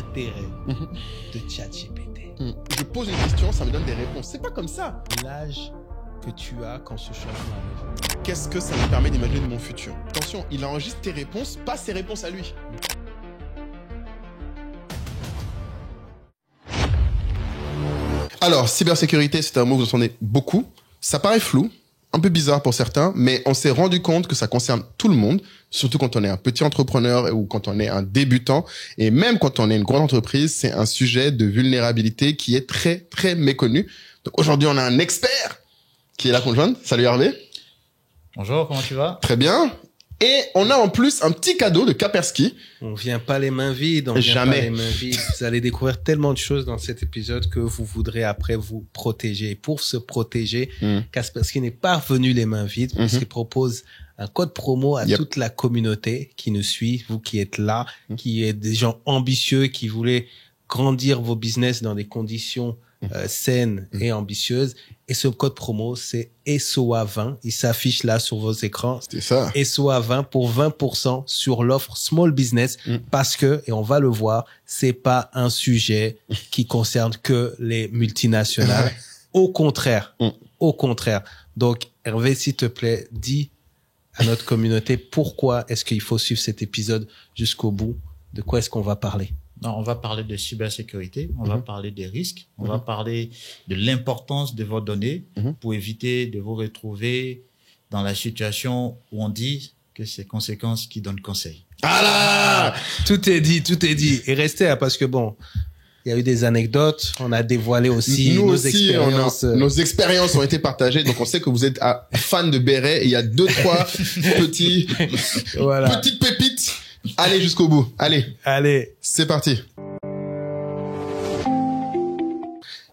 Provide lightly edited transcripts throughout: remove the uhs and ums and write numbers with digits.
l'intérêt de ChatGPT. Je pose une question, ça me donne des réponses. C'est pas comme ça. L'âge que tu as quand ce changement arrive. Qu'est-ce que ça me permet d'imaginer mon futur? Attention, il enregistre tes réponses, pas ses réponses à lui. Alors, cybersécurité, c'est un mot que vous entendez beaucoup. Ça paraît flou, un peu bizarre pour certains, mais on s'est rendu compte que ça concerne tout le monde, surtout quand on est un petit entrepreneur ou quand on est un débutant. Et même quand on est une grande entreprise, c'est un sujet de vulnérabilité qui est très, très méconnu. Donc aujourd'hui, on a un expert qui est là qu'on joint. Salut Hervé. Bonjour, comment tu vas? Très bien. Et on a en plus un petit cadeau de Kaspersky. On vient pas les mains vides, on vient Jamais. pas les mains vides. Vous allez découvrir tellement de choses dans cet épisode que vous voudrez après vous protéger. Et pour se protéger, Kaspersky n'est pas revenu les mains vides puisqu'il propose un code promo à toute la communauté qui nous suit, vous qui êtes là, qui êtes des gens ambitieux, qui voulez grandir vos business dans des conditions saines et ambitieuses. Et ce code promo, c'est SOA20. Il s'affiche là sur vos écrans. C'était ça. SOA20 pour 20% sur l'offre Small Business parce que, et on va le voir, c'est pas un sujet qui concerne que les multinationales. Au contraire. Au contraire. Donc, Hervé, s'il te plaît, dis à notre communauté pourquoi est-ce qu'il faut suivre cet épisode jusqu'au bout. De quoi est-ce qu'on va parler? Non, on va parler de cybersécurité, on va parler des risques, on va parler de l'importance de vos données pour éviter de vous retrouver dans la situation où on dit que c'est conséquences qui donnent conseil. Ah là! Tout est dit, tout est dit. Et restez là parce que bon, il y a eu des anecdotes, on a dévoilé aussi Nous nos aussi, expériences. nos expériences ont été partagées, donc on sait que vous êtes fan de béret et il y a 2-3 petites pépites. Allez jusqu'au bout. Allez. C'est parti.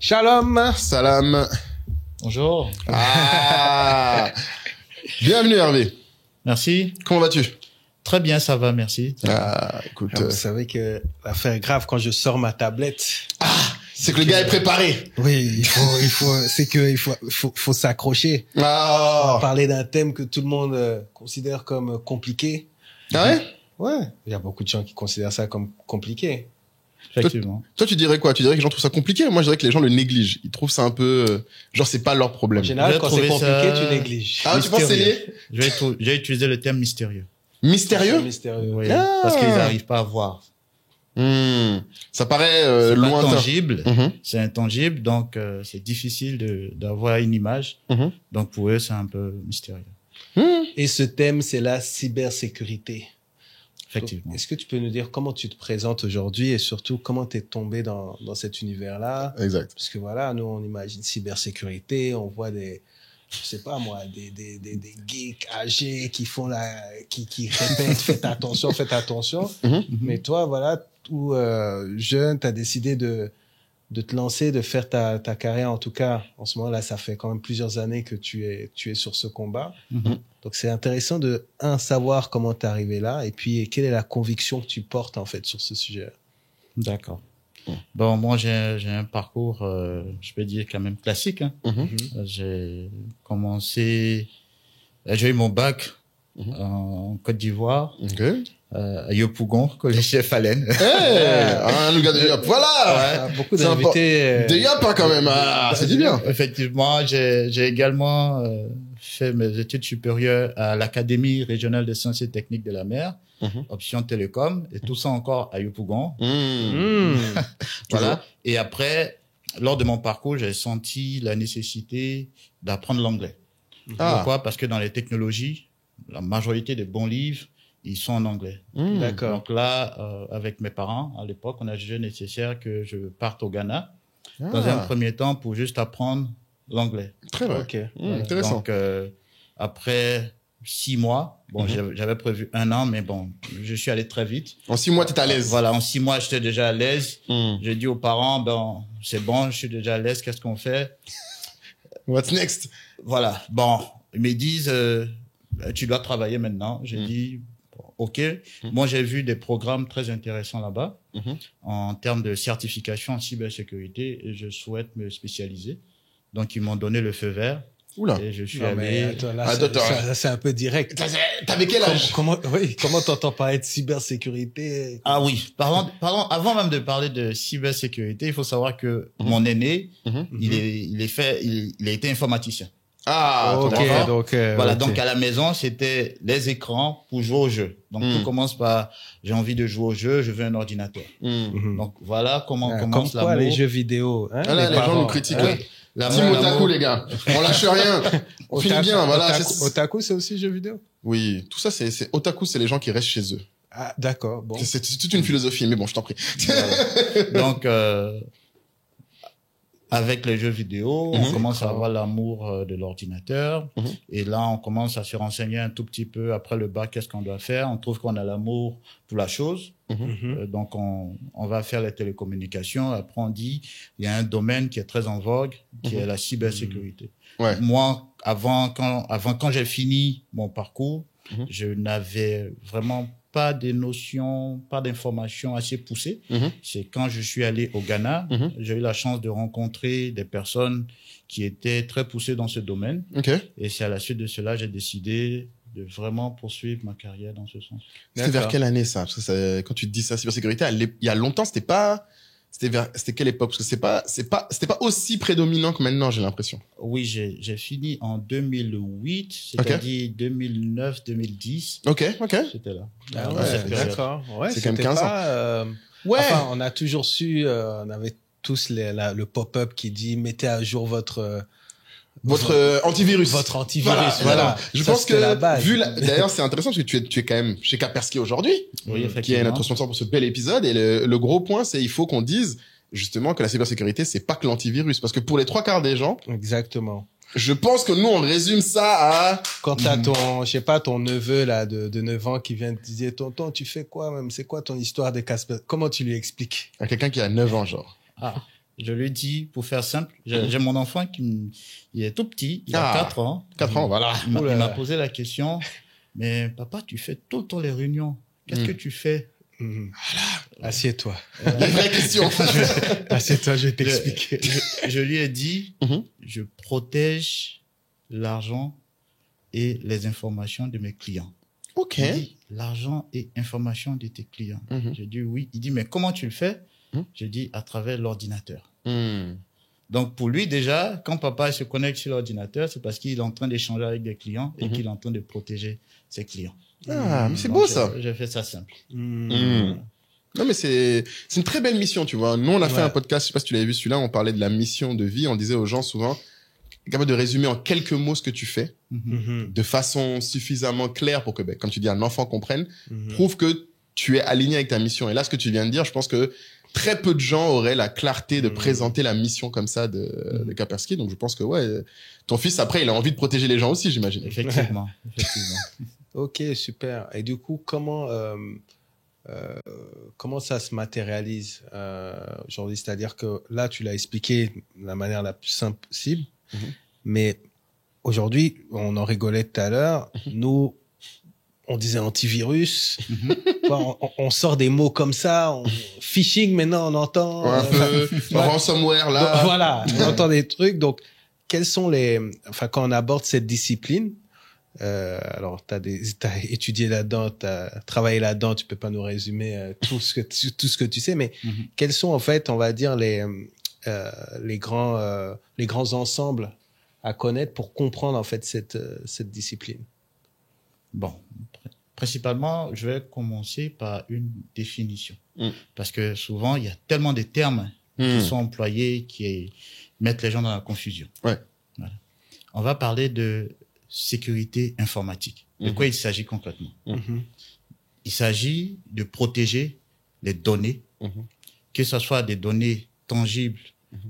Shalom. Salam. Bonjour. Ah. Bienvenue Hervé. Merci. Comment vas-tu? Très bien, ça va, merci. Ah, écoute. Vous savez que l'affaire est grave quand je sors ma tablette. C'est que le gars est préparé. Oui, il faut s'accrocher. On va parler d'un thème que tout le monde considère comme compliqué. Ah ouais? Ouais. Il y a beaucoup de gens qui considèrent ça comme compliqué. Effectivement. Toi, tu dirais quoi? Tu dirais que les gens trouvent ça compliqué? Moi, je dirais que les gens le négligent. Ils trouvent ça un peu, genre, c'est pas leur problème. En général, quand c'est compliqué, tu négliges. Ah, tu penses que c'est lié? J'ai utilisé le terme mystérieux. Mystérieux? Mystérieux. Oui, parce qu'ils n'arrivent pas à voir. Ça paraît lointain. Intangible. C'est intangible, donc c'est difficile d'avoir une image. Donc pour eux, c'est un peu mystérieux. Et ce thème, c'est la cybersécurité. Effectivement. Est-ce que tu peux nous dire comment tu te présentes aujourd'hui et surtout comment tu es tombé dans cet univers-là? Exact. Parce que voilà, nous, on imagine cybersécurité, on voit des, je sais pas moi, des geeks âgés qui font qui répètent, faites attention. Mais toi, voilà, tout jeune, t'as décidé de te lancer, de faire ta carrière. En tout cas, en ce moment-là, ça fait quand même plusieurs années que tu es sur ce combat. Donc, c'est intéressant de, savoir comment t'es arrivé là et puis, quelle est la conviction que tu portes, en fait, sur ce sujet. D'accord. Bon, moi, j'ai un parcours, je peux dire quand même classique, hein. J'ai commencé, j'ai eu mon bac en Côte d'Ivoire. À Yopougon, collège Chef Allen. Le gars de Yop. Voilà! Beaucoup d'invités. De Yop, hein, quand même. Ah, c'est du bien. Effectivement, j'ai également fait mes études supérieures à l'Académie régionale des sciences et techniques de la mer, option télécom, et tout ça encore à Yopougon. Voilà. Et après, lors de mon parcours, j'ai senti la nécessité d'apprendre l'anglais. Pourquoi? Parce que dans les technologies, la majorité des bons livres, ils sont en anglais. D'accord. Donc là, avec mes parents, à l'époque, on a jugé nécessaire que je parte au Ghana, dans un premier temps, pour juste apprendre l'anglais. Très vrai. Ok. Intéressant. Donc, après 6 mois, bon, j'avais prévu 1 an, mais bon, je suis allé très vite. En 6 mois, t'étais à l'aise. Voilà, en 6 mois, j'étais déjà à l'aise. J'ai dit aux parents, ben, c'est bon, je suis déjà à l'aise, qu'est-ce qu'on fait? What's next? Voilà. Bon, ils me disent, tu dois travailler maintenant. J'ai dit, OK. Moi, j'ai vu des programmes très intéressants là-bas en termes de certification en cybersécurité et je souhaite me spécialiser. Donc, ils m'ont donné le feu vert. Oula. Et je suis Non, mais allé... attends, là, Attends, c'est un peu direct. T'avais quel âge? Comment t'entends parler de cybersécurité? Ah oui, pardon, avant même de parler de cybersécurité, il faut savoir que mon aîné, il a été informaticien. Ah, ok, d'accord. donc, Voilà, ok. donc à la maison, c'était les écrans pour jouer au jeu. Donc tout commence par, j'ai envie de jouer au jeu, je veux un ordinateur. Donc voilà comment Comme commence quoi, l'amour. les jeux vidéo, hein, Ah là, les gens parents. nous critiquent. Ouais. Team Otaku, les gars. On lâche rien. On finit bien, voilà. Otaku, c'est aussi jeux vidéo? Oui, tout ça, c'est Otaku, c'est les gens qui restent chez eux. Ah, d'accord, bon. C'est toute une philosophie, mais bon, je t'en prie. Donc, avec les jeux vidéo, on commence à avoir l'amour de l'ordinateur. Et là, on commence à se renseigner un tout petit peu après le bac, qu'est-ce qu'on doit faire. On trouve qu'on a l'amour pour la chose. Donc, on va faire les télécommunications. Après, on dit, il y a un domaine qui est très en vogue, qui est la cybersécurité. Ouais. Moi, quand j'ai fini mon parcours, je n'avais vraiment pas de notions, pas d'informations assez poussées. C'est quand je suis allé au Ghana, j'ai eu la chance de rencontrer des personnes qui étaient très poussées dans ce domaine. Ok. Et c'est à la suite de cela, j'ai décidé de vraiment poursuivre ma carrière dans ce sens. C'était vers quelle année, ça? Parce que quand tu te dis ça, cybersécurité, il y a longtemps, c'était quelle époque? Parce que c'était pas aussi prédominant que maintenant, j'ai l'impression. Oui, j'ai fini en 2008, c'est-à-dire 2009, 2010. Ok. C'était là. Ah Dans ouais, cette période. d'accord. Ouais, C'est quand même c'était 15 ans. pas, Ouais. Enfin, on a toujours su, on avait tous le pop-up qui dit mettez à jour votre antivirus. Votre antivirus. Voilà. Je Ça, pense c'était la base. D'ailleurs, c'est intéressant parce que tu es quand même chez Kaspersky aujourd'hui. Oui, Qui est effectivement. notre sponsor pour ce bel épisode. Et le gros point, c'est il faut qu'on dise justement que la cybersécurité, c'est pas que l'antivirus. Parce que pour les 3/4 des gens, Exactement. je pense que nous, on résume ça à... Quand t'as ton, je sais pas, ton neveu, là, de 9 ans qui vient te dire, tonton, tu fais quoi, même? C'est quoi ton histoire de Kasper? Comment tu lui expliques? à quelqu'un qui a 9 ans, genre. Ah, je lui dis, pour faire simple, j'ai mon enfant il est tout petit, il a 4 ans. 4 ans, voilà. Il Oula. m'a posé la question, mais papa, tu fais tout le temps les réunions. Qu'est-ce que tu fais? Assieds-toi. Les vraies questions. Assieds-toi, je vais t'expliquer. Je lui ai dit, je protège l'argent et les informations de mes clients. Ok. Il dit, l'argent et informations de tes clients. J'ai dit oui. Il dit, mais comment tu le fais? J'ai dit, à travers l'ordinateur. Donc, pour lui, déjà, quand papa se connecte sur l'ordinateur, c'est parce qu'il est en train d'échanger avec des clients et qu'il est en train de protéger ses clients. Ah, mais c'est Donc, beau, ça. J'ai fait ça simple. Non, mais c'est une très belle mission, tu vois. Nous, on a fait un podcast, je sais pas si tu l'avais vu celui-là, on parlait de la mission de vie. On disait aux gens souvent, capable de résumer en quelques mots ce que tu fais, de façon suffisamment claire pour que, comme tu dis, un enfant comprenne, prouve que tu es aligné avec ta mission. Et là, ce que tu viens de dire, je pense que très peu de gens auraient la clarté de présenter la mission comme ça de Kaspersky. Donc, je pense que, ouais, ton fils, après, il a envie de protéger les gens aussi, j'imagine. Effectivement. Ok, super. Et du coup, comment ça se matérialise aujourd'hui? C'est-à-dire que là, tu l'as expliqué de la manière la plus simple possible, mais aujourd'hui, on en rigolait tout à l'heure, nous, on disait antivirus, on sort des mots comme ça, phishing maintenant on entend, un peu ransomware là. Donc, voilà, on entend des trucs. Donc, quels sont quand on aborde cette discipline, alors t'as étudié là-dedans, t'as travaillé là-dedans, tu peux pas nous résumer tout ce que tu sais, mais quels sont en fait, on va dire les grands ensembles à connaître pour comprendre en fait cette discipline? Bon, principalement, je vais commencer par une définition. Parce que souvent, il y a tellement de termes qui sont employés qui mettent les gens dans la confusion. Ouais. Voilà. On va parler de sécurité informatique. De quoi il s'agit concrètement? Il s'agit de protéger les données, que ce soit des données tangibles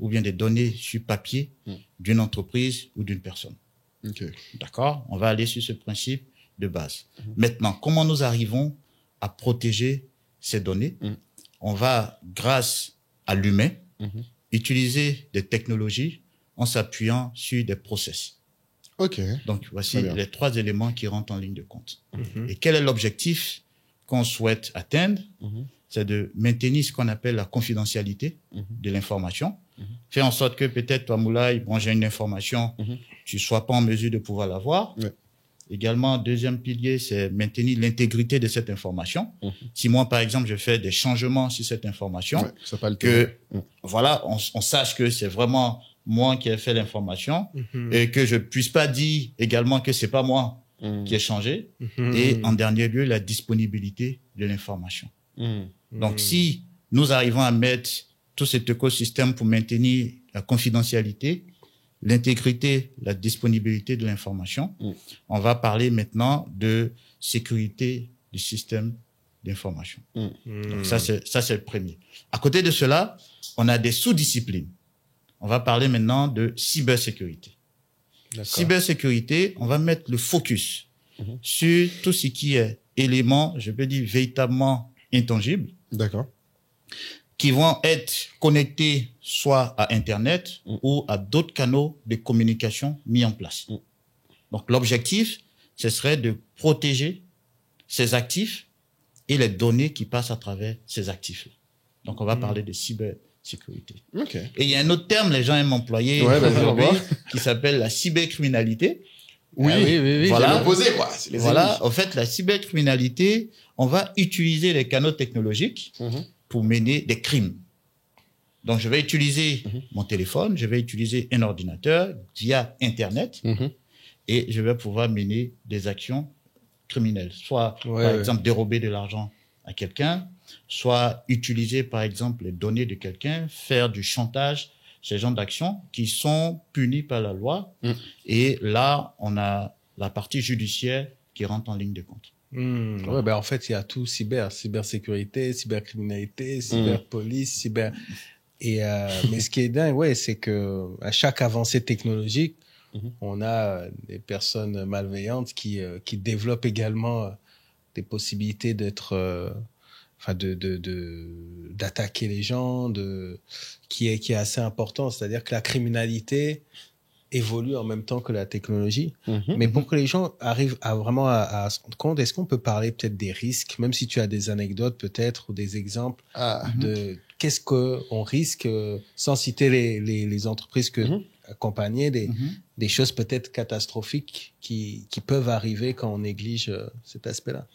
ou bien des données sur papier d'une entreprise ou d'une personne. Okay. D'accord? On va aller sur ce principe de base. Maintenant, comment nous arrivons à protéger ces données? On va, grâce à l'humain, utiliser des technologies en s'appuyant sur des process. Ok. Donc, voici les 3 éléments qui rentrent en ligne de compte. Et quel est l'objectif qu'on souhaite atteindre? c'est de maintenir ce qu'on appelle la confidentialité de l'information. Faire en sorte que peut-être toi, Moulay, bon, j'ai une information, tu sois pas en mesure de pouvoir l'avoir. Ouais. Également, deuxième pilier, c'est maintenir l'intégrité de cette information. Si moi, par exemple, je fais des changements sur cette information, ça pas le que voilà, on sache que c'est vraiment moi qui ai fait l'information et que je puisse pas dire également que c'est pas moi qui ai changé. Et en dernier lieu, la disponibilité de l'information. Donc, si nous arrivons à mettre tout cet écosystème pour maintenir la confidentialité, l'intégrité, la disponibilité de l'information, on va parler maintenant de sécurité du système d'information. Donc ça c'est le premier. À côté de cela, on a des sous-disciplines. On va parler maintenant de cybersécurité. Cybersécurité, on va mettre le focus sur tout ce qui est éléments, je peux dire véritablement intangibles. D'accord. Qui vont être connectés soit à Internet ou à d'autres canaux de communication mis en place. Donc, l'objectif, ce serait de protéger ces actifs et les données qui passent à travers ces actifs. Donc, on va parler de cybersécurité. Okay. Et il y a un autre terme, les gens aiment employer aujourd'hui, qui s'appelle la cybercriminalité. Oui. Voilà. C'est l'opposé, quoi. C'est les voilà. En fait, la cybercriminalité, on va utiliser les canaux technologiques pour mener des crimes. Donc, je vais utiliser mon téléphone, je vais utiliser un ordinateur via Internet et je vais pouvoir mener des actions criminelles. Soit, par exemple, dérober de l'argent à quelqu'un, soit utiliser, par exemple, les données de quelqu'un, faire du chantage, ces genres d'actions qui sont punies par la loi. Et là, on a la partie judiciaire qui rentre en ligne de compte. Ouais, ben en fait, il y a tout cybersécurité, cybercriminalité, cyberpolice, mais ce qui est dingue, c'est que à chaque avancée technologique, on a des personnes malveillantes qui développent également des possibilités d'être, d'attaquer les gens, qui est assez important. C'est-à-dire que la criminalité évolue en même temps que la technologie. Mais pour que les gens arrivent à se rendre compte, est-ce qu'on peut parler peut-être des risques, même si tu as des anecdotes peut-être ou des exemples de qu'est-ce qu'on risque, sans citer les entreprises que accompagner, des choses peut-être catastrophiques qui peuvent arriver quand on néglige cet aspect-là.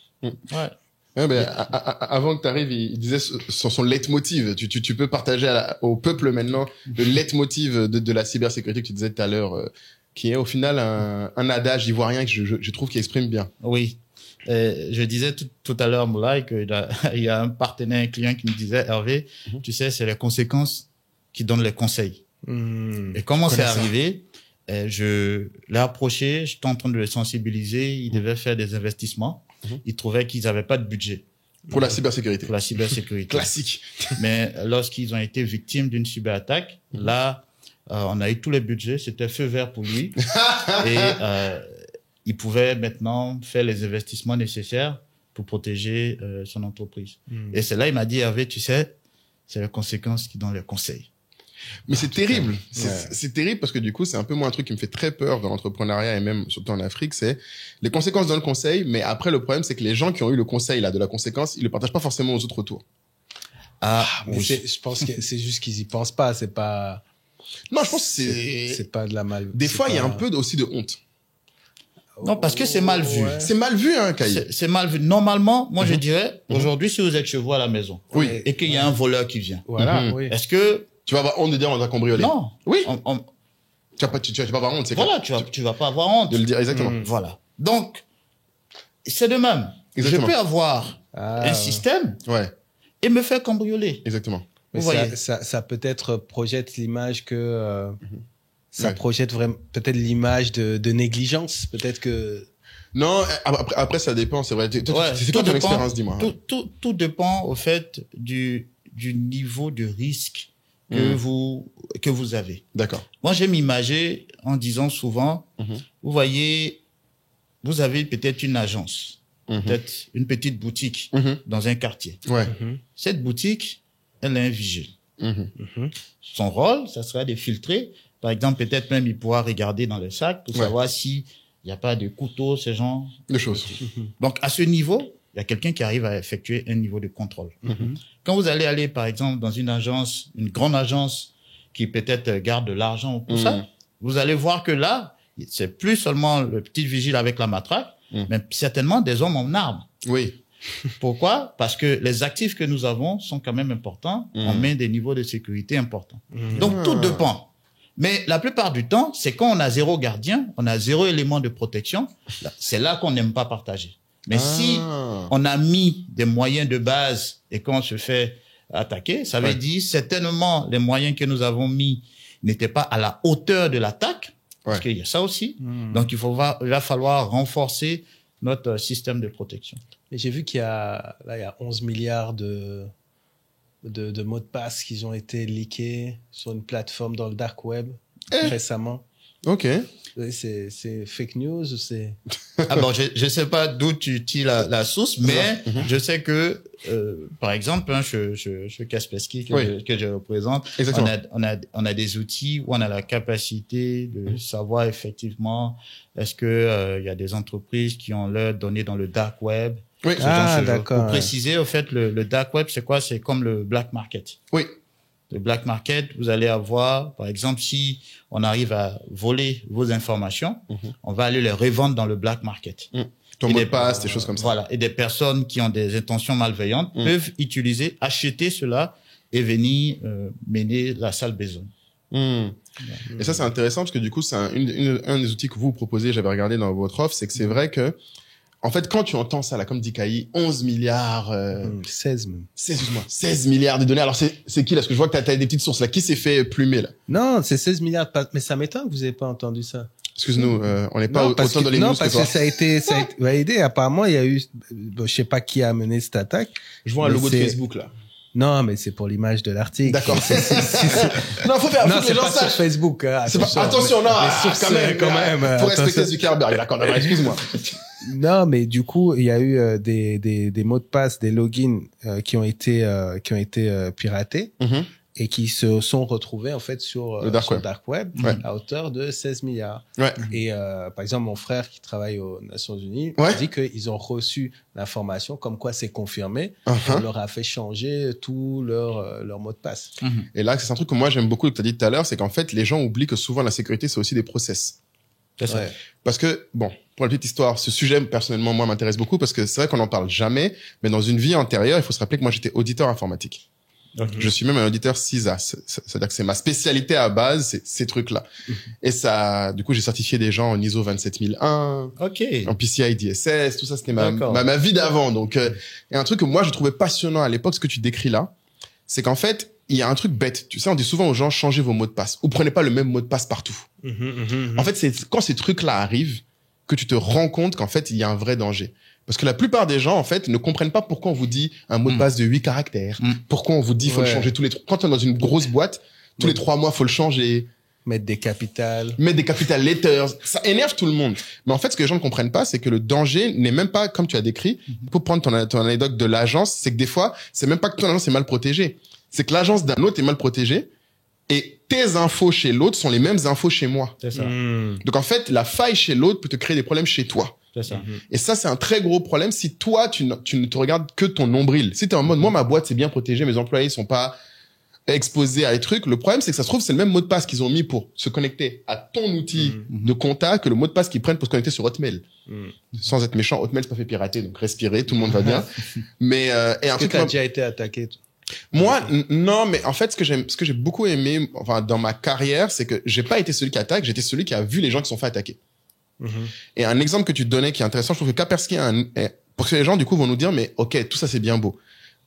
Ouais, ben, avant que tu arrives, il disait son leitmotiv. Tu peux partager au peuple maintenant le leitmotiv de la cybersécurité que tu disais tout à l'heure, qui est au final un adage ivoirien que je trouve qui exprime bien. Oui. Je disais tout à l'heure, Moulay, qu'il y a un partenaire, un client qui me disait, Hervé, tu sais, c'est les conséquences qui donnent les conseils. Et comment c'est arrivé? Je l'ai approché, j'étais en train de le sensibiliser, il devait faire des investissements. Ils trouvaient qu'ils n'avaient pas de budget. Pour la cybersécurité. Pour la cybersécurité. Classique. Mais lorsqu'ils ont été victimes d'une cyberattaque, là, on a eu tous les budgets, c'était feu vert pour lui. Et il pouvait maintenant faire les investissements nécessaires pour protéger son entreprise. Et c'est là, il m'a dit, Hervé, tu sais, c'est les conséquences qui donnent les conseils. Mais c'est terrible. C'est terrible parce que du coup, c'est un peu moi un truc qui me fait très peur dans l'entrepreneuriat et même surtout en Afrique, c'est les conséquences dans le conseil. Mais après, le problème, c'est que les gens qui ont eu le conseil là de la conséquence, ils le partagent pas forcément aux autres autour. Mais je pense que c'est juste qu'ils y pensent pas. C'est pas. Non, je pense que c'est pas de la mal. Des fois, il y a un peu aussi de honte. Non, parce que c'est mal vu. C'est mal vu, hein, Kaï. C'est mal vu. Normalement, moi, je dirais, aujourd'hui, si vous êtes chez vous à la maison. Et qu'il y a un voleur qui vient. Voilà. Est-ce que tu vas avoir honte de dire on t'a cambriolé? Non. Oui. Tu vas pas avoir honte, c'est voilà, tu vas pas avoir honte de le dire exactement. Voilà. Donc c'est de même. Exactement. Je peux avoir un système et me faire cambrioler. Exactement. Mais ça peut-être projette l'image que ça projette vraiment peut-être l'image de négligence, peut-être que non, après ça dépend, c'est vrai. C'est quoi ton expérience, dis-moi? Tout dépend au fait du niveau de risque que vous avez. D'accord. Moi, j'aime imager en disant souvent, vous voyez, vous avez peut-être une agence, peut-être une petite boutique dans un quartier. Cette boutique, elle a un vigile. Son rôle, ça serait de filtrer. Par exemple, peut-être même il pourra regarder dans le sac pour savoir s'il n'y a pas de couteau, ce genre de choses. Donc, à ce niveau, il y a quelqu'un qui arrive à effectuer un niveau de contrôle. Quand vous allez aller, par exemple, dans une agence, une grande agence qui peut-être garde de l'argent ou tout ça, vous allez voir que là, c'est plus seulement le petit vigile avec la matraque, mais certainement des hommes en armes. Oui. Pourquoi? Parce que les actifs que nous avons sont quand même importants. On met des niveaux de sécurité importants. Donc, tout dépend. Mais la plupart du temps, c'est quand on a zéro gardien, on a zéro élément de protection, c'est là qu'on n'aime pas partager. Mais si on a mis des moyens de base et qu'on se fait attaquer, ça veut dire certainement les moyens que nous avons mis n'étaient pas à la hauteur de l'attaque, parce qu'il y a ça aussi. Donc, il va falloir renforcer notre système de protection. Et j'ai vu qu'il y a 11 milliards de mots de passe qui ont été leakés sur une plateforme dans le dark web récemment. Ok. C'est fake news ou c'est... Ah bon, je sais pas d'où tu tires la source, mais je sais que, par exemple, chez Kaspersky que je représente, on a des outils où on a la capacité de savoir effectivement est-ce que il y a des entreprises qui ont leurs données dans le dark web. Oui. D'accord. Pour préciser, au fait, le dark web, c'est quoi? C'est comme le black market. Oui. Le black market, vous allez avoir, par exemple, si on arrive à voler vos informations, on va aller les revendre dans le black market. Ton mot de passe, des choses comme ça. Voilà. Et des personnes qui ont des intentions malveillantes peuvent acheter cela et venir mener la sale besogne. Et ça, c'est intéressant parce que du coup, c'est un des outils que vous proposez, j'avais regardé dans votre offre, c'est que c'est vrai que en fait, quand tu entends ça, là, comme dit Kaï, 11 milliards... 16 même. 16 milliards de données. Alors, c'est qui, là? Parce que je vois que t'as des petites sources, là. Qui s'est fait plumer, là? Non, c'est 16 milliards. Mais ça m'étonne que vous n'ayez pas entendu ça. Excuse-nous, on n'est pas autant dans les news que toi. Non, parce que ça a été validé. Apparemment, il y a eu... je sais pas qui a mené cette attaque. Je vois un logo de Facebook, là. Non, mais c'est pour l'image de l'article. D'accord. Non, faut que les gens sachent. Sur Facebook. Attention, non, quand même. Faut respecter Zuckerberg. D'accord, excuse-moi. Non, mais du coup, il y a eu des mots de passe, des logins qui ont été piratés et qui se sont retrouvés en fait sur le dark web à hauteur de 16 milliards. Et par exemple, mon frère qui travaille aux Nations Unies dit qu'ils ont reçu l'information comme quoi c'est confirmé. On leur a fait changer tout leur mot de passe. Et là, c'est un truc que moi j'aime beaucoup que tu as dit tout à l'heure, c'est qu'en fait, les gens oublient que souvent la sécurité c'est aussi des process. C'est ça. Parce que, bon, pour la petite histoire, ce sujet, personnellement, moi, m'intéresse beaucoup parce que c'est vrai qu'on n'en parle jamais, mais dans une vie antérieure, il faut se rappeler que moi, j'étais auditeur informatique. Je suis même un auditeur CISA. C'est-à-dire que c'est ma spécialité à base, c'est ces trucs-là. Et ça, du coup, j'ai certifié des gens en ISO 27001. En PCI DSS, tout ça, c'était ma vie d'avant. Donc, et un truc que moi, je trouvais passionnant à l'époque, ce que tu décris là, c'est qu'en fait, il y a un truc bête. Tu sais, on dit souvent aux gens, changez vos mots de passe. Ou prenez pas le même mot de passe partout. En fait, c'est quand ces trucs-là arrivent que tu te rends compte qu'en fait, il y a un vrai danger. Parce que la plupart des gens, en fait, ne comprennent pas pourquoi on vous dit un mot de passe de 8 caractères. Pourquoi on vous dit, faut le changer tous les... Quand on est dans une grosse boîte, tous les 3 mois, faut le changer. Mettre des capital letters. Ça énerve tout le monde. Mais en fait, ce que les gens ne comprennent pas, c'est que le danger n'est même pas, comme tu as décrit, pour prendre ton anecdote de l'agence, c'est que des fois, c'est même pas que ton agence est mal protégée. C'est que l'agence d'un autre est mal protégée et tes infos chez l'autre sont les mêmes infos chez moi. C'est ça. Donc, en fait, la faille chez l'autre peut te créer des problèmes chez toi. C'est ça. Et ça, c'est un très gros problème si toi, tu ne te regardes que ton nombril. Si t'es en mode, moi, ma boîte, c'est bien protégé, mes employés sont pas exposés à des trucs. Le problème, c'est que ça se trouve, c'est le même mot de passe qu'ils ont mis pour se connecter à ton outil de compta que le mot de passe qu'ils prennent pour se connecter sur Hotmail. Sans être méchant, Hotmail, c'est pas fait pirater, donc respirez, tout le monde va bien. Mais, et un truc. Est-ce que t'as déjà été attaqué? Moi, non, mais en fait, ce que j'ai beaucoup aimé, enfin, dans ma carrière, c'est que j'ai pas été celui qui attaque, j'étais celui qui a vu les gens qui sont fait attaquer. Et un exemple que tu donnais qui est intéressant, je trouve que Kaspersky pour que les gens, du coup, vont nous dire, mais ok, tout ça, c'est bien beau.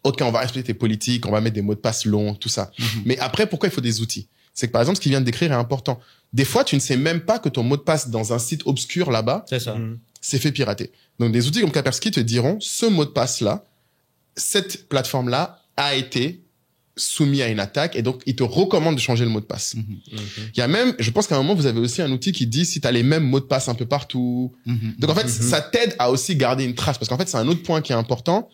Ok, on va respecter tes politiques, on va mettre des mots de passe longs, tout ça. Mais après, pourquoi il faut des outils? C'est que, par exemple, ce qu'il vient de décrire est important. Des fois, tu ne sais même pas que ton mot de passe dans un site obscur là-bas, c'est fait pirater. Donc, des outils comme Kaspersky te diront, ce mot de passe-là, cette plateforme-là a été soumis à une attaque et donc il te recommande de changer le mot de passe. Il y a même, je pense qu'à un moment vous avez aussi un outil qui dit si tu as les mêmes mots de passe un peu partout. Donc en fait, ça t'aide à aussi garder une trace parce qu'en fait, c'est un autre point qui est important.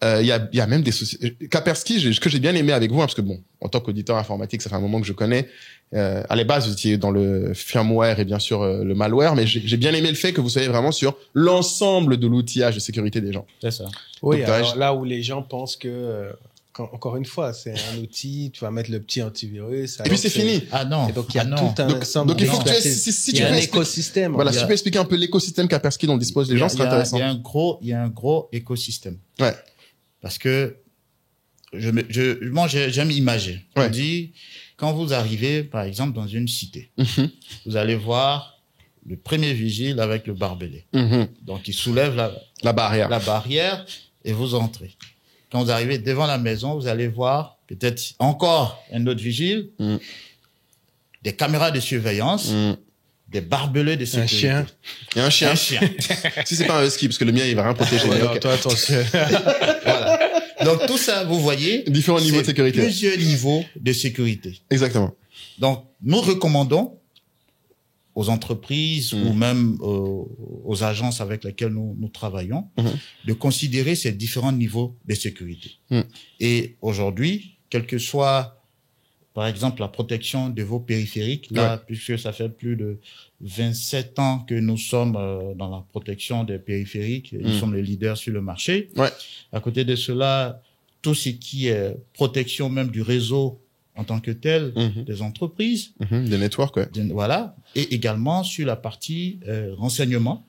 Il y a même des sociétés. Kaspersky, ce que j'ai bien aimé avec vous, hein, parce que bon, en tant qu'auditeur informatique, ça fait un moment que je connais. À la base, vous étiez dans le firmware et bien sûr le malware, mais j'ai bien aimé le fait que vous soyez vraiment sur l'ensemble de l'outillage de sécurité des gens. C'est ça. Oui, Donc, alors là où les gens pensent que, encore une fois, c'est un outil, tu vas mettre le petit antivirus. Et puis c'est fini. Ah non. Et donc il y a non. tout un ensemble. Donc il faut que tu d'expertise. si Il y tu a peux un expliquer- écosystème. Voilà, Il y si a- tu peux expliquer un peu l'écosystème Kaspersky dont disposent les gens, ce serait intéressant. Il y a un gros écosystème. Ouais. Parce que moi, j'aime imager. Ouais. On dit, quand vous arrivez, par exemple, dans une cité, vous allez voir le premier vigile avec le barbelé. Donc, il soulève La barrière. la barrière et vous entrez. Quand vous arrivez devant la maison, vous allez voir peut-être encore un autre vigile, des caméras de surveillance, des barbelés de sécurité. Un chien. Il y a un chien. Un chien. Si c'est pas un husky, parce que le mien, il va rien protéger. Ouais, mais non, ok. toi, attention. Voilà. Donc, tout ça, vous voyez, Différents niveaux de c'est sécurité. plusieurs niveaux de sécurité. Exactement. Donc, nous recommandons aux entreprises ou même aux agences avec lesquelles nous travaillons de considérer ces différents niveaux de sécurité. Et aujourd'hui, quel que soit, par exemple, la protection de vos périphériques, là, puisque ça fait plus de 27 ans que nous sommes dans la protection des périphériques, nous sommes les leaders sur le marché. Ouais. À côté de cela, tout ce qui est protection même du réseau en tant que tel, des entreprises, Des networks, ouais. voilà, et également sur la partie renseignement,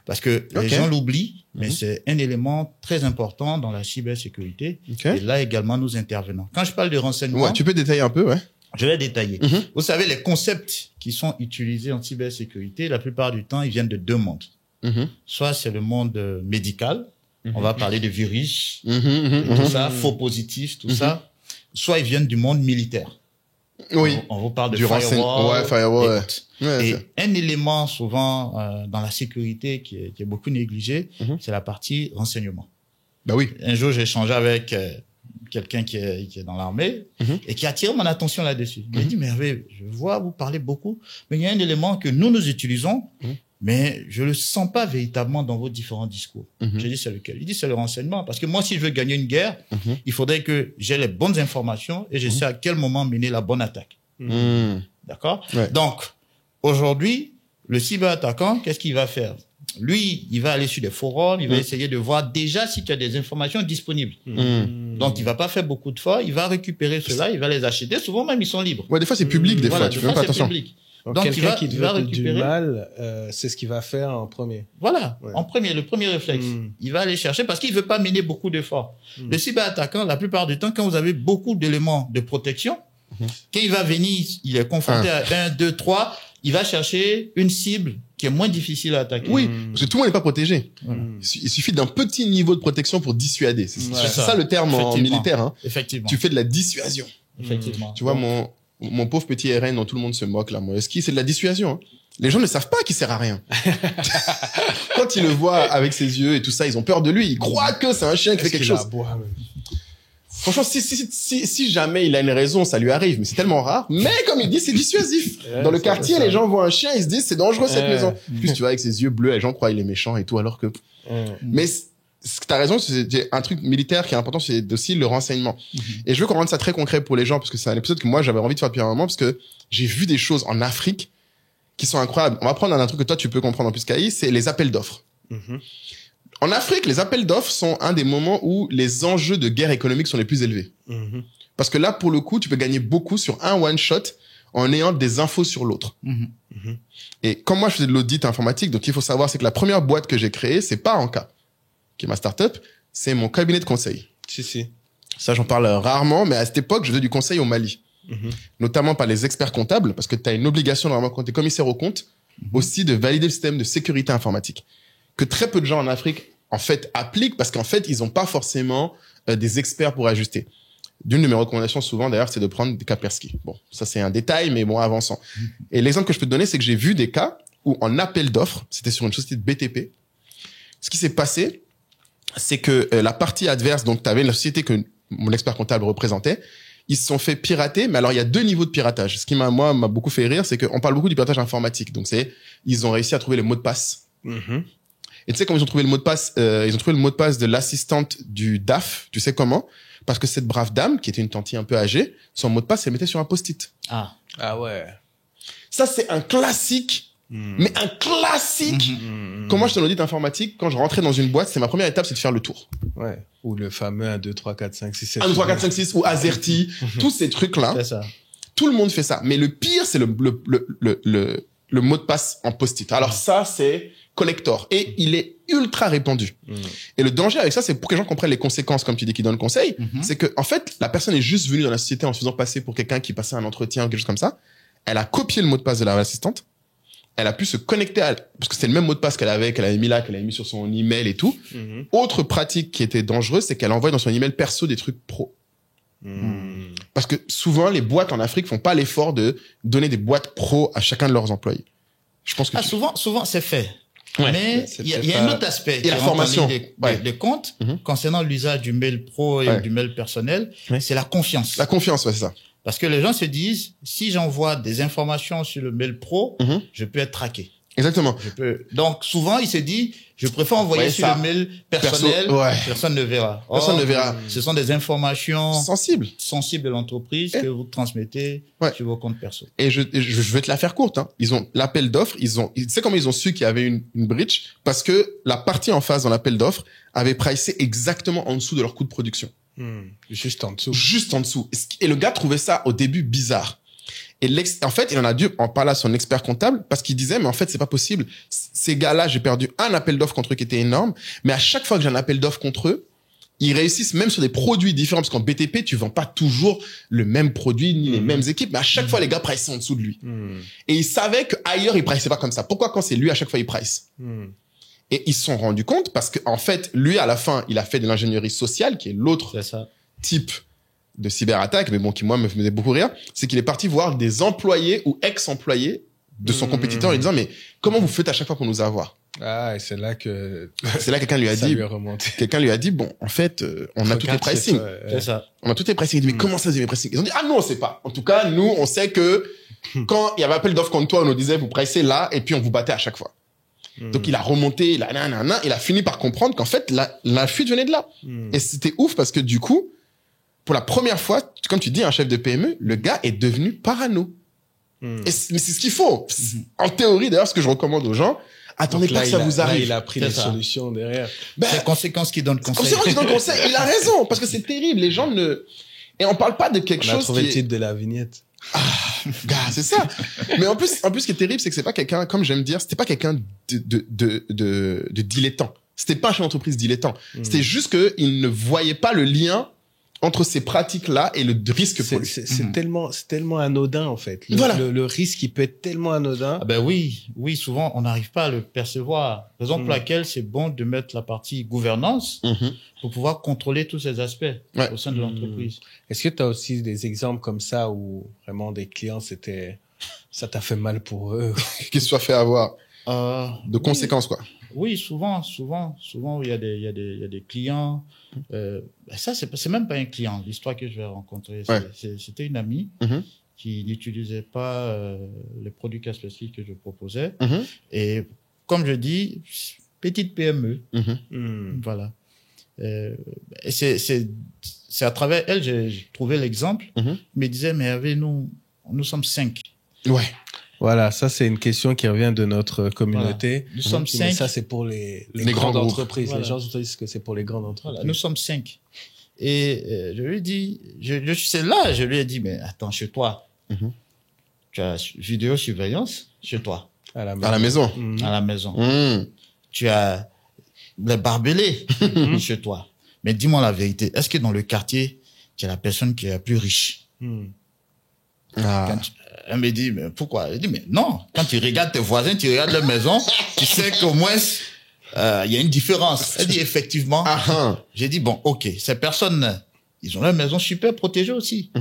parce que les gens l'oublient, mais c'est un élément très important dans la cybersécurité. Ok. Et là également, nous intervenons. Quand je parle de renseignement, Ouais, tu peux détailler un peu, ouais. je vais détailler. Vous savez, les concepts qui sont utilisés en cybersécurité, la plupart du temps, ils viennent de deux mondes. Soit c'est le monde médical, on va parler de virus, tout ça, faux positifs, tout ça. Soit ils viennent du monde militaire. Oui. On vous parle de Du firewall. ouais, firewall, ouais. autres. Ouais, Et c'est- un élément souvent dans la sécurité qui est beaucoup négligé, c'est la partie renseignement. Bah oui. Un jour, j'ai échangé avec quelqu'un qui est dans l'armée et qui a attiré mon attention là-dessus. Il m'a dit, mais Hervé, je vois vous parlez beaucoup, mais il y a un élément que nous utilisons, mais je le sens pas véritablement dans vos différents discours. J'ai dit, c'est lequel? Il dit, c'est le renseignement. Parce que moi, si je veux gagner une guerre, il faudrait que j'ai les bonnes informations et je sais à quel moment mener la bonne attaque. D'accord? Ouais. Donc, aujourd'hui, le cyberattaquant, qu'est-ce qu'il va faire? Lui, il va aller sur des forums, il va essayer de voir déjà s'il y a des informations disponibles. Donc, il va pas faire beaucoup de fois, il va récupérer cela, il va les acheter. Souvent même, ils sont libres. Ouais, des fois, c'est public, des Voilà, fois. Tu des fais même fois, pas c'est attention. public. Donc, Donc, quelqu'un il qui va veut du récupérer. mal, c'est ce qu'il va faire en premier. Voilà, Ouais. le premier réflexe. Il va aller chercher parce qu'il veut pas mener beaucoup d'efforts. Le cyberattaquant, la plupart du temps, quand vous avez beaucoup d'éléments de protection, quand il va venir, il est confronté à 1, 2, 3, il va chercher une cible qui est moins difficile à attaquer. Oui, parce que tout le monde n'est pas protégé. Il suffit d'un petit niveau de protection pour dissuader. C'est ça le terme en Effectivement. militaire. Hein. Effectivement. Tu fais de la dissuasion. Effectivement. Tu vois, mon pauvre petit RN dont tout le monde se moque, là, mon husky, c'est de la dissuasion. Hein. Les gens ne savent pas qu'il sert à rien. Quand ils le voient avec ses yeux et tout ça, ils ont peur de lui. Ils croient que c'est un chien qui fait quelque chose. Franchement, si jamais il a une raison, ça lui arrive, mais c'est tellement rare. Mais comme il dit, c'est dissuasif. Dans le quartier, les gens voient un chien, ils se disent, c'est dangereux cette maison. Plus tu vois, avec ses yeux bleus, les gens croient qu'il est méchant et tout, alors que... Mais t'as raison, c'est un truc militaire qui est important, c'est aussi le renseignement. Et je veux qu'on rende ça très concret pour les gens, parce que c'est un épisode que moi, j'avais envie de faire depuis un moment, parce que j'ai vu des choses en Afrique qui sont incroyables. On va prendre un truc que toi, tu peux comprendre en plus, Kai, c'est les appels d'offres. En Afrique, les appels d'offres sont un des moments où les enjeux de guerre économique sont les plus élevés. Parce que là, pour le coup, tu peux gagner beaucoup sur un one-shot en ayant des infos sur l'autre. Et comme moi, je faisais de l'audit informatique, donc il faut savoir, c'est que la première boîte que j'ai créée, c'est pas Anka, qui est ma startup, c'est mon cabinet de conseil. Si. Ça, j'en parle rarement, mais à cette époque, je faisais du conseil au Mali. Notamment par les experts comptables, parce que tu as une obligation, normalement, quand tu es commissaire aux comptes, aussi de valider le système de sécurité informatique. Que très peu de gens en Afrique, en fait, appliquent, parce qu'en fait, ils n'ont pas forcément des experts pour ajuster. D'une de mes recommandations, souvent, d'ailleurs, c'est de prendre des Kaspersky. Bon, ça, c'est un détail, mais bon, avançant. Et l'exemple que je peux te donner, c'est que j'ai vu des cas où, en appel d'offres, c'était sur une société de BTP, ce qui s'est passé, c'est que la partie adverse, donc tu avais la société que mon expert comptable représentait, ils se sont fait pirater, mais alors il y a deux niveaux de piratage. Ce qui m'a beaucoup fait rire, c'est qu'on parle beaucoup du piratage informatique. Donc ils ont réussi à trouver les mots de passe. Et tu sais comment ils ont trouvé le mot de passe? Ils ont trouvé le mot de passe de l'assistante du DAF. Tu sais comment? Parce que cette brave dame, qui était une tantine un peu âgée, son mot de passe, elle mettait sur un post-it. Ah. Ah ouais. Ça, c'est un classique. Mais un classique. Comment je te l'audit informatique, quand je rentrais dans une boîte, c'est ma première étape, c'est de faire le tour. Ouais. Ou le fameux 1, 2, 3, 4, 5, 6, 7. 1, 2, 3, 4, 5, 6 ou AZERTY. Tous ces trucs-là. C'est ça. Tout le monde fait ça. Mais le pire, c'est le mot de passe en post-it. Alors ça, c'est collector. Et il est ultra répandu. Et le danger avec ça, c'est pour que les gens comprennent les conséquences, comme tu dis, qui donnent le conseil. C'est que, en fait, la personne est juste venue dans la société en se faisant passer pour quelqu'un qui passait un entretien ou quelque chose comme ça. Elle a copié le mot de passe de la assistante. Elle a pu se connecter parce que c'était le même mot de passe qu'elle avait mis là, qu'elle avait mis sur son email et tout. Autre pratique qui était dangereuse, c'est qu'elle envoie dans son email perso des trucs pro. Parce que souvent, les boîtes en Afrique font pas l'effort de donner des boîtes pro à chacun de leurs employés. Je pense que souvent c'est fait. Ouais. Mais il y a un autre aspect. Et la formation. Des comptes, concernant l'usage du mail pro et du mail personnel, c'est la confiance. La confiance, ouais, c'est ça. Parce que les gens se disent, si j'envoie des informations sur le mail pro, je peux être traqué. Exactement. Donc, souvent, il se dit, je préfère envoyer sur le mail personnel, personne ne verra. Personne ne verra. Ce sont des informations sensibles de l'entreprise que vous transmettez sur vos comptes perso. Et je vais te la faire courte, hein. Ils ont l'appel d'offres, tu sais comment ils ont su qu'il y avait une breach? Parce que la partie en face dans l'appel d'offres avait pricé exactement en dessous de leur coût de production. Juste en dessous. Juste en dessous. Et le gars trouvait ça au début bizarre. Et en fait, il en a dû en parler à son expert comptable parce qu'il disait, mais en fait, c'est pas possible. Ces gars-là, j'ai perdu un appel d'offres contre eux qui était énorme. Mais à chaque fois que j'ai un appel d'offres contre eux, ils réussissent même sur des produits différents. Parce qu'en BTP, tu vends pas toujours le même produit ni les mêmes équipes. Mais à chaque fois, les gars price en dessous de lui. Et ils savaient qu'ailleurs, ils priceaient pas comme ça. Pourquoi quand c'est lui, à chaque fois, il price? Et ils se sont rendus compte parce que en fait, lui, à la fin, il a fait de l'ingénierie sociale, qui est l'autre type de cyberattaque, mais bon, qui moi me faisait beaucoup rire, c'est qu'il est parti voir des employés ou ex-employés de son compétiteur en lui disant, mais comment vous faites à chaque fois pour nous avoir? Ah, et c'est là que quelqu'un lui a dit, quelqu'un lui a dit, bon, en fait, on a tous les pricing. C'est ça. On a tous les pricing. Il dit, mais comment ça, vous avez mes pricing? Ils ont dit, ah non, on sait pas. En tout cas, nous, on sait que quand il y avait appel d'offres contre toi, on nous disait, vous pricez là, et puis on vous battait à chaque fois. Donc il a remonté, il a fini par comprendre qu'en fait la fuite venait de là. Et c'était ouf parce que du coup, pour la première fois, comme tu dis, un chef de PME, le gars est devenu parano. Mais c'est ce qu'il faut. En théorie, d'ailleurs, ce que je recommande aux gens, attendez pas que ça vous arrive. Là, il a pris les solutions derrière. C'est conséquence qui donne conseil. Conséquence qui donne conseil. Il a raison parce que c'est terrible. Les gens et on parle pas de quelque chose. On a trouvé le titre de la vignette. Ah, gars, c'est ça. Mais en plus, ce qui est terrible, c'est que c'est pas quelqu'un, comme j'aime dire, c'était pas quelqu'un de dilettant. C'était pas un chef d'entreprise dilettant. C'était juste que il ne voyait pas le lien entre ces pratiques-là et le risque pour lui. C'est tellement anodin, en fait. Le risque, il peut être tellement anodin. Ah ben oui, souvent, on n'arrive pas à le percevoir. Raison pour laquelle c'est bon de mettre la partie gouvernance pour pouvoir contrôler tous ces aspects au sein de l'entreprise. Est-ce que tu as aussi des exemples comme ça où vraiment des clients, ça t'a fait mal pour eux? Qu'ils se soient fait avoir de conséquences, quoi. Oui, souvent, il y a des clients. Ça, c'est même pas un client. L'histoire que je vais rencontrer, c'était une amie qui n'utilisait pas les produits spécifiques que je proposais. Et comme je dis, petite PME. Voilà. Et c'est à travers elle, j'ai trouvé l'exemple. Elle me disait, mais Hervé, nous sommes 5. Ouais. Voilà, ça c'est une question qui revient de notre communauté. Voilà. Nous sommes 5. Ça c'est pour les grandes entreprises. Voilà. Les gens disent que c'est pour les grandes entreprises. Voilà. Nous sommes 5. Et je lui ai dit, je lui ai dit, mais attends, chez toi, tu as vidéosurveillance chez toi. À la maison. À la maison. Tu as les barbelés chez toi. Mais dis-moi la vérité, est-ce que dans le quartier, tu es la personne qui est la plus riche? Elle me dit, mais pourquoi? Elle dit, mais non. Quand tu regardes tes voisins, tu regardes leur maison, tu sais qu'au moins, il y a une différence. Elle dit, effectivement. J'ai dit, bon, ok, ces personnes, ils ont leur maison super protégée aussi.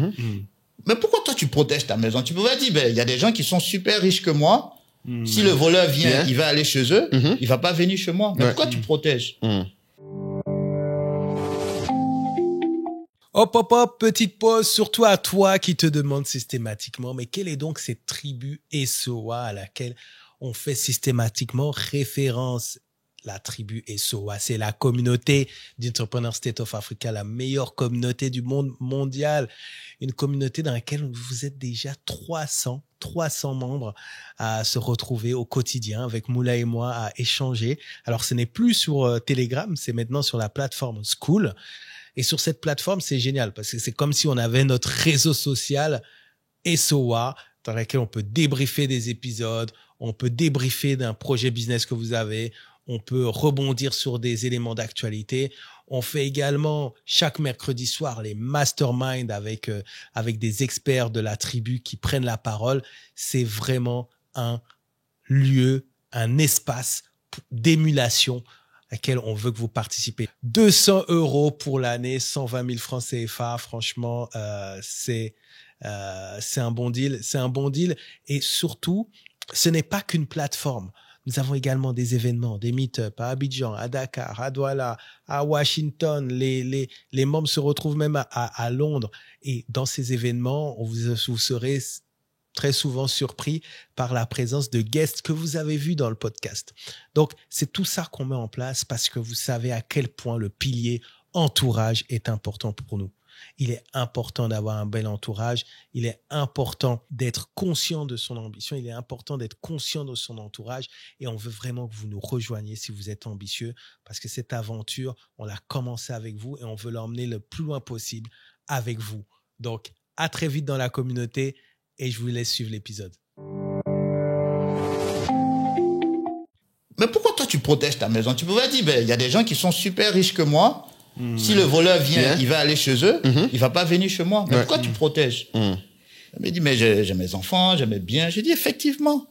Mais pourquoi toi, tu protèges ta maison? Tu pouvais dire, ben, il y a des gens qui sont super riches que moi. Si le voleur vient, il va aller chez eux, il va pas venir chez moi. Mais pourquoi tu protèges? Hop, petite pause, surtout à toi qui te demande systématiquement, mais quelle est donc cette tribu SOA à laquelle on fait systématiquement référence? la tribu SOA. C'est la communauté d'Entrepreneur State of Africa, la meilleure communauté du monde mondial. Une communauté dans laquelle vous êtes déjà 300 membres à se retrouver au quotidien avec Moula et moi à échanger. Alors, ce n'est plus sur Telegram, c'est maintenant sur la plateforme Skool. Et sur cette plateforme, c'est génial parce que c'est comme si on avait notre réseau social SOA dans lequel on peut débriefer des épisodes, on peut débriefer d'un projet business que vous avez, on peut rebondir sur des éléments d'actualité. On fait également chaque mercredi soir les masterminds avec des experts de la tribu qui prennent la parole. C'est vraiment un lieu, un espace d'émulation à laquelle on veut que vous participez. 200 € pour l'année, 120 000 francs CFA. Franchement, c'est un bon deal. C'est un bon deal. Et surtout, ce n'est pas qu'une plateforme. Nous avons également des événements, des meet-up à Abidjan, à Dakar, à Douala, à Washington. Les membres se retrouvent même à Londres. Et dans ces événements, vous serez très souvent surpris par la présence de guests que vous avez vus dans le podcast. Donc, c'est tout ça qu'on met en place parce que vous savez à quel point le pilier entourage est important pour nous. Il est important d'avoir un bel entourage. Il est important d'être conscient de son ambition. Il est important d'être conscient de son entourage. Et on veut vraiment que vous nous rejoigniez si vous êtes ambitieux parce que cette aventure, on l'a commencé avec vous et on veut l'emmener le plus loin possible avec vous. Donc, à très vite dans la communauté et je vous laisse suivre l'épisode. Mais pourquoi toi, tu protèges ta maison? Tu pouvais dire, il y a des gens qui sont super riches que moi. Si le voleur vient, il va aller chez eux, il va pas venir chez moi. Mais pourquoi tu protèges? Il me dit, mais j'ai mes enfants, j'ai mes biens. J'ai dit, effectivement,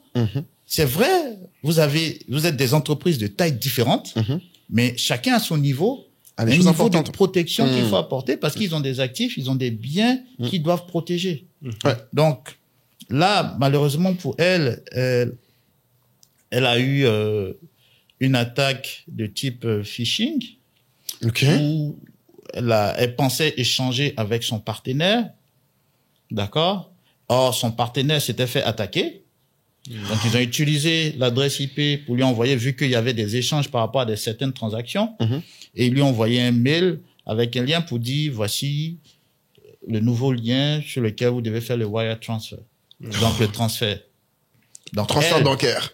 c'est vrai, vous êtes des entreprises de taille différentes, mais chacun à son niveau, un niveau de protection qu'il faut apporter parce qu'ils ont des actifs, ils ont des biens qu'ils doivent protéger. Donc, là, malheureusement pour elle, elle a eu une attaque de type phishing. Où elle pensait échanger avec son partenaire, d'accord? Or, son partenaire s'était fait attaquer. Donc, ils ont utilisé l'adresse IP pour lui envoyer, vu qu'il y avait des échanges par rapport à certaines transactions, et ils lui ont envoyé un mail avec un lien pour dire, voici le nouveau lien sur lequel vous devez faire le wire transfer. Donc, le transfert. Donc, transfert bancaire.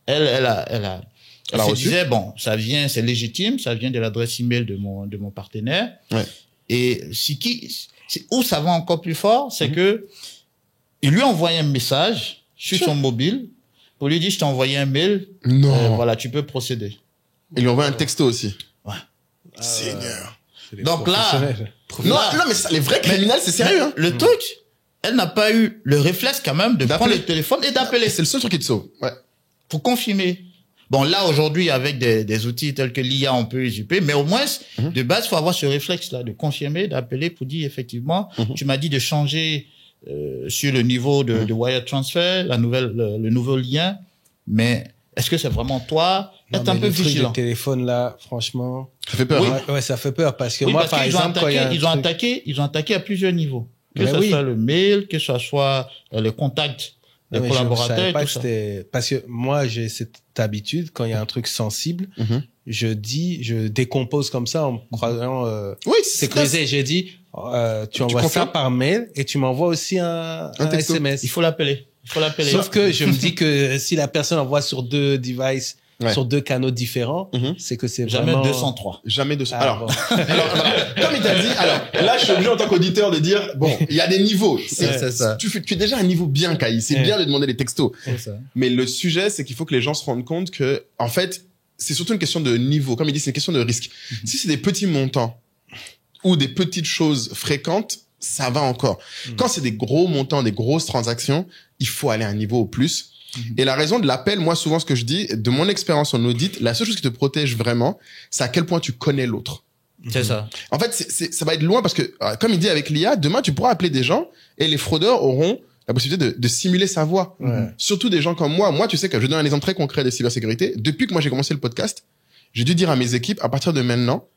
Elle se disait, bon, ça vient, c'est légitime, ça vient de l'adresse email de mon partenaire. Et où ça va encore plus fort, c'est que il lui a envoyé un message sur son mobile pour lui dire, je t'ai envoyé un mail. Non. Voilà, tu peux procéder. Il lui a envoyé un texto aussi. Ouais. Seigneur. Donc là, non, mais ça, les vrais criminels, c'est sérieux, hein. Le truc, elle n'a pas eu le réflexe quand même de prendre le téléphone et d'appeler. C'est le seul truc qui te sauve. Ouais. Pour confirmer. Bon, là, aujourd'hui, avec des outils tels que l'IA, on peut usurper, mais au moins, de base, il faut avoir ce réflexe-là, de confirmer, d'appeler pour dire, effectivement, tu m'as dit de changer sur le niveau de wire transfer, le nouveau lien, mais est-ce que c'est vraiment toi? Être un peu vigilant. Le téléphone, là, franchement. Ça fait peur, hein? Ouais, ça fait peur parce que moi, par exemple, ils ont attaqué à plusieurs niveaux. Que ce soit le mail, que ce soit le contact des collaborateurs et tout ça. Parce que moi, j'ai cette habitude, quand il y a un truc sensible, je décompose comme ça en me croyant sécurisé. J'ai dit, tu envoies ça par mail et tu m'envoies aussi un SMS. Il faut l'appeler. Sauf que je me dis que si la personne envoie sur 2 devices, sur 2 canaux différents, c'est que c'est jamais vraiment... 203. Jamais 200. Ah, alors, bon. voilà. Comme il t'a dit, là, je suis obligé en tant qu'auditeur de dire, bon, il y a des niveaux. C'est ça. Tu es déjà à un niveau bien, Kai. C'est bien de demander les textos. C'est ça. Mais le sujet, c'est qu'il faut que les gens se rendent compte que, en fait, c'est surtout une question de niveau. Comme il dit, c'est une question de risque. Si c'est des petits montants ou des petites choses fréquentes, ça va encore. Quand c'est des gros montants, des grosses transactions, il faut aller à un niveau au plus. Et la raison de l'appel, moi, souvent, ce que je dis, de mon expérience en audit, la seule chose qui te protège vraiment, c'est à quel point tu connais l'autre. C'est ça. En fait, ça va être loin parce que, comme il dit avec l'IA, demain, tu pourras appeler des gens et les fraudeurs auront la possibilité de simuler sa voix. Surtout des gens comme moi. Moi, tu sais que je donne un exemple très concret de cybersécurité. Depuis que moi, j'ai commencé le podcast, j'ai dû dire à mes équipes, à partir de maintenant,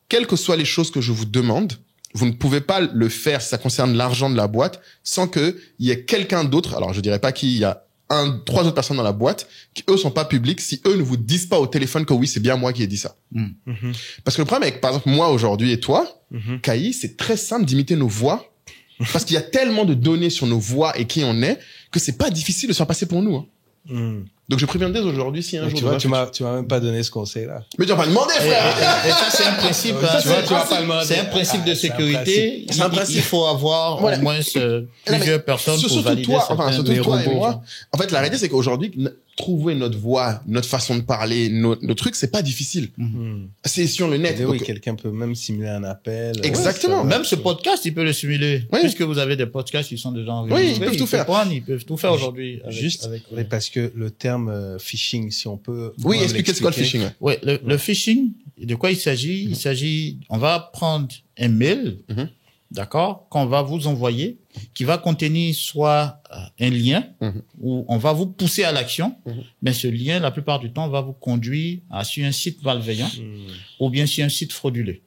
quelles que soient les choses que je vous demande, vous ne pouvez pas le faire si ça concerne l'argent de la boîte sans que il y ait quelqu'un d'autre. Alors, je dirais pas qui, il y a trois autres personnes dans la boîte qui eux sont pas publics si eux ne vous disent pas au téléphone que oui, c'est bien moi qui ai dit ça. Parce que le problème avec, par exemple, moi aujourd'hui et toi, Kaï, c'est très simple d'imiter nos voix parce qu'il y a tellement de données sur nos voix et qui on est que c'est pas difficile de se faire passer pour nous. Donc je préviens dès aujourd'hui si un jour... Tu m'as même pas donné ce conseil-là. Mais tu vas pas demander, frère. Et ça, c'est un principe. C'est un principe de sécurité. C'est un principe. Il faut avoir au moins plusieurs personnes pour valider surtout toi et moi. En fait, la réalité, c'est qu'aujourd'hui, trouver notre voix, notre façon de parler, nos trucs, c'est pas difficile. C'est sur le net. Oui, quelqu'un peut même simuler un appel. Exactement. Même ce podcast, il peut le simuler. Oui. Puisque vous avez des podcasts qui sont déjà enregistrés. Oui, ils peuvent tout faire. Ils peuvent tout faire aujourd'hui. Mais parce que le terme phishing, si on peut... Oui, expliquez ce qu'est le phishing. Ouais, le phishing, de quoi il s'agit? Il s'agit, on va prendre un mail, d'accord, qu'on va vous envoyer, qui va contenir soit un lien, où on va vous pousser à l'action, mais ce lien, la plupart du temps, va vous conduire sur un site malveillant, ou bien sur un site frauduleux.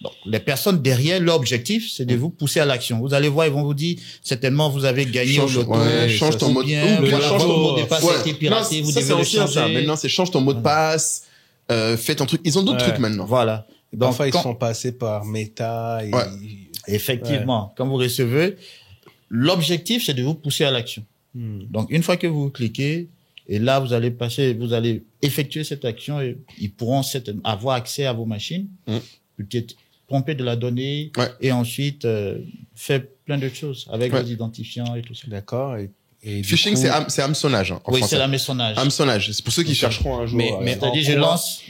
Donc, les personnes derrière, leur objectif, c'est de vous pousser à l'action. Vous allez voir, ils vont vous dire, certainement, vous avez gagné au loto. Change ton mot de passe a été piraté, vous devez le changer. Maintenant, c'est change ton mot de passe, fais ton truc. Ils ont d'autres trucs maintenant. Voilà. Donc, parfois, ils sont passés par Meta. Effectivement. Quand vous recevez, l'objectif, c'est de vous pousser à l'action. Donc, une fois que vous cliquez, et là, vous allez effectuer cette action et ils pourront avoir accès à vos machines, peut-être pomper de la donnée et ensuite faire plein de choses avec vos identifiants et tout ça. D'accord. Et phishing, c'est hameçonnage. En oui, français. c'est l'hameçonnage. C'est pour ceux qui chercheront un jour. Mais c'est-à-dire,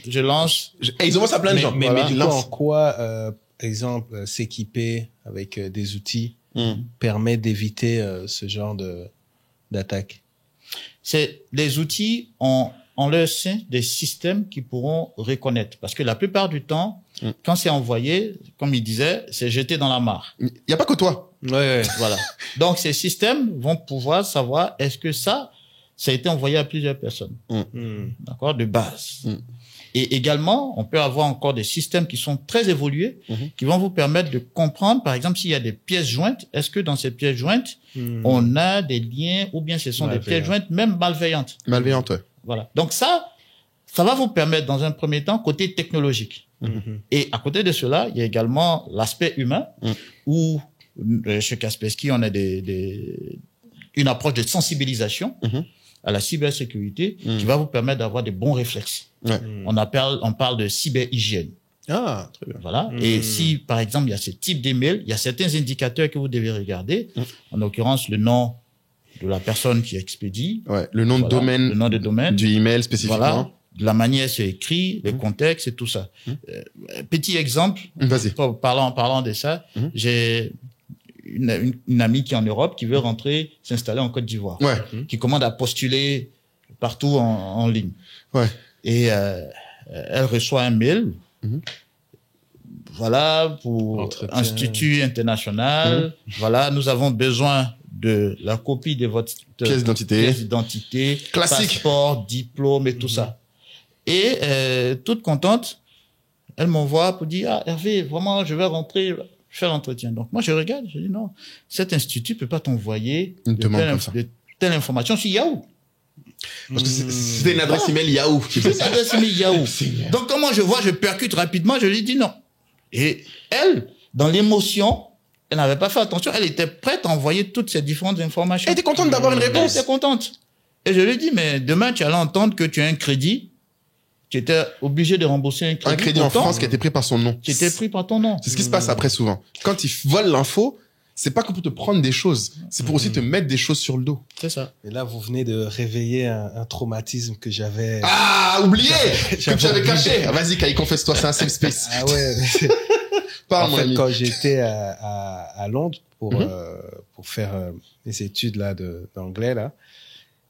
je lance. Et ils envoient ça à plein de gens. Mais du coup, en quoi, par exemple, s'équiper avec des outils permet d'éviter ce genre d'attaque? C'est les outils ont leur sein des systèmes qui pourront reconnaître. Parce que la plupart du temps, quand c'est envoyé, comme il disait, c'est jeté dans la mare. Il n'y a pas que toi. Ouais. Voilà. Donc, ces systèmes vont pouvoir savoir est-ce que ça a été envoyé à plusieurs personnes. D'accord? De base. Et également, on peut avoir encore des systèmes qui sont très évolués, qui vont vous permettre de comprendre, par exemple, s'il y a des pièces jointes, est-ce que dans ces pièces jointes, on a des liens ou bien ce sont des pièces jointes même malveillantes. Malveillantes, ouais. Voilà. Donc ça va vous permettre dans un premier temps côté technologique. Et à côté de cela, il y a également l'aspect humain où chez Kaspersky, on a une approche de sensibilisation à la cybersécurité qui va vous permettre d'avoir des bons réflexes. On parle de cyberhygiène. Ah, très bien. Voilà. Et si, par exemple, il y a ce type d'email, il y a certains indicateurs que vous devez regarder. En l'occurrence, le nom de la personne qui expédie. Ouais, le nom de domaine. Le nom de domaine. Du email spécifiquement. Voilà. De la manière c'est écrit, les contextes et tout ça. Petit exemple. Vas-y. Parlant de ça, j'ai une amie qui est en Europe qui veut s'installer en Côte d'Ivoire. Ouais. Qui commande à postuler partout en ligne. Ouais. Et elle reçoit un mail. Voilà, pour Institut International. Voilà, nous avons besoin de la copie de votre pièce d'identité. Classique. Passeport, diplôme et tout ça. Et toute contente, elle m'envoie pour dire, Hervé, vraiment, je vais rentrer, faire l'entretien. Donc moi, je regarde, je dis non, cet institut peut pas t'envoyer de telle information sur Yahoo. Parce que c'était une adresse email Yahoo. C'est une adresse email Yahoo. Donc comment je percute rapidement, je lui dis non. Et elle, dans l'émotion, elle n'avait pas fait attention, elle était prête à envoyer toutes ces différentes informations. Elle était contente d'avoir une réponse. Elle était contente. Et je lui dis, mais demain, tu allais entendre que tu as un crédit. Tu étais obligé de rembourser un crédit. Un crédit en France qui a été pris par son nom. Qui était pris par ton nom. C'est ce qui se passe après souvent. Quand ils volent l'info, c'est pas que pour te prendre des choses, c'est pour aussi te mettre des choses sur le dos. C'est ça. Et là, vous venez de réveiller un traumatisme que j'avais... Ah, oublié! Que j'avais caché. Vas-y, Kai, confesse-toi, c'est un safe space. Ah ouais. Parle, en fait, quand j'étais à Londres pour faire mes études là d'anglais là,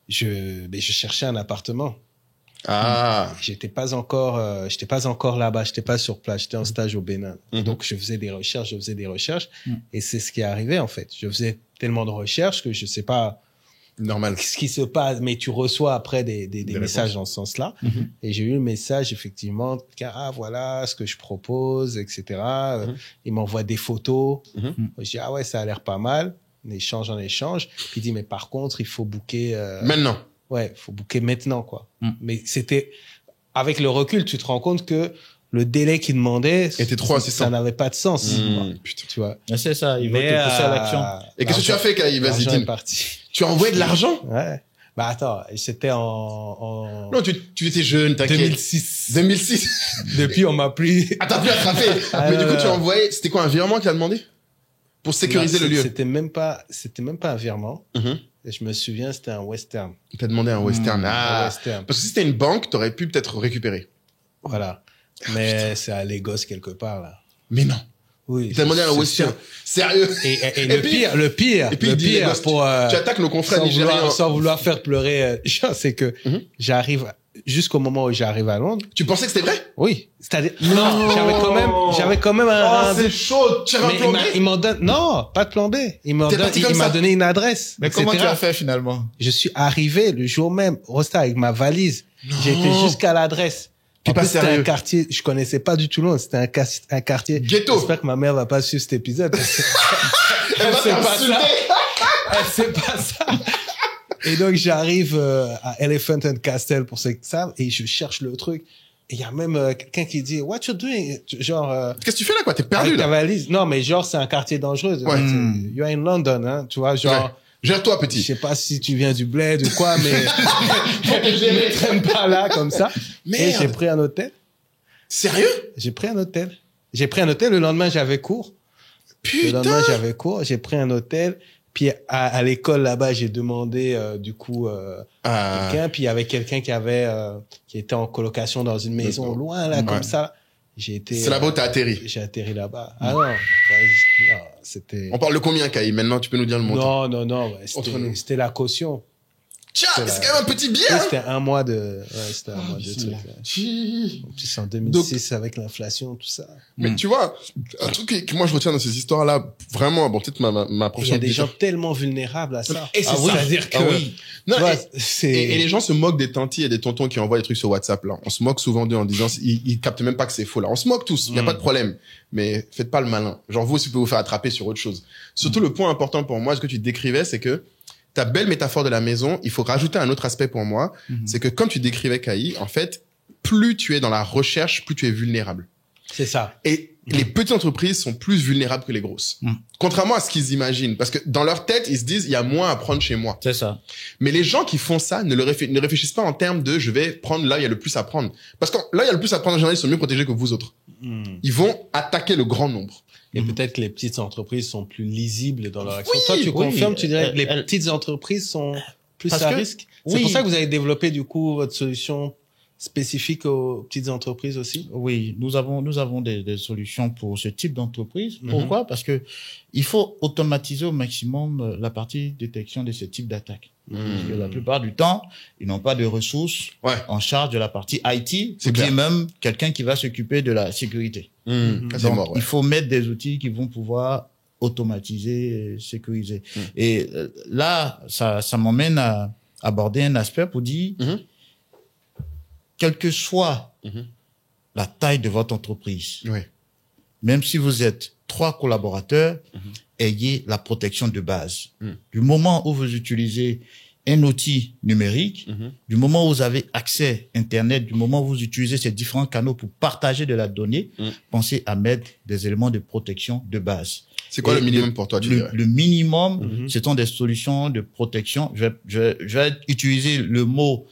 je cherchais un appartement. Ah. J'étais pas encore là-bas, j'étais pas sur place, j'étais en stage au Bénin. Donc je faisais des recherches, et c'est ce qui est arrivé en fait. Je faisais tellement de recherches que je sais pas normal ce qui se passe, mais tu reçois après des messages dans ce sens-là. Et j'ai eu le message effectivement, voilà ce que je propose, etc. Il m'envoie des photos. Je dis ouais, ça a l'air pas mal. échange en échange. Puis il dit, mais par contre, il faut booker... Maintenant. Ouais, il faut booker maintenant, quoi. Mais c'était... Avec le recul, tu te rends compte que le délai qu'il demandait... était trop insistant. Ça n'avait pas de sens. Putain. Tu vois. C'est ça, il veut te pousser à l'action. Et qu'est-ce que tu as fait, Kai? Vas-y, l'argent est dis. parti. Tu as envoyé de l'argent? Ouais. Bah attends, c'était en... Non, tu étais jeune, t'inquiète. 2006. 2006. Depuis, on m'a plus... Ah, t'as pu attraper. Mais du coup, tu as envoyé, c'était quoi, un virement qu'il a demandé? Pour sécuriser le lieu. C'était même pas un virement. Mhm. Et je me souviens, c'était un western. T'as demandé un western. Un western. Parce que si c'était une banque, t'aurais pu peut-être récupérer. Voilà. Mais c'est à Lagos quelque part, là. Mais non. Oui. Il t'a demandé un c'est western. sûr. Sérieux. Et le pire, et puis il dit Lagos, pour, tu attaques nos confrères nigériens. sans vouloir faire pleurer, c'est que j'arrive, jusqu'au moment où j'arrive à Londres. Tu pensais que c'était vrai? Oui. C'est-à-dire, non, j'avais quand même c'est chaud. Tu avais un plan B? il m'en donne, non, pas de plan B. Il m'a parti comme ça? donné une adresse. Mais comment tu as fait finalement? Je suis arrivé le jour même, Rosta, avec ma valise. J'ai été jusqu'à l'adresse. T'es pas C'était sérieux? un quartier, je connaissais pas du tout Londres, c'était un quartier. Ghetto. J'espère que ma mère va pas suivre cet épisode. Elle va C'est pas t'insulter. ça. C'est pas ça. Et donc, j'arrive à Elephant and Castle pour ceux qui savent, et je cherche le truc. Et il y a même quelqu'un qui dit, what you doing? Genre, Qu'est-ce que tu fais là, quoi? T'es perdu, avec ta là. valise. Non, mais genre, c'est un quartier dangereux. Ouais. You're in London, hein. Tu vois, genre, Ouais. Gère-toi, je petit. sais pas si tu viens du bled ou quoi, mais ne traîne pas là, comme ça. Et Merde. j'ai pris un hôtel. Sérieux? J'ai pris un hôtel. Le lendemain, j'avais cours. Le lendemain, Putain. j'avais cours. J'ai pris un hôtel. Puis à l'école là-bas, j'ai demandé quelqu'un. Puis il y avait quelqu'un qui était en colocation dans une maison loin là, comme ça. J'ai été. C'est là-bas où t'as atterri. J'ai atterri là-bas. Ah non, non, c'était. On parle de combien, Kai? Maintenant, tu peux nous dire le montant. Non. Entre nous. C'était la caution. Tiens, c'est c'est la- quand même un petit billet, Oui, hein? c'était un mois de. Ouais, c'était un mois de truc. bismillah. Ouais. En plus, en 2006, avec l'inflation, tout ça. Mais tu vois, un truc que moi je retiens dans ces histoires-là, vraiment, bon, peut-être ma Il y profession a des de gens tellement vulnérables à ça. Et c'est ça. C'est-à-dire que. Ah oui. Non, tu vois, et c'est. les gens se moquent des tantis et des tontons qui envoient des trucs sur WhatsApp, là. On se moque souvent d'eux en disant, ils captent même pas que c'est faux, là. On se moque tous. Il y a pas de problème. Mais faites pas le malin. Genre, vous aussi, vous pouvez vous faire attraper sur autre chose. Surtout, le point important pour moi, ce que tu décrivais, c'est que ta belle métaphore de la maison, il faut rajouter un autre aspect pour moi. C'est que comme tu décrivais Kai, en fait, plus tu es dans la recherche, plus tu es vulnérable. C'est ça. Et les petites entreprises sont plus vulnérables que les grosses. Contrairement à ce qu'ils imaginent. Parce que dans leur tête, ils se disent, il y a moins à prendre chez moi. C'est ça. Mais les gens qui font ça ne réfléchissent pas en termes de je vais prendre là où il y a le plus à prendre. Parce que là, il y a le plus à prendre en général, ils sont mieux protégés que vous autres. Ils vont attaquer le grand nombre. Et peut-être que les petites entreprises sont plus lisibles dans leur action. Oui, Toi, tu oui. confirmes, tu dirais que les Elles- petites entreprises sont plus Parce à que- risque? C'est oui. pour ça que vous avez développé, du coup, votre solution spécifique aux petites entreprises aussi? Oui, nous avons des solutions pour ce type d'entreprise. Pourquoi? Parce que il faut automatiser au maximum la partie détection de ce type d'attaque. Parce que la plupart du temps, ils n'ont pas de ressources Ouais. en charge de la partie IT, C'est ou bien clair. même quelqu'un qui va s'occuper de la sécurité. Ça, c'est Donc, mort, ouais. il faut mettre des outils qui vont pouvoir automatiser et sécuriser. Et là, ça m'emmène à aborder un aspect pour dire, quelle que soit la taille de votre entreprise, Ouais. même si vous êtes 3 collaborateurs, ayez la protection de base. Du moment où vous utilisez un outil numérique, du moment où vous avez accès Internet, du moment où vous utilisez ces différents canaux pour partager de la donnée, pensez à mettre des éléments de protection de base. C'est quoi Et le minimum pour toi, tu dirais? Le minimum, ce sont des solutions de protection. Je vais utiliser le mot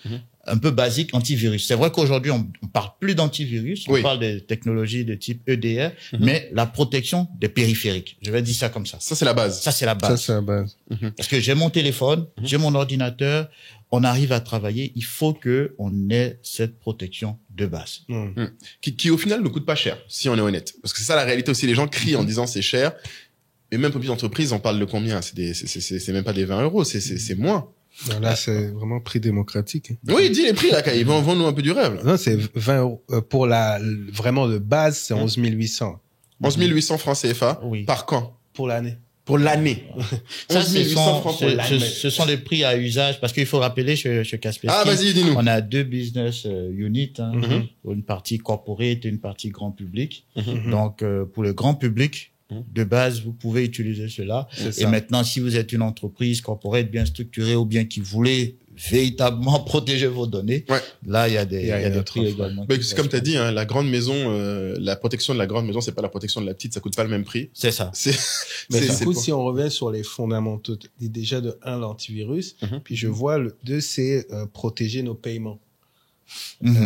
un peu basique, antivirus. C'est vrai qu'aujourd'hui, on parle plus d'antivirus, on Oui. parle des technologies de type EDR, mais la protection des périphériques. Je vais dire ça comme ça. Ça, c'est la base. Ça, c'est la base. c'est la base. Parce que j'ai mon téléphone, j'ai mon ordinateur, on arrive à travailler, il faut que on ait cette protection de base. Qui au final ne coûte pas cher, si on est honnête. Parce que c'est ça la réalité aussi. Les gens crient en disant c'est cher. Mais même pour les entreprises, on parle de combien? C'est même pas des 20 euros, c'est moins. Là, c'est vraiment prix démocratique. Oui, dis les prix, là, Kai. Vends-nous un peu du rêve, là. Non, c'est 20 euros. Pour vraiment de base, c'est 11 800 11 800 francs CFA. Oui. Par quand? pour l'année. Pour l'année. Ça, 11 800 francs pour l'année. ce sont des prix à usage, parce qu'il faut rappeler chez Kaspersky, Ah, vas-y, dis-nous. on a 2 business units, une partie corporate et une partie grand public. Donc, pour le grand public, de base, vous pouvez utiliser cela. Et maintenant, si vous êtes une entreprise corporate bien structurée ou bien qui voulait véritablement protéger vos données, là, il y a des prix également. Mais c'est comme tu as dit, hein, la grande maison, la protection de la grande maison, c'est pas la protection de la petite, ça coûte pas le même prix. C'est ça. Mais du coup, si on revient sur les fondamentaux, déjà de 1, l'antivirus, puis je vois le 2, c'est protéger nos paiements.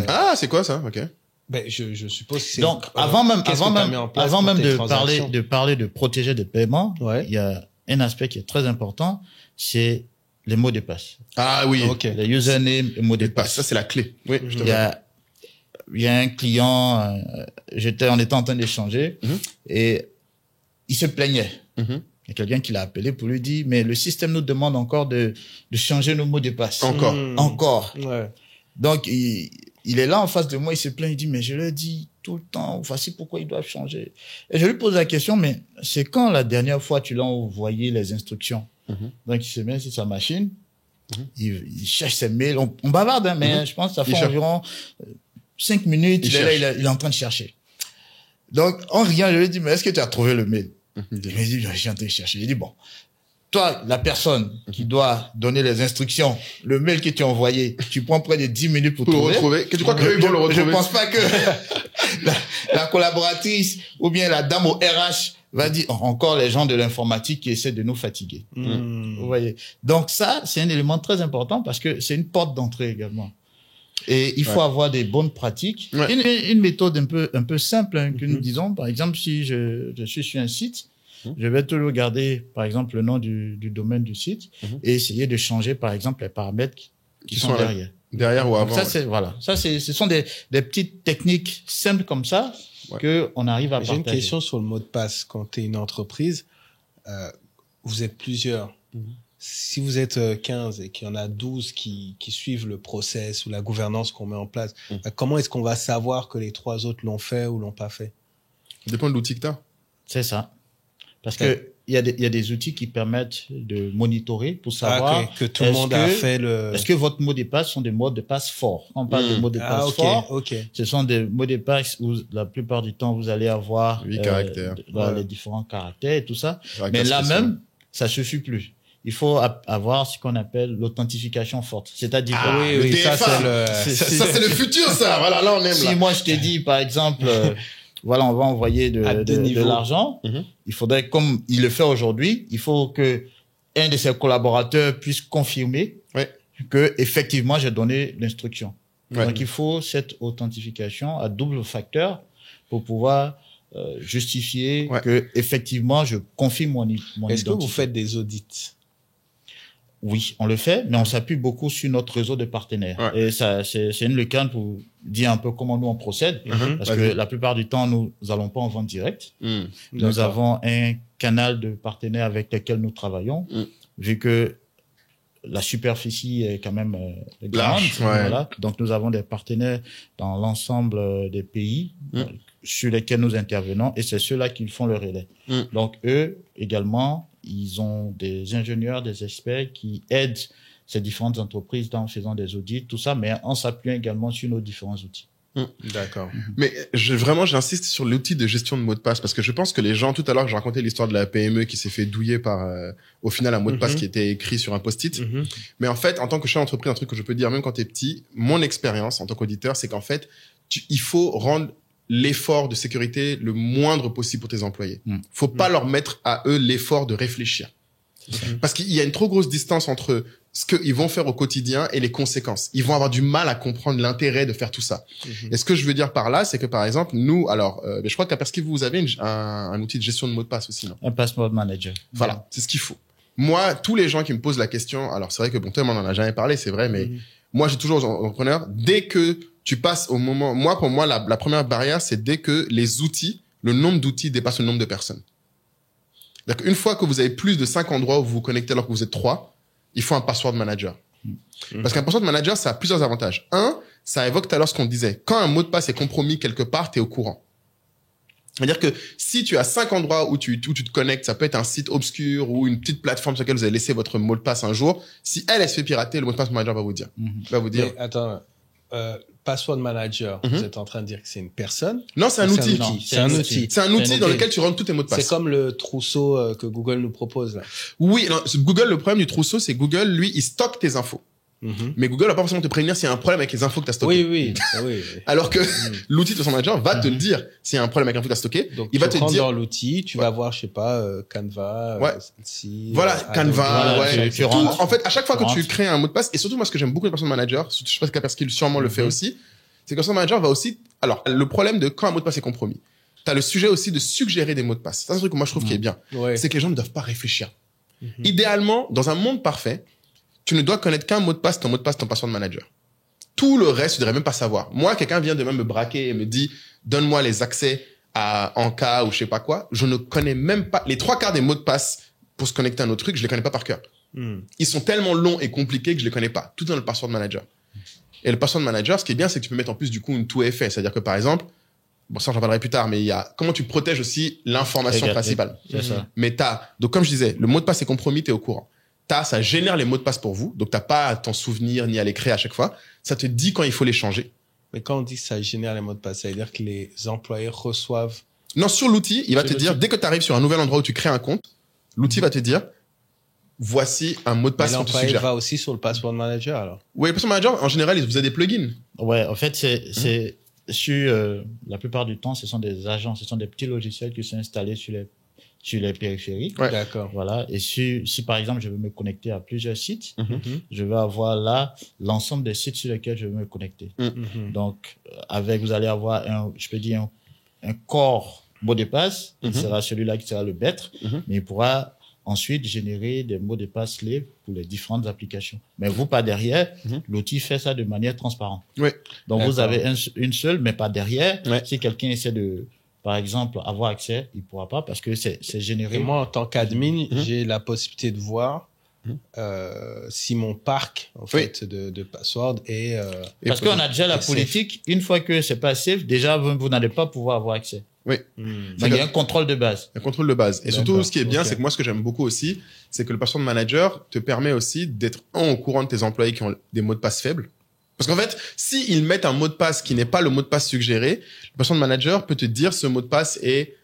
Ah, c'est quoi ça? Ok. Ben, je suppose que c'est... Donc, avant même de parler de protéger des paiements, il y a un aspect qui est très important, c'est les mots de passe. Ah oui. Les usernames et mots de passe. Ça, c'est la clé. Oui, je te il y a un client, on était en train d'échanger, et il se plaignait. Il y a quelqu'un qui l'a appelé pour lui dire, mais le système nous demande encore de changer nos mots de passe. Encore. Ouais. Donc, il est là en face de moi, il se plaint, il dit, mais je leur dis tout le temps, voici pourquoi ils doivent changer. Et je lui pose la question, mais c'est quand la dernière fois tu l'as envoyé les instructions? Donc, il se met sur sa machine, il cherche ses mails, on bavarde, hein, mais je pense que ça fait environ 5 minutes, il est en train de chercher. Donc, en riant, je lui dis, mais est-ce que tu as trouvé le mail? Il me dit, je suis en train de chercher. Il dit, bon, toi, la personne qui doit donner les instructions, le mail que tu as envoyé, tu prends près de 10 minutes pour le retrouver. Que tu crois qu'ils vont le retrouver? Je pense pas que la collaboratrice ou bien la dame au RH va dire encore les gens de l'informatique qui essaient de nous fatiguer. Vous voyez. Donc ça, c'est un élément très important parce que c'est une porte d'entrée également. Et il faut avoir des bonnes pratiques. Une méthode un peu simple, hein, que nous disons, par exemple, si je suis sur un site, je vais toujours garder, par exemple, le nom du domaine du site et essayer de changer, par exemple, les paramètres qui sont derrière. Derrière ou avant. Donc ça, voilà. Ça, ce sont des petites techniques simples comme ça que on arrive à partager. J'ai une question sur le mot de passe. Quand tu es une entreprise, vous êtes plusieurs. Si vous êtes 15 et qu'il y en a 12 qui suivent le process ou la gouvernance qu'on met en place, comment est-ce qu'on va savoir que les 3 autres l'ont fait ou l'ont pas fait? Ça dépend de l'outil que tu as. C'est ça. Parce que il y a des outils qui permettent de monitorer pour savoir que tout le monde a fait est-ce que votre mot de passe sont des mots de passe forts. On parle de mots de passe forts. Ce sont des mots de passe où la plupart du temps vous allez avoir 8 caractères. Les différents caractères et tout ça. Mais là même, ça suffit plus. Il faut avoir ce qu'on appelle l'authentification forte. C'est-à-dire ça c'est le futur, ça. Voilà, là on aime. Si moi je t'ai dit par exemple voilà, on va envoyer de l'argent. Il faudrait, comme il le fait aujourd'hui, il faut que un de ses collaborateurs puisse confirmer que effectivement j'ai donné l'instruction. Donc il faut cette authentification à double facteur pour pouvoir justifier que effectivement je confirme mon identité. Est-ce que vous faites des audits? Oui, on le fait, mais on s'appuie beaucoup sur notre réseau de partenaires. Et ça, c'est une lucarne pour dire un peu comment nous on procède, parce que la plupart du temps, nous allons pas en vente directe. Nous avons un canal de partenaires avec lesquels nous travaillons, vu que la superficie est quand même grande. Voilà. Donc, nous avons des partenaires dans l'ensemble des pays sur lesquels nous intervenons, et c'est ceux-là qui font le relais. Donc, eux, également, ils ont des ingénieurs, des experts qui aident ces différentes entreprises en faisant des audits, tout ça, mais en s'appuyant également sur nos différents outils. D'accord. Mais j'insiste sur l'outil de gestion de mots de passe parce que je pense que les gens, tout à l'heure, je racontais l'histoire de la PME qui s'est fait douiller par, au final, un mot de passe qui était écrit sur un post-it. Mais en fait, en tant que chef d'entreprise, un truc que je peux dire, même quand t'es petit, mon expérience en tant qu'auditeur, c'est qu'en fait, il faut rendre l'effort de sécurité le moindre possible pour tes employés. Faut pas leur mettre à eux l'effort de réfléchir. Parce qu'il y a une trop grosse distance entre ce qu'ils vont faire au quotidien et les conséquences. Ils vont avoir du mal à comprendre l'intérêt de faire tout ça. Et ce que je veux dire par là, c'est que par exemple, nous, alors, je crois qu'à Perskill, vous avez un outil de gestion de mots de passe aussi, non? Un password manager. Voilà, c'est ce qu'il faut. Moi, tous les gens qui me posent la question, alors c'est vrai que bon, toi, on en a jamais parlé, c'est vrai, mais moi, j'ai toujours aux entrepreneurs, dès que tu passes au moment, pour moi, la première barrière, c'est dès que les outils, le nombre d'outils dépasse le nombre de personnes. C'est-à-dire qu'une fois que vous avez plus de 5 endroits où vous vous connectez alors que vous êtes 3, il faut un password manager. Parce qu'un password manager, ça a plusieurs avantages. Un, ça évoque tout à l'heure ce qu'on disait. Quand un mot de passe est compromis quelque part, t'es au courant. C'est-à-dire que si tu as 5 endroits où tu te connectes, ça peut être un site obscur ou une petite plateforme sur laquelle vous avez laissé votre mot de passe un jour. Si elle se fait pirater, le mot de passe manager va vous dire. Mais attends, password manager, vous êtes en train de dire que c'est une personne? Non, c'est un outil. C'est un outil. C'est un outil dans lequel tu rentres tous tes mots de passe. C'est comme le trousseau que Google nous propose là. Oui, non, Google, le problème du trousseau, c'est Google, lui, il stocke tes infos. Mais Google va pas forcément te prévenir s'il y a un problème avec les infos que tu as stockées. Oui. Alors que l'outil de son manager va te le dire s'il y a un problème avec l'info que tu as stocké. Donc, il va te dire dans l'outil, tu vas voir, je sais pas, Canva, voilà, Canva, Adobe. En fait, à chaque fois que tu crées un mot de passe, et surtout moi, ce que j'aime beaucoup de Password Manager, je sais pas si Kaspersky sûrement le fait aussi, c'est que Password Manager va aussi, alors, le problème de quand un mot de passe est compromis, t'as le sujet aussi de suggérer des mots de passe. C'est un truc que moi, je trouve qui est bien. C'est que les gens ne doivent pas réfléchir. Idéalement, dans un monde parfait, tu ne dois connaître qu'un mot de passe, ton password manager. Tout le reste, tu devrais même pas savoir. Moi, quelqu'un vient de même me braquer et me dit, donne-moi les accès à Anka ou je sais pas quoi. Je ne connais même pas, les 3/4 des mots de passe pour se connecter à un autre truc, je les connais pas par cœur. Ils sont tellement longs et compliqués que je les connais pas. Tout dans le password manager. Et le password manager, ce qui est bien, c'est que tu peux mettre en plus, du coup, une 2FA. C'est-à-dire que, par exemple, bon, ça, j'en parlerai plus tard, mais il y a comment tu protèges aussi l'information principale. C'est ça. Mais donc, comme je disais, le mot de passe est compromis, t'es au courant. Ça génère les mots de passe pour vous. Donc, t'as pas à t'en souvenir ni à les créer à chaque fois. Ça te dit quand il faut les changer. Mais quand on dit que ça génère les mots de passe, ça veut dire que les employés reçoivent... Non, sur l'outil, il va te dire, dès que tu arrives sur un nouvel endroit où tu crées un compte, l'outil va te dire, voici un mot de passe qu'on te l'employé suggère. va aussi sur le password manager, alors. Oui, le password manager, en général, vous avez des plugins. Ouais, en fait, c'est sur la plupart du temps, ce sont des agents, ce sont des petits logiciels qui sont installés sur les périphériques. Ouais. D'accord. Voilà. Et si par exemple, je veux me connecter à plusieurs sites, je vais avoir là l'ensemble des sites sur lesquels je veux me connecter. Donc, vous allez avoir un corps mot de passe, qui sera celui-là qui sera le maître, mais il pourra ensuite générer des mots de passe libres pour les différentes applications. Mais vous, pas derrière, l'outil fait ça de manière transparente. Oui. Donc, vous avez une seule, mais pas derrière. Ouais. Si quelqu'un essaie de, par exemple, avoir accès, il pourra pas parce que c'est généré. Et moi, en tant qu'admin, j'ai la possibilité de voir si mon parc, en fait, de password est... Parce qu'on a déjà la safe. politique, une fois que c'est pas safe, déjà, vous n'allez pas pouvoir avoir accès. Oui. Donc, il y a un contrôle de base. Un contrôle de base. Et surtout, D'accord. ce qui est bien, c'est que moi, ce que j'aime beaucoup aussi, c'est que le password manager te permet aussi d'être au courant de tes employés qui ont des mots de passe faibles. Parce qu'en fait, s'ils mettent un mot de passe qui n'est pas le mot de passe suggéré, le password manager peut te dire ce mot de passe est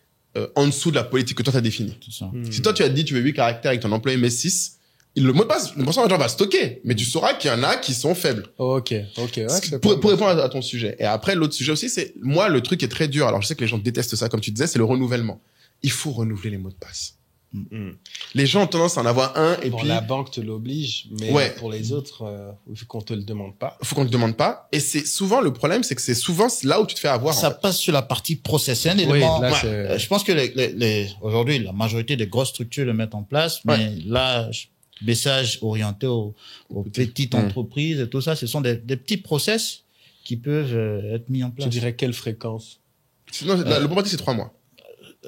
en dessous de la politique que toi, tu as définie. Tout ça. Si toi, tu as dit tu veux 8 caractères avec ton employé met 6, le mot de passe, le password manager va stocker. Mais tu sauras qu'il y en a qui sont faibles. Ok. Ouais, c'est Pour pas mal. répondre à ton sujet. Et après, l'autre sujet aussi, c'est, moi, le truc qui est très dur. Alors, je sais que les gens détestent ça, comme tu disais, c'est le renouvellement. Il faut renouveler les mots de passe. Les gens ont tendance à en avoir un et Bon, puis la banque te l'oblige, mais Ouais. pour les autres, vu qu'on te le demande pas. faut qu'on te demande pas. Et c'est souvent le problème, c'est que c'est souvent là où tu te fais avoir. Ça en fait. passe sur la partie process. C'est un Oui, élément. là, Ouais. c'est... Je pense que aujourd'hui, la majorité des grosses structures le mettent en place, mais là, message orienté aux petites entreprises et tout ça, ce sont des petits process qui peuvent être mis en Tu place. dirais quelle fréquence? Sinon, le bon parti, c'est 3 mois.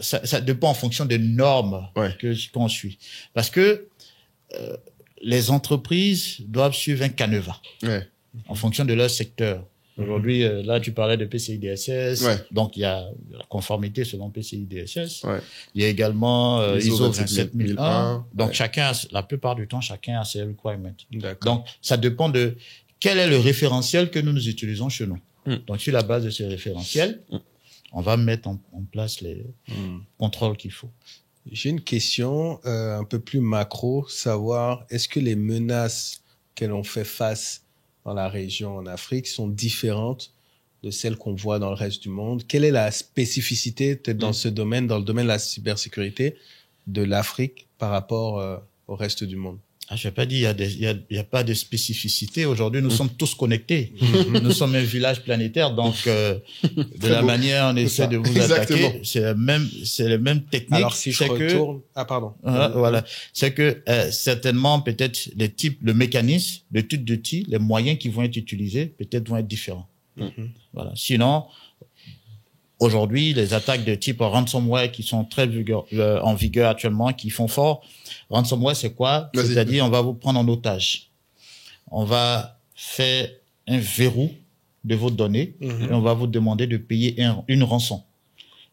Ça dépend en fonction des normes qu'on suit. Parce que les entreprises doivent suivre un canevas en fonction de leur secteur. Aujourd'hui, là, tu parlais de PCI DSS. Donc, il y a la conformité selon PCI DSS. Il y a également ISO 27001. Donc, la plupart du temps, chacun a ses requirements. Donc, ça dépend de quel est le référentiel que nous utilisons chez nous. Donc, sur la base de ce référentiel, on va mettre en place les contrôles qu'il faut. J'ai une question un peu plus macro, savoir est-ce que les menaces qu'elles ont fait face dans la région en Afrique sont différentes de celles qu'on voit dans le reste du monde? Quelle est la spécificité peut-être dans ce domaine, dans le domaine de la cybersécurité de l'Afrique par rapport au reste du monde? Je vais pas dire il y a pas de spécificité. Aujourd'hui, nous sommes tous connectés. Nous sommes un village planétaire, donc de la manière on essaie de vous attaquer, c'est les mêmes techniques. Alors si je retourne, voilà, c'est que certainement peut-être le mécanisme, le type d'outil, les moyens qui vont être utilisés peut-être vont être différents. Voilà. Sinon, aujourd'hui, les attaques de type ransomware qui sont très en vigueur actuellement, qui font fort. Ransomware, c'est quoi? C'est-à-dire, on va vous prendre en otage. On va faire un verrou de vos données et on va vous demander de payer une rançon.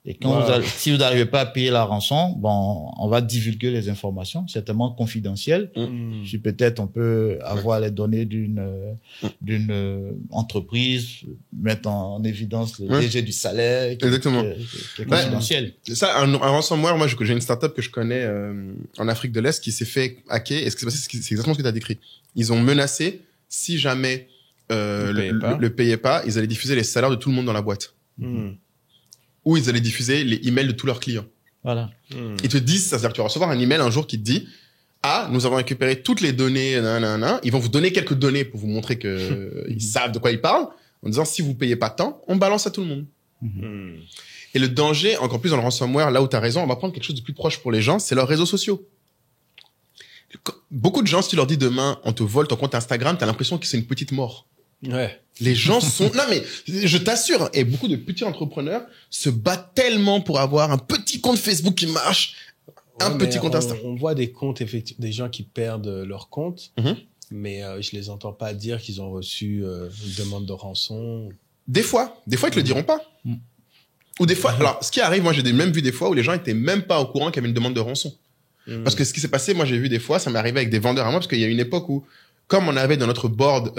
Et quand si vous n'arrivez pas à payer la rançon, bon, on va divulguer les informations, certainement confidentielles. Si peut-être on peut avoir les données d'une entreprise, mettre en évidence le DG du salaire, qui est confidentiel. Ça, un ransomware, moi, j'ai une startup que je connais en Afrique de l'Est qui s'est fait hacker. Et ce qui s'est passé, c'est exactement ce que tu as décrit. Ils ont menacé, si jamais le payait pas, ils allaient diffuser les salaires de tout le monde dans la boîte. Ou ils allaient diffuser les emails de tous leurs clients. Voilà. Ils te disent, c'est-à-dire que tu vas recevoir un email un jour qui te dit, nous avons récupéré toutes les données, Ils vont vous donner quelques données pour vous montrer que ils savent de quoi ils parlent, en disant, si vous payez pas tant, on balance à tout le monde. Et le danger, encore plus dans le ransomware, là où tu as raison, on va prendre quelque chose de plus proche pour les gens, c'est leurs réseaux sociaux. Beaucoup de gens, si tu leur dis demain, on te vole ton compte Instagram, t'as l'impression que c'est une petite mort. Ouais. Les gens sont... Non, mais je t'assure, et beaucoup de petits entrepreneurs se battent tellement pour avoir un petit compte Facebook qui marche, un petit compte Instagram. On voit des comptes, effectivement, des gens qui perdent leur compte, mais je les entends pas dire qu'ils ont reçu une demande de rançon. Des fois, ils te le diront pas. Ou des fois... Alors, ce qui arrive, moi, j'ai même vu des fois où les gens étaient même pas au courant qu'il y avait une demande de rançon. Parce que ce qui s'est passé, moi, j'ai vu des fois, ça m'est arrivé avec des vendeurs à moi, parce qu'il y a une époque où, comme on avait dans notre board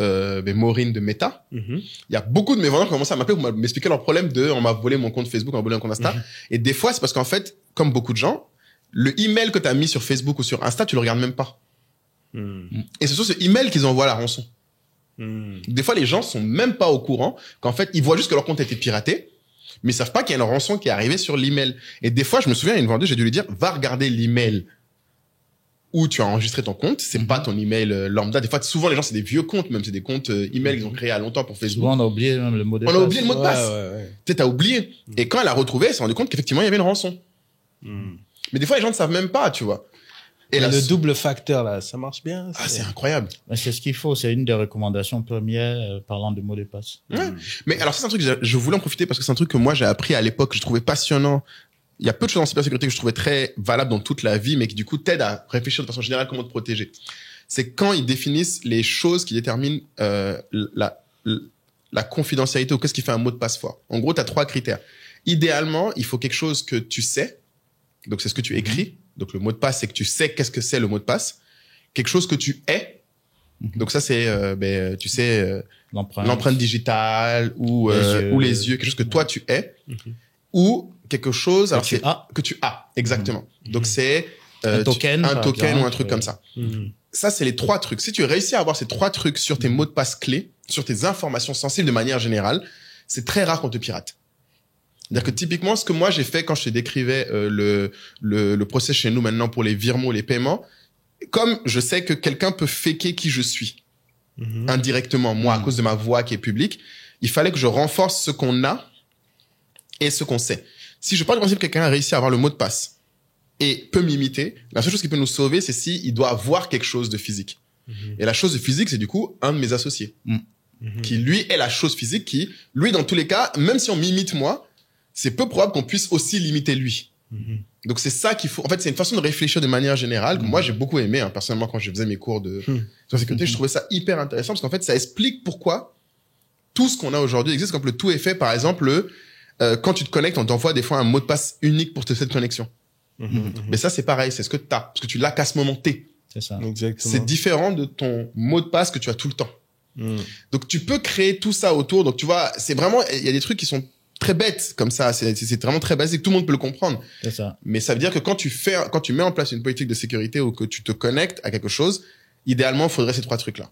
Maureen de Meta, il y a beaucoup de mes vendeurs qui commençaient à m'appeler pour m'expliquer leur problème on m'a volé mon compte Facebook, on m'a volé mon compte Insta. Et des fois, c'est parce qu'en fait, comme beaucoup de gens, le email que tu as mis sur Facebook ou sur Insta, tu le regardes même pas. Et c'est sur ce email qu'ils envoient la rançon. Des fois, les gens sont même pas au courant qu'en fait, ils voient juste que leur compte a été piraté, mais ils savent pas qu'il y a une rançon qui est arrivée sur l'email. Et des fois, je me souviens, il y a une vendeuse, j'ai dû lui dire, va regarder l'email où tu as enregistré ton compte, c'est pas ton email lambda. Des fois, souvent, les gens, c'est des vieux comptes, même, c'est des comptes email qu'ils ont créés à longtemps pour Facebook. Souvent, on a oublié même le mot de passe. On a oublié le mot de passe. Tu sais, t'as oublié. Et quand elle a retrouvé, elle s'est rendue compte qu'effectivement, il y avait une rançon. Mais des fois, les gens ne savent même pas, tu vois. Et le double facteur, là, ça marche bien. C'est incroyable. C'est ce qu'il faut. C'est une des recommandations premières parlant de mots de passe. Mais alors, c'est un truc que je voulais en profiter parce que c'est un truc que moi, j'ai appris à l'époque, que je trouvais passionnant. Il y a peu de choses en cybersécurité que je trouvais très valables dans toute la vie, mais qui du coup t'aident à réfléchir de façon générale comment te protéger. C'est quand ils définissent les choses qui déterminent la confidentialité ou qu'est-ce qui fait un mot de passe fort. En gros, tu as 3 critères. Idéalement, il faut quelque chose que tu sais. Donc, c'est ce que tu écris. Donc, le mot de passe, c'est que tu sais qu'est-ce que c'est le mot de passe. Quelque chose que tu es. Donc, ça, c'est, tu sais, l'empreinte digitale ou les yeux. Quelque chose que toi, tu es. Ou quelque chose que tu as. Exactement. Donc, c'est un token ou un truc comme ça. Ça, c'est les 3 trucs. Si tu réussis à avoir ces 3 trucs sur tes mots de passe clés, sur tes informations sensibles de manière générale, c'est très rare qu'on te pirate. C'est-à-dire que typiquement, ce que moi j'ai fait quand je te décrivais le process chez nous maintenant pour les virements, les paiements, comme je sais que quelqu'un peut faker qui je suis indirectement, moi, à cause de ma voix qui est publique, il fallait que je renforce ce qu'on a et ce qu'on sait. Si je pars du principe que quelqu'un a réussi à avoir le mot de passe et peut m'imiter, la seule chose qui peut nous sauver, c'est s'il doit avoir quelque chose de physique. Et la chose de physique, c'est du coup un de mes associés. Qui, lui, est la chose physique qui, lui, dans tous les cas, même si on m'imite moi, c'est peu probable qu'on puisse aussi l'imiter lui. Donc, c'est ça qu'il faut... En fait, c'est une façon de réfléchir de manière générale que moi, j'ai beaucoup aimé, hein, personnellement, quand je faisais mes cours de sécurité, je trouvais ça hyper intéressant parce qu'en fait, ça explique pourquoi tout ce qu'on a aujourd'hui existe. Comme le tout est fait, par exemple, quand tu te connectes, on t'envoie des fois un mot de passe unique pour cette connexion. Mais ça, c'est pareil, c'est ce que tu as. Parce que tu l'as qu'à ce moment T. C'est ça. Exactement. C'est différent de ton mot de passe que tu as tout le temps. Donc, tu peux créer tout ça autour. Donc, tu vois, c'est vraiment... Il y a des trucs qui sont très bêtes comme ça. C'est vraiment très basique. Tout le monde peut le comprendre. C'est ça. Mais ça veut dire que quand tu mets en place une politique de sécurité ou que tu te connectes à quelque chose, idéalement, il faudrait ces 3 trucs-là.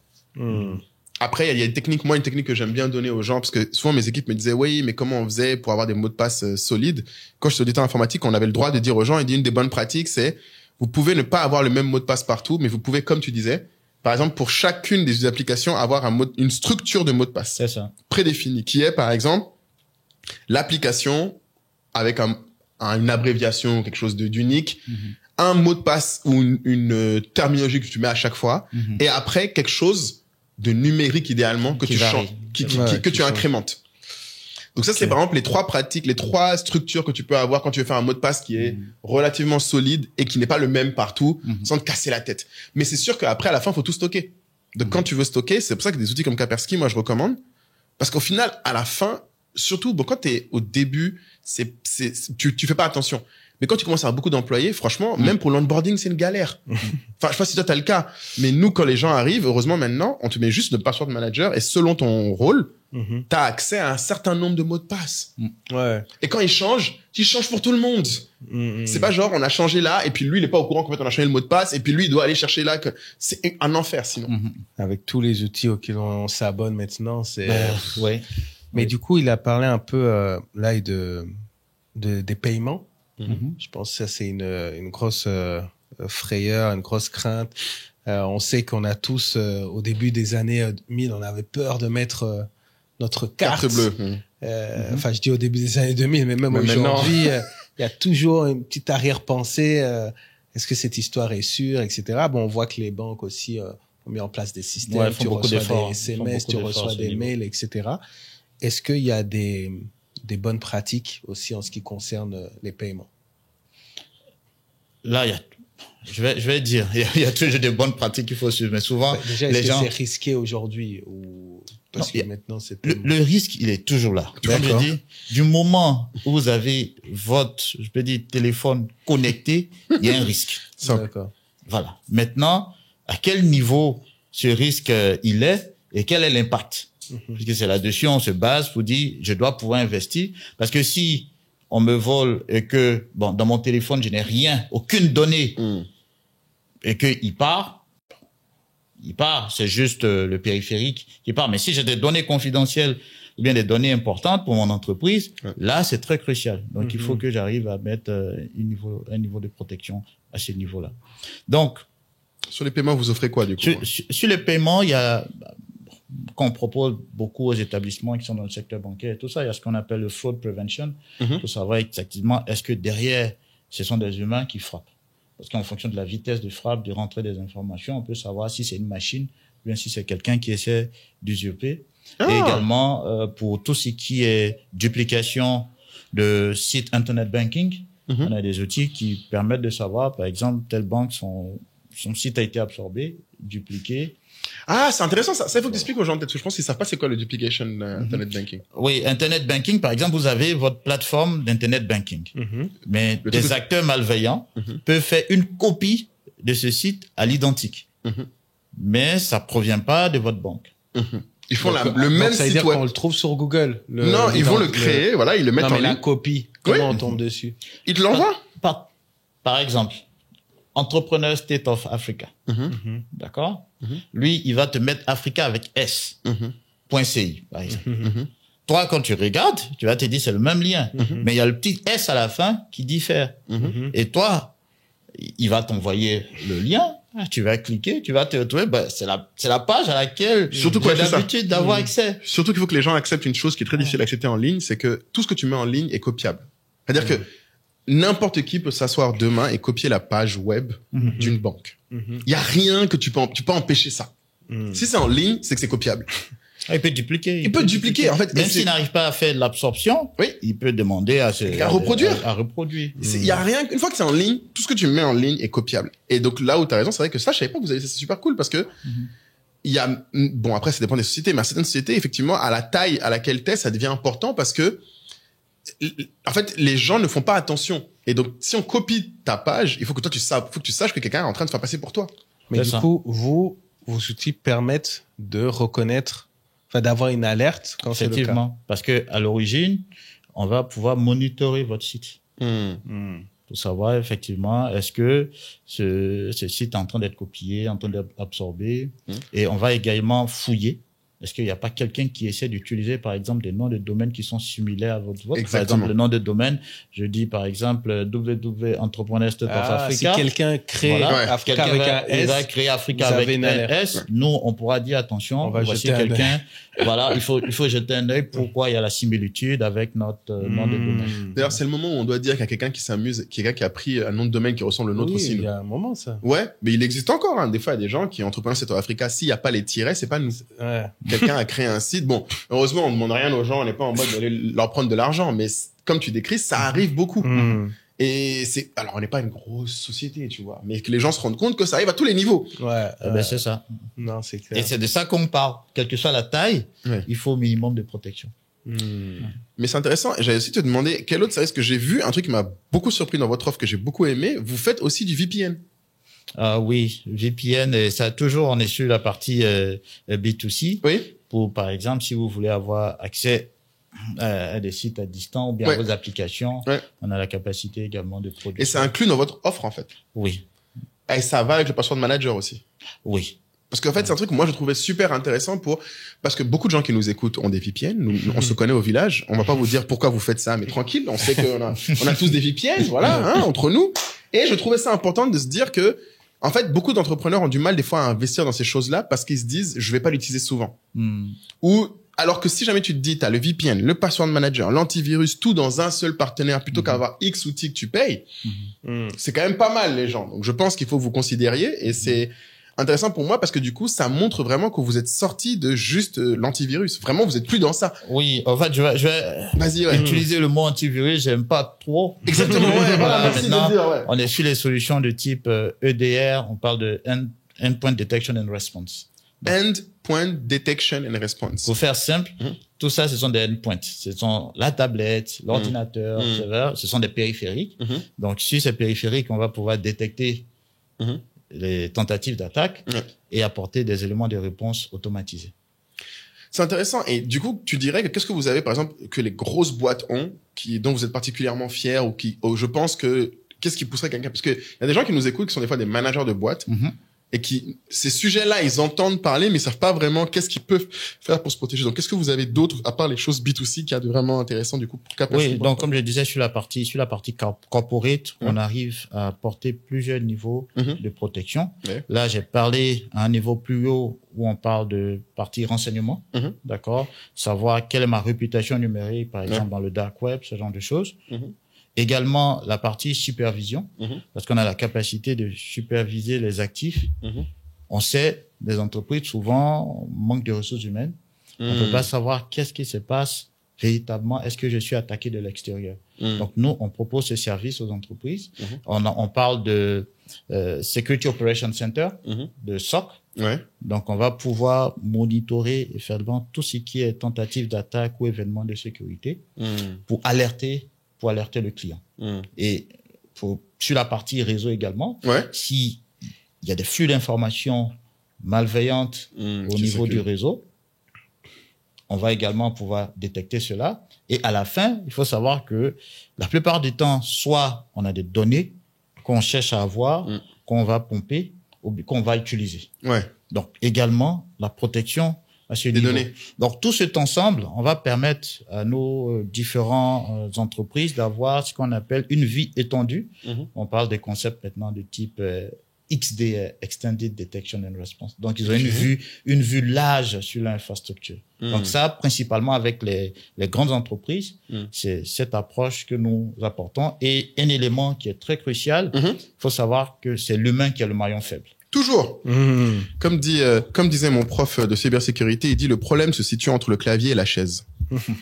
Après, il y a une technique, moi, une technique que j'aime bien donner aux gens, parce que souvent mes équipes me disaient, oui, mais comment on faisait pour avoir des mots de passe solides? Quand je suis auditeur informatique, on avait le droit de dire aux gens, et une des bonnes pratiques, c'est, vous pouvez ne pas avoir le même mot de passe partout, mais vous pouvez, comme tu disais, par exemple, pour chacune des applications, avoir une structure de mot de passe. C'est ça. Prédéfinie, qui est, par exemple, l'application avec une abréviation, quelque chose d'unique, un mot de passe ou une terminologie que tu mets à chaque fois, et après, quelque chose de numérique idéalement que tu changes, que tu incrémentes. Donc ça, c'est par exemple les 3 pratiques, les 3 structures que tu peux avoir quand tu veux faire un mot de passe qui est relativement solide et qui n'est pas le même partout, sans te casser la tête. Mais c'est sûr qu'après, à la fin, il faut tout stocker. Donc quand tu veux stocker, c'est pour ça que des outils comme Kaspersky, moi, je recommande. Parce qu'au final, à la fin, surtout, bon, quand t'es au début, tu fais pas attention. Mais quand tu commences à avoir beaucoup d'employés, franchement, même pour l'onboarding, c'est une galère. Enfin, je sais pas si toi t'as le cas, mais nous, quand les gens arrivent, heureusement maintenant, on te met juste le password manager et selon ton rôle, t'as accès à un certain nombre de mots de passe. Ouais. Et quand ils changent pour tout le monde. C'est pas genre, on a changé là, et puis lui, il est pas au courant qu'en fait, on a changé le mot de passe, et puis lui, il doit aller chercher là. C'est un enfer, sinon. Avec tous les outils auxquels on s'abonne maintenant, c'est... Ouais. Mais du coup, il a parlé un peu, là, des paiements. Je pense que ça, c'est une grosse frayeur, une grosse crainte. On sait qu'on a tous, au début des années 2000, on avait peur de mettre notre carte bleue. Enfin, je dis au début des années 2000, mais même aujourd'hui, il y a toujours une petite arrière-pensée. Est-ce que cette histoire est sûre, etc. Bon, on voit que les banques aussi ont mis en place des systèmes. Tu reçois des SMS, tu reçois des mails, etc. Est-ce qu'il y a des bonnes pratiques aussi en ce qui concerne les paiements? Là, je vais dire, il y a toujours des bonnes pratiques qu'il faut suivre, mais souvent, déjà, les gens... c'est risqué aujourd'hui ou parce que maintenant, c'est le risque, il est toujours là. Comme je dis, du moment où vous avez votre, je peux dire, téléphone connecté, il y a un risque. D'accord. Voilà. Maintenant, à quel niveau ce risque il est et quel est l'impact? Parce que c'est là-dessus, on se base pour dire, je dois pouvoir investir. Parce que si on me vole et que, bon, dans mon téléphone, je n'ai rien, aucune donnée, et qu'il part, c'est juste le périphérique qui part. Mais si j'ai des données confidentielles ou bien des données importantes pour mon entreprise, là, c'est très crucial. Donc, il faut que j'arrive à mettre un niveau de protection à ce niveau-là. Donc, sur les paiements, vous offrez quoi, du coup? Sur les paiements, il y a... qu'on propose beaucoup aux établissements qui sont dans le secteur bancaire et tout ça, il y a ce qu'on appelle le fraud prevention, pour savoir exactement est-ce que derrière, ce sont des humains qui frappent. Parce qu'en fonction de la vitesse de frappe, de rentrée des informations, on peut savoir si c'est une machine ou bien si c'est quelqu'un qui essaie d'usurper. Et également, pour tout ce qui est duplication de sites Internet Banking, on a des outils qui permettent de savoir, par exemple, telle banque, son site a été absorbé, dupliqué. Ah, c'est intéressant ça. Ça, il faut que tu expliques aux gens peut-être, parce que je pense qu'ils savent pas c'est quoi le duplication Internet Banking. Oui, Internet Banking, par exemple, vous avez votre plateforme d'Internet Banking. Mais des acteurs malveillants peuvent faire une copie de ce site à l'identique. Mais ça provient pas de votre banque. Ils font le même ça veut site dire web. qu'on le trouve sur Google. Non, ils vont le créer, voilà, ils le mettent en ligne. La copie, comment on tombe dessus? Ils te l'envoient? Par exemple, Entrepreneur State of Africa. D'accord? Lui, il va te mettre Africa avec S. .ci, par exemple. Toi, quand tu regardes, tu vas te dire c'est le même lien. Mais il y a le petit S à la fin qui diffère. Et toi, il va t'envoyer le lien. Tu vas cliquer, tu vas te retrouver, c'est la page à laquelle j'ai l'habitude d'avoir accès. Surtout qu'il faut que les gens acceptent une chose qui est très difficile à accepter en ligne, c'est que tout ce que tu mets en ligne est copiable. C'est-à-dire que n'importe qui peut s'asseoir demain et copier la page web d'une banque. Il y a rien que tu peux empêcher ça. Si c'est en ligne, c'est que c'est copiable. Il peut dupliquer. Il peut dupliquer, en fait. Même s'il n'arrive pas à faire de l'absorption, il peut demander à reproduire. À reproduire. Il y a rien, une fois que c'est en ligne, tout ce que tu mets en ligne est copiable. Et donc là où t'as raison, c'est vrai que ça, je savais pas que vous avez, c'est super cool parce que il y a, bon, après, ça dépend des sociétés, mais à certaines sociétés, effectivement, à la taille à laquelle t'es, ça devient important parce que, en fait, les gens ne font pas attention. Et donc, si on copie ta page, il faut que toi, faut que tu saches que quelqu'un est en train de se faire passer pour toi. Mais du coup, vos outils permettent de reconnaître, enfin, d'avoir une alerte quand c'est le cas. Effectivement. Parce que, à l'origine, on va pouvoir monitorer votre site. Pour savoir, effectivement, est-ce que ce site est en train d'être copié, en train d'être absorbé. Et on va également fouiller. Est-ce qu'il n'y a pas quelqu'un qui essaie d'utiliser, par exemple, des noms de domaines qui sont similaires à votre vote? Par exemple, le nom de domaine, je dis, par exemple, www.entrepreneur State of Africa. Si quelqu'un crée Africa avec un S, il va créer Africa avec un S. Nous, on pourra dire, attention, voici quelqu'un. Voilà, il faut jeter un œil. Pourquoi il y a la similitude avec notre nom de domaine? D'ailleurs, c'est le moment où on doit dire qu'il y a quelqu'un qui s'améuse, quelqu'un qui a pris un nom de domaine qui ressemble au nôtre aussi. Il y a un moment, ça. Ouais, mais il existe encore, hein. Des fois, il y a des gens qui, Entrepreneur State of Africa, s'il n'y a pas les tirets, c'est pas nous. Quelqu'un a créé un site. Bon, heureusement, on demande rien aux gens, on n'est pas en mode d'aller leur prendre de l'argent, mais comme tu décris, ça arrive beaucoup. Et alors on n'est pas une grosse société, tu vois, mais que les gens se rendent compte que ça arrive à tous les niveaux. C'est ça. Non, c'est clair. Et c'est de ça qu'on parle. Quelle que soit la taille, il faut au minimum de protection. Mais c'est intéressant. Et j'allais aussi te demander quel autre service que j'ai vu, un truc qui m'a beaucoup surpris dans votre offre que j'ai beaucoup aimé. Vous faites aussi du VPN. Oui, VPN, et ça toujours, on est sur la partie B2C. Oui. Pour, par exemple, si vous voulez avoir accès à des sites à distance ou bien à vos applications, on a la capacité également de produire. Et c'est inclus dans votre offre, en fait. Oui. Et ça va avec le password manager aussi. Oui. Parce qu'en fait, c'est un truc que moi, je trouvais super intéressant parce que beaucoup de gens qui nous écoutent ont des VPN. Nous, on se connaît au village. On va pas vous dire pourquoi vous faites ça, mais tranquille. On sait qu'on a tous des VPN, voilà, hein, entre nous. Et je trouvais ça important de se dire que, en fait, beaucoup d'entrepreneurs ont du mal, des fois, à investir dans ces choses-là parce qu'ils se disent, je vais pas l'utiliser souvent. Ou, alors que si jamais tu te dis, t'as le VPN, le password manager, l'antivirus, tout dans un seul partenaire, plutôt qu'avoir X outils que tu payes, c'est quand même pas mal, les gens. Donc, je pense qu'il faut que vous considériez, et c'est intéressant pour moi parce que du coup, ça montre vraiment que vous êtes sorti de juste l'antivirus. Vraiment, vous êtes plus dans ça. Oui, en fait, je vais utiliser le mot antivirus, j'aime pas trop. Exactement, ouais, voilà, merci maintenant, de dire, ouais. on est sur les solutions de type EDR, on parle de Endpoint Detection and Response. Endpoint Detection and Response. Pour faire simple, tout ça, ce sont des endpoints. Ce sont la tablette, l'ordinateur, le serveur, ce sont des périphériques. Donc, sur ces périphériques, on va pouvoir détecter les tentatives d'attaque et apporter des éléments de réponse automatisés. C'est intéressant. Et du coup, tu dirais que qu'est-ce que vous avez, par exemple, que les grosses boîtes ont, dont vous êtes particulièrement fiers ou je pense que, qu'est-ce qui pousserait quelqu'un? Parce que il y a des gens qui nous écoutent qui sont des fois des managers de boîtes. Et qui, ces sujets-là, ils entendent parler, mais ils savent pas vraiment qu'est-ce qu'ils peuvent faire pour se protéger. Donc, qu'est-ce que vous avez d'autre, à part les choses B2C, qui a de vraiment intéressant, du coup, pour capaciter? Oui, donc, comme je disais, sur la partie corporate, on arrive à porter plusieurs niveaux de protection. Là, j'ai parlé à un niveau plus haut où on parle de partie renseignement. D'accord? Savoir quelle est ma réputation numérique, par exemple, dans le dark web, ce genre de choses. Également, la partie supervision, parce qu'on a la capacité de superviser les actifs. On sait, des entreprises, souvent, manquent de ressources humaines. On peut pas savoir qu'est-ce qui se passe véritablement. Est-ce que je suis attaqué de l'extérieur? Donc, nous, on propose ce service aux entreprises. On parle de Security Operations Center, de SOC. Donc, on va pouvoir monitorer et faire devant tout ce qui est tentative d'attaque ou événement de sécurité pour alerter le client. Et sur la partie réseau également, si il y a des flux d'informations malveillantes au niveau du réseau, on va également pouvoir détecter cela. Et à la fin, il faut savoir que la plupart du temps, soit on a des données qu'on cherche à avoir, qu'on va pomper ou qu'on va utiliser. Donc également la protection à ce niveau. Données. Donc, tout cet ensemble, on va permettre à nos différentes entreprises d'avoir ce qu'on appelle une vie étendue. On parle des concepts maintenant de type XDR, Extended Detection and Response. Donc, ils ont une vue large sur l'infrastructure. Donc, ça, principalement avec les grandes entreprises, c'est cette approche que nous apportons. Et un élément qui est très crucial, il faut savoir que c'est l'humain qui est le maillon faible. Toujours. Comme disait mon prof de cybersécurité, il dit le problème se situe entre le clavier et la chaise.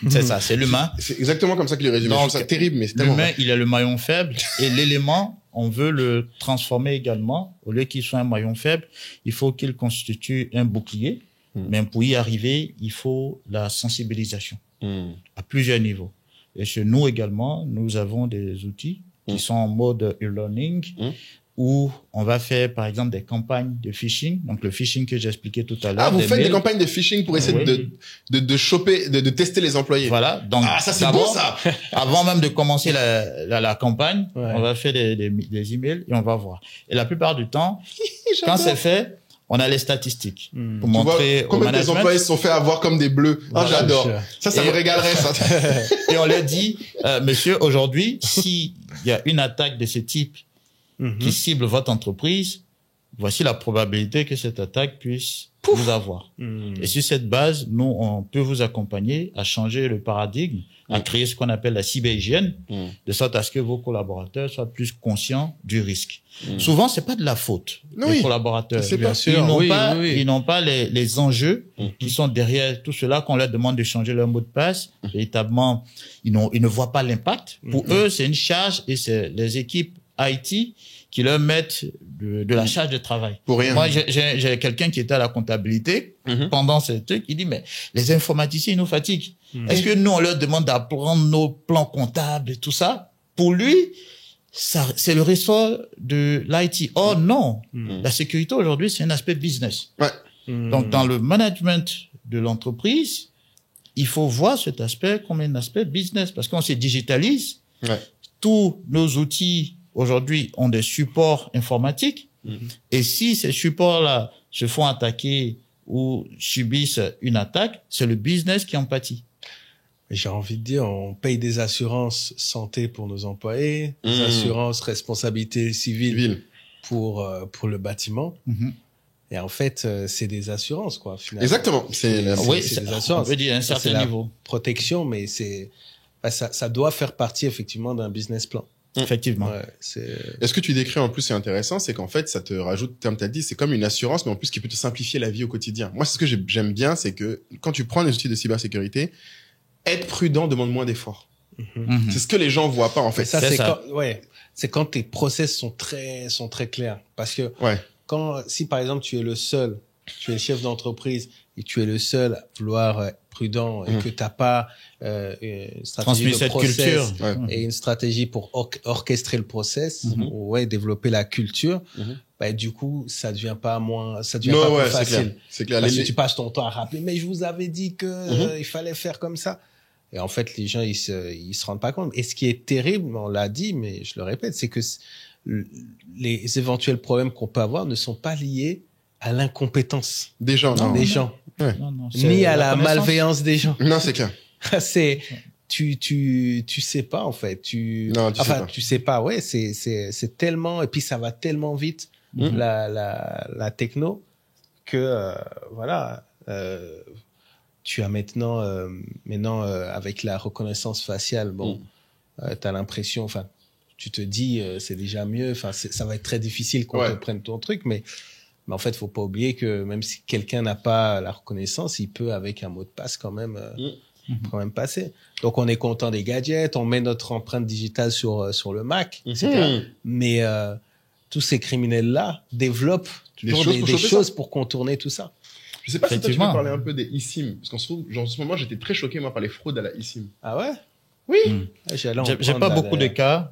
C'est ça, c'est l'humain. C'est exactement comme ça qu'il est résumé. Donc, je trouve ça terrible, mais c'est tellement l'humain, vrai. il est le maillon faible et l'élément, on veut le transformer également. Au lieu qu'il soit un maillon faible, il faut qu'il constitue un bouclier. Mais pour y arriver, il faut la sensibilisation à plusieurs niveaux. Et chez nous également, nous avons des outils qui sont en mode e-learning, où on va faire, par exemple, des campagnes de phishing. Donc, le phishing que j'ai expliqué tout à l'heure. Ah, vous faites des campagnes de phishing pour essayer de choper, de tester les employés. Voilà. Donc, ça, c'est bon, ça! Avant même de commencer la campagne, on va faire des emails et on va voir. Et la plupart du temps, quand c'est fait, on a les statistiques pour montrer au management. Combien tes employés se sont fait avoir comme des bleus? Ah, j'adore. Ça me régalerait, ça. Et on leur dit, monsieur, aujourd'hui, s'il y a une attaque de ce type qui cible votre entreprise, voici la probabilité que cette attaque puisse vous avoir. Et sur cette base, nous, on peut vous accompagner à changer le paradigme, à créer ce qu'on appelle la cyberhygiène, de sorte à ce que vos collaborateurs soient plus conscients du risque. Souvent, c'est pas de la faute des collaborateurs. C'est bien sûr. Ils n'ont pas les enjeux qui sont derrière tout cela qu'on leur demande de changer leur mot de passe. Véritablement, ils ne voient pas l'impact. Pour eux, c'est une charge et c'est les équipes IT qui leur mettent de la charge de travail. Pour rien. Moi, j'ai quelqu'un qui était à la comptabilité pendant ce truc. Il dit, mais les informaticiens, ils nous fatiguent. Est-ce que nous, on leur demande d'apprendre nos plans comptables et tout ça? Pour lui, ça, c'est le ressort de l'IT. Oh non, la sécurité aujourd'hui, c'est un aspect business. Ouais. Donc, dans le management de l'entreprise, il faut voir cet aspect comme un aspect business parce qu'on se digitalise. Ouais. Tous nos outils aujourd'hui ont des supports informatiques. Et si ces supports-là se font attaquer ou subissent une attaque, c'est le business qui en pâtit. J'ai envie de dire, on paye des assurances santé pour nos employés, des assurances responsabilité civile pour le bâtiment. Et en fait, c'est des assurances, quoi, finalement. Exactement. Oui, c'est des assurances. On veut dire à un certain la niveau. protection, mais ça doit faire partie, effectivement, d'un business plan. Effectivement. Ouais, Et ce que tu décris en plus, c'est intéressant, c'est qu'en fait, ça te rajoute, comme tu as dit, c'est comme une assurance, mais en plus qui peut te simplifier la vie au quotidien. Moi, c'est ce que j'aime bien, c'est que quand tu prends des outils de cybersécurité, être prudent demande moins d'efforts. C'est ce que les gens voient pas, en fait. Ça, c'est quand tes process sont très clairs. Parce que si par exemple tu es le chef d'entreprise et tu es le seul à vouloir être prudent et que t'as pas une stratégie de process et une stratégie pour orchestrer le process ou développer la culture, bah du coup ça devient pas plus facile. C'est clair. Parce que tu passes ton temps à rappeler, mais je vous avais dit que il fallait faire comme ça. Et en fait, les gens ils se rendent pas compte. Et ce qui est terrible, on l'a dit, mais je le répète, c'est que les éventuels problèmes qu'on peut avoir ne sont pas liés à l'incompétence des gens, Ouais. Ni à la malveillance des gens. Non, c'est clair. C'est tu sais pas en fait. Tu sais pas. Ouais, c'est tellement et puis ça va tellement vite la techno que voilà. Tu as maintenant avec la reconnaissance faciale, t'as l'impression, tu te dis c'est déjà mieux, ça va être très difficile qu'on te prenne ton truc, mais en fait faut pas oublier que même si quelqu'un n'a pas la reconnaissance, il peut avec un mot de passe quand même passer. Donc on est content des gadgets, on met notre empreinte digitale sur le Mac, etc. Mais tous ces criminels là développent toujours des choses pour contourner tout ça. Je sais pas si toi, tu peux parler un peu des eSIM, parce qu'en ce moment, j'étais très choqué, moi, par les fraudes à la eSIM. Ah ouais? Oui. J'ai pas beaucoup de cas.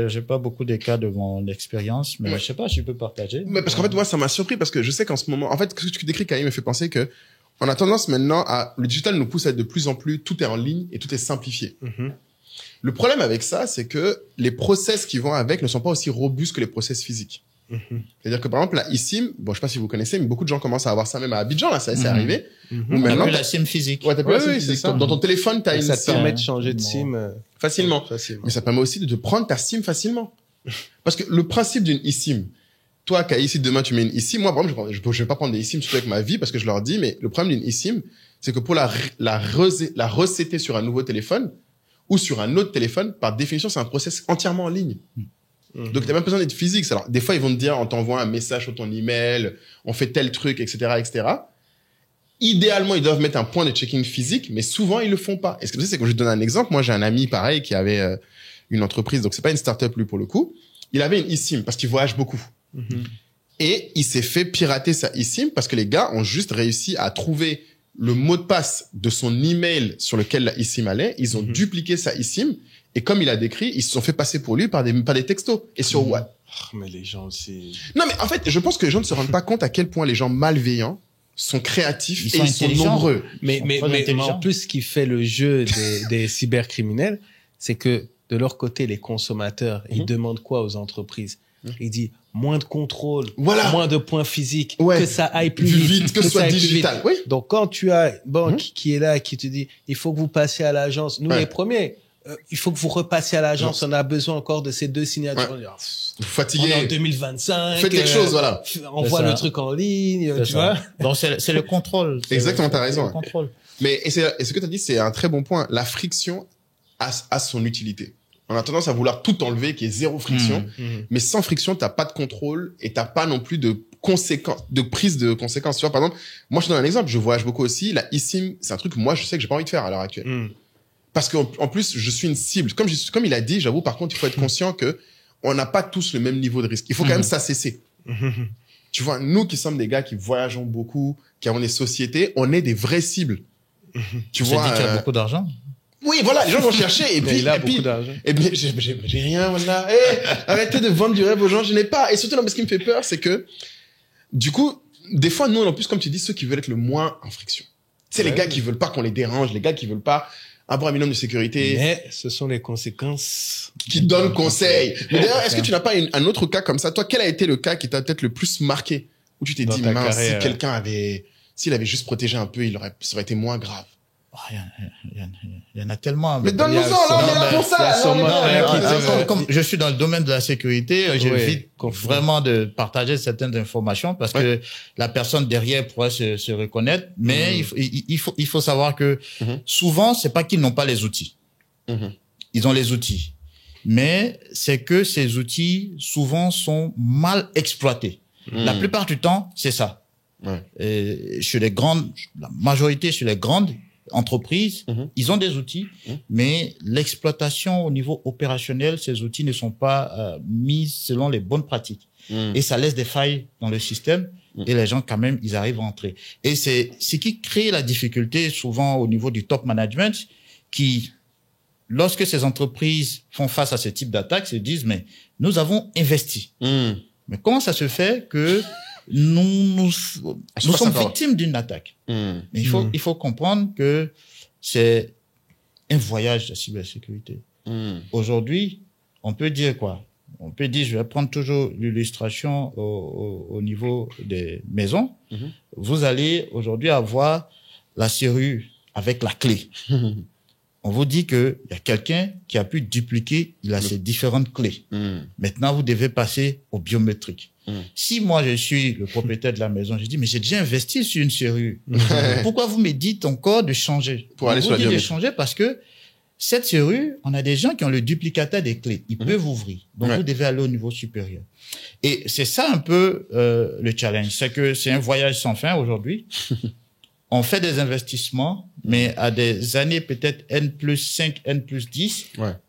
J'ai pas beaucoup de cas de mon expérience, mais je sais pas, je peux partager. Mais parce qu'en fait, moi, ça m'a surpris parce que je sais qu'en ce moment, en fait, ce que tu décris, Kaïm, me fait penser que on a tendance maintenant le digital nous pousse à être de plus en plus, tout est en ligne et tout est simplifié. Le problème avec ça, c'est que les process qui vont avec ne sont pas aussi robustes que les process physiques. C'est-à-dire que par exemple la eSIM, je sais pas si vous connaissez, mais beaucoup de gens commencent à avoir ça même à Abidjan, là, ça c'est arrivé. Ou maintenant t'as plus la SIM physique. Ouais, t'as plus la SIM physique. Dans ton téléphone, t'as une SIM. Ça te permet de changer de SIM facilement. Mais ça permet aussi de prendre ta SIM facilement. Parce que le principe d'une eSIM, toi, Kai, si demain tu mets une eSIM, moi, par exemple, je vais pas prendre des eSIM surtout avec ma vie parce que je leur dis, mais le problème d'une eSIM, c'est que pour la resetter sur un nouveau téléphone ou sur un autre téléphone, par définition, c'est un process entièrement en ligne. Donc, t'as même besoin d'être physique. Alors, des fois, ils vont te dire, on t'envoie un message sur ton email, on fait tel truc, etc., etc. Idéalement, ils doivent mettre un point de checking physique, mais souvent, ils le font pas. Et ce que je sais, c'est que je vais te donner un exemple. Moi, j'ai un ami, pareil, qui avait une entreprise. Donc, c'est pas une start-up, lui, pour le coup. Il avait une eSIM parce qu'il voyage beaucoup. Et il s'est fait pirater sa eSIM parce que les gars ont juste réussi à trouver le mot de passe de son email sur lequel la eSIM allait. Ils ont dupliqué sa eSIM. Et comme il a décrit, ils se sont fait passer pour lui par des textos. Et sur what? Mais les gens aussi. Non, mais en fait, je pense que les gens ne se rendent pas compte à quel point les gens malveillants sont créatifs et ils sont nombreux. Mais en plus, ce qui fait le jeu des cybercriminels, c'est que de leur côté, les consommateurs, ils demandent quoi aux entreprises? Ils disent moins de contrôle, moins de points physiques, que ça aille plus vite, que ce soit digital. Oui. Donc quand tu as une banque qui est là, qui te dit, il faut que vous passiez à l'agence, nous les premiers, il faut que vous repassiez à l'agence, on a besoin encore de ces 2 signatures. Vous fatiguez. On est en 2025. Faites quelque chose, voilà. On voit le truc en ligne, tu vois. Donc c'est le contrôle. Exactement, t'as raison. Le contrôle. Mais et ce que t'as dit, c'est un très bon point. La friction a son utilité. On a tendance à vouloir tout enlever, qui est zéro friction. Mais sans friction, t'as pas de contrôle et t'as pas non plus de conséquences, de prise de conséquences. Tu vois, par exemple, moi, je te donne un exemple. Je voyage beaucoup aussi. La eSIM, c'est un truc que moi, je sais que j'ai pas envie de faire à l'heure actuelle. Parce qu'en plus, je suis une cible. Comme il a dit, j'avoue, par contre, il faut être conscient que on n'a pas tous le même niveau de risque. Il faut quand même s'assesser. Tu vois, nous qui sommes des gars qui voyageons beaucoup, qui avons des sociétés, on est des vraies cibles. Tu vois. Dit qu'il y a beaucoup d'argent. Oui, voilà, les gens vont chercher et puis il a beaucoup d'argent. Et bien, j'ai rien, voilà. Arrêtez de vendre du rêve aux gens, je n'ai pas. Et surtout, non, mais ce qui me fait peur, c'est que, du coup, des fois, nous, en plus, comme tu dis, ceux qui veulent être le moins en friction. C'est les gars qui veulent pas qu'on les dérange, les gars qui veulent pas avoir un minimum de sécurité. Mais ce sont les conséquences qui donnent conseil. Mais d'ailleurs, est-ce que tu n'as pas un autre cas comme ça? Toi, quel a été le cas qui t'a peut-être le plus marqué? Où tu t'es dit, mince, si quelqu'un s'il avait juste protégé un peu, ça aurait été moins grave. Il y en a tellement. Mais donne-nous ça, là, on est là pour ça. Comme je suis dans le domaine de la sécurité, j'évite vraiment de partager certaines informations parce que la personne derrière pourrait se reconnaître. Mais il faut savoir que souvent, c'est pas qu'ils n'ont pas les outils. Ils ont les outils. Mais c'est que ces outils, souvent, sont mal exploités. La plupart du temps, c'est ça. Chez les grandes, la majorité chez les grandes entreprises, ils ont des outils, mais l'exploitation au niveau opérationnel, ces outils ne sont pas mis selon les bonnes pratiques. Et ça laisse des failles dans le système et les gens, quand même, ils arrivent à entrer. Et c'est ce qui crée la difficulté souvent au niveau du top management qui, lorsque ces entreprises font face à ce type d'attaque, se disent, mais nous avons investi. Mais comment ça se fait que nous sommes victimes d'une attaque? Mais il faut comprendre que c'est un voyage de cybersécurité. Aujourd'hui, on peut dire quoi? On peut dire, je vais prendre toujours l'illustration au niveau des maisons. Vous allez aujourd'hui avoir la serrure avec la clé. On vous dit que il y a quelqu'un qui a pu dupliquer, il a ses différentes clés. Maintenant, vous devez passer au biométrique. Si moi, je suis le propriétaire de la maison, je dis, mais j'ai déjà investi sur une serrure. Pourquoi vous me dites encore de changer? Pour aller sur la biométrie. De changer parce que cette serrure, on a des gens qui ont le duplicateur des clés. Ils peuvent ouvrir. Donc, vous devez aller au niveau supérieur. Et c'est ça un peu le challenge. C'est que c'est un voyage sans fin aujourd'hui. On fait des investissements, mais à des années peut-être N+5, N+10,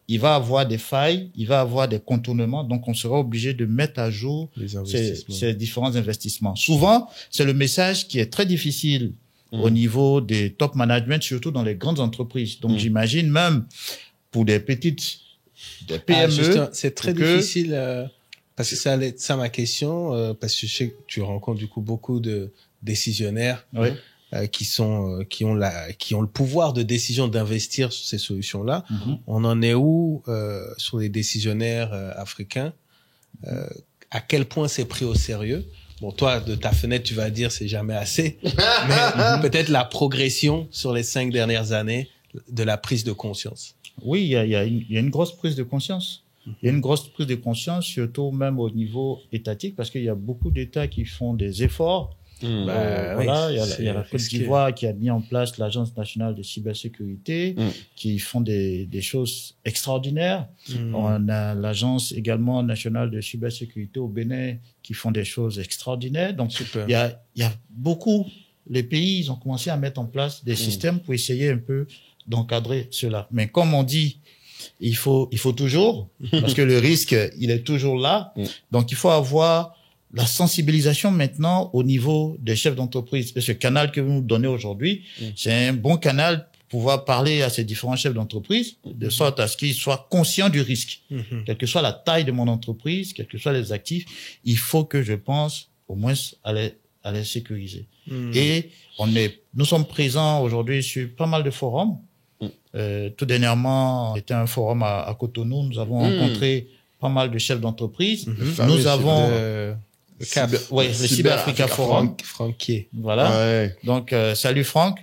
il va avoir des failles, il va avoir des contournements, donc on sera obligé de mettre à jour ces différents investissements. Souvent, c'est le message qui est très difficile au niveau des top management, surtout dans les grandes entreprises. Donc j'imagine même pour des petites des PME. C'est très difficile parce que ça ma question, parce que je sais que tu rencontres du coup beaucoup de décisionnaires. Qui ont le pouvoir de décision d'investir sur ces solutions-là. On en est où sur les décisionnaires africains? À quel point c'est pris au sérieux? Bon, toi, de ta fenêtre, tu vas dire c'est jamais assez, mais peut-être la progression sur les 5 dernières années de la prise de conscience. Oui, il y a une grosse prise de conscience. Il y a une grosse prise de conscience, surtout même au niveau étatique, parce qu'il y a beaucoup d'États qui font des efforts. Voilà, il y a la Côte d'Ivoire qui a mis en place l'Agence nationale de cybersécurité, qui font des choses extraordinaires. On a l'Agence également nationale de cybersécurité au Bénin qui font des choses extraordinaires. Donc, il y a beaucoup, les pays, ils ont commencé à mettre en place des systèmes pour essayer un peu d'encadrer cela. Mais comme on dit, il faut toujours, parce que le risque, il est toujours là. Donc, il faut avoir la sensibilisation maintenant au niveau des chefs d'entreprise. Ce canal que vous nous donnez aujourd'hui, c'est un bon canal pour pouvoir parler à ces différents chefs d'entreprise, de sorte à ce qu'ils soient conscients du risque. Quelle que soit la taille de mon entreprise, quels que soient les actifs, il faut que je pense au moins à les sécuriser. Et nous sommes présents aujourd'hui sur pas mal de forums. Tout dernièrement, c'était un forum à Cotonou. Nous avons rencontré pas mal de chefs d'entreprise. Nous avons le Cyber Africa Forum. Franquier. Voilà. Donc, salut Franck.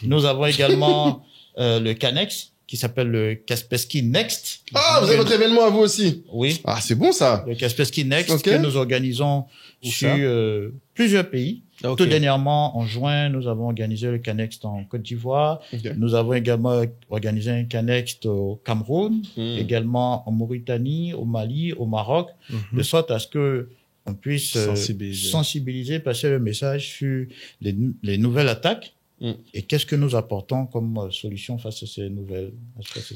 Nous avons également le CANEX, qui s'appelle le Kaspersky Next. Ah, vous avez votre événement à vous aussi? Oui. Ah, c'est bon ça. Le Kaspersky Next que nous organisons sur plusieurs pays. Tout dernièrement, en juin, nous avons organisé le CANEX en Côte d'Ivoire. Nous avons également organisé un CANEX au Cameroun, également en Mauritanie, au Mali, au Maroc, de sorte à ce que on puisse sensibiliser, passer le message sur les nouvelles attaques Et qu'est-ce que nous apportons comme solution face à ces nouvelles?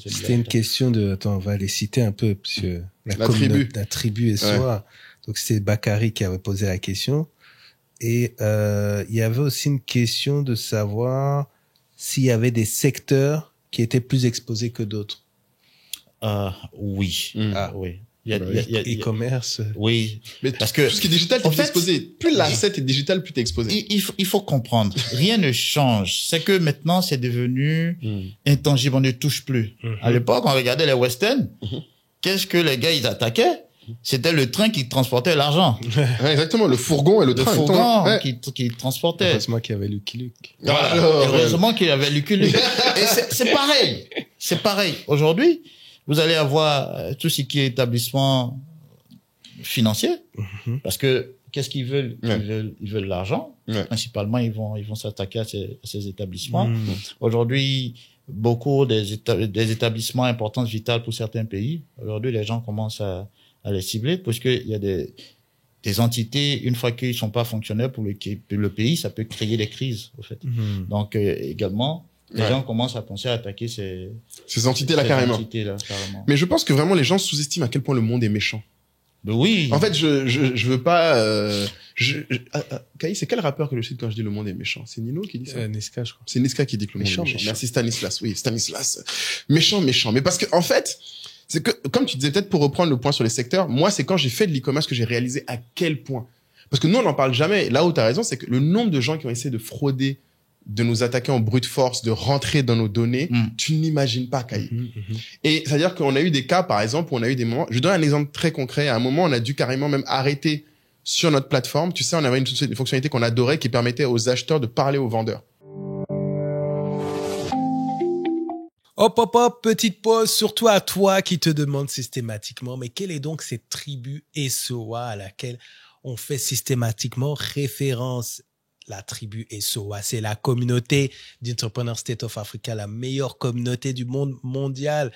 C'était une question de... Attends, on va les citer un peu, parce que la tribu SOA. Donc, c'est Bakary qui avait posé la question. Et il y avait aussi une question de savoir s'il y avait des secteurs qui étaient plus exposés que d'autres. Oui. Oui. Il y a e-commerce. Oui. Mais parce que tout ce qui est digital, t'es plus exposé. Plus l'asset est digital, plus t'es exposé. Il faut comprendre. Rien ne change. C'est que maintenant, c'est devenu intangible. On ne touche plus. À l'époque, on regardait les westerns. Qu'est-ce que les gars, ils attaquaient? C'était le train qui transportait l'argent. Ouais, exactement, le fourgon et le train. Le fourgon qui transportait. Heureusement qu'il y avait Lucky Luke. Voilà. Heureusement qu'il y avait Lucky Luke. Et c'est pareil. C'est pareil. Aujourd'hui, vous allez avoir tout ce qui est établissement financier. Parce que, qu'est-ce qu'ils veulent? Ils veulent l'argent. Principalement, ils vont s'attaquer à ces établissements. Aujourd'hui, beaucoup des établissements importants, vitaux pour certains pays. Aujourd'hui, les gens commencent à les cibler parce qu'il y a des entités, une fois qu'ils sont pas fonctionnels pour le pays, ça peut créer des crises, au fait. Donc, également, les gens commencent à penser à attaquer ces entités-là carrément. Mais je pense que vraiment les gens sous-estiment à quel point le monde est méchant. Oui. En fait, je veux pas, Kaï, c'est quel rappeur que je cite quand je dis le monde est méchant? C'est Nino qui dit ça? Niska, je crois. C'est Niska qui dit que le monde est méchant. Merci Stanislas. Oui, Stanislas. Méchant. Mais parce que, en fait, c'est que, comme tu disais, peut-être pour reprendre le point sur les secteurs, moi, c'est quand j'ai fait de l'e-commerce que j'ai réalisé à quel point. Parce que nous, on n'en parle jamais. Là où t'as raison, c'est que le nombre de gens qui ont essayé de frauder, de nous attaquer en brute force, de rentrer dans nos données, tu n'imagines pas, Kaï. Et c'est-à-dire qu'on a eu des cas, par exemple, où on a eu des moments, je donne un exemple très concret, à un moment, on a dû carrément même arrêter sur notre plateforme. Tu sais, on avait une fonctionnalité qu'on adorait qui permettait aux acheteurs de parler aux vendeurs. Hop, petite pause, surtout à toi qui te demande systématiquement, mais quelle est donc cette tribu SOA à laquelle on fait systématiquement référence? La tribu SOA, c'est la communauté d'Entrepreneur State of Africa, la meilleure communauté du monde mondial.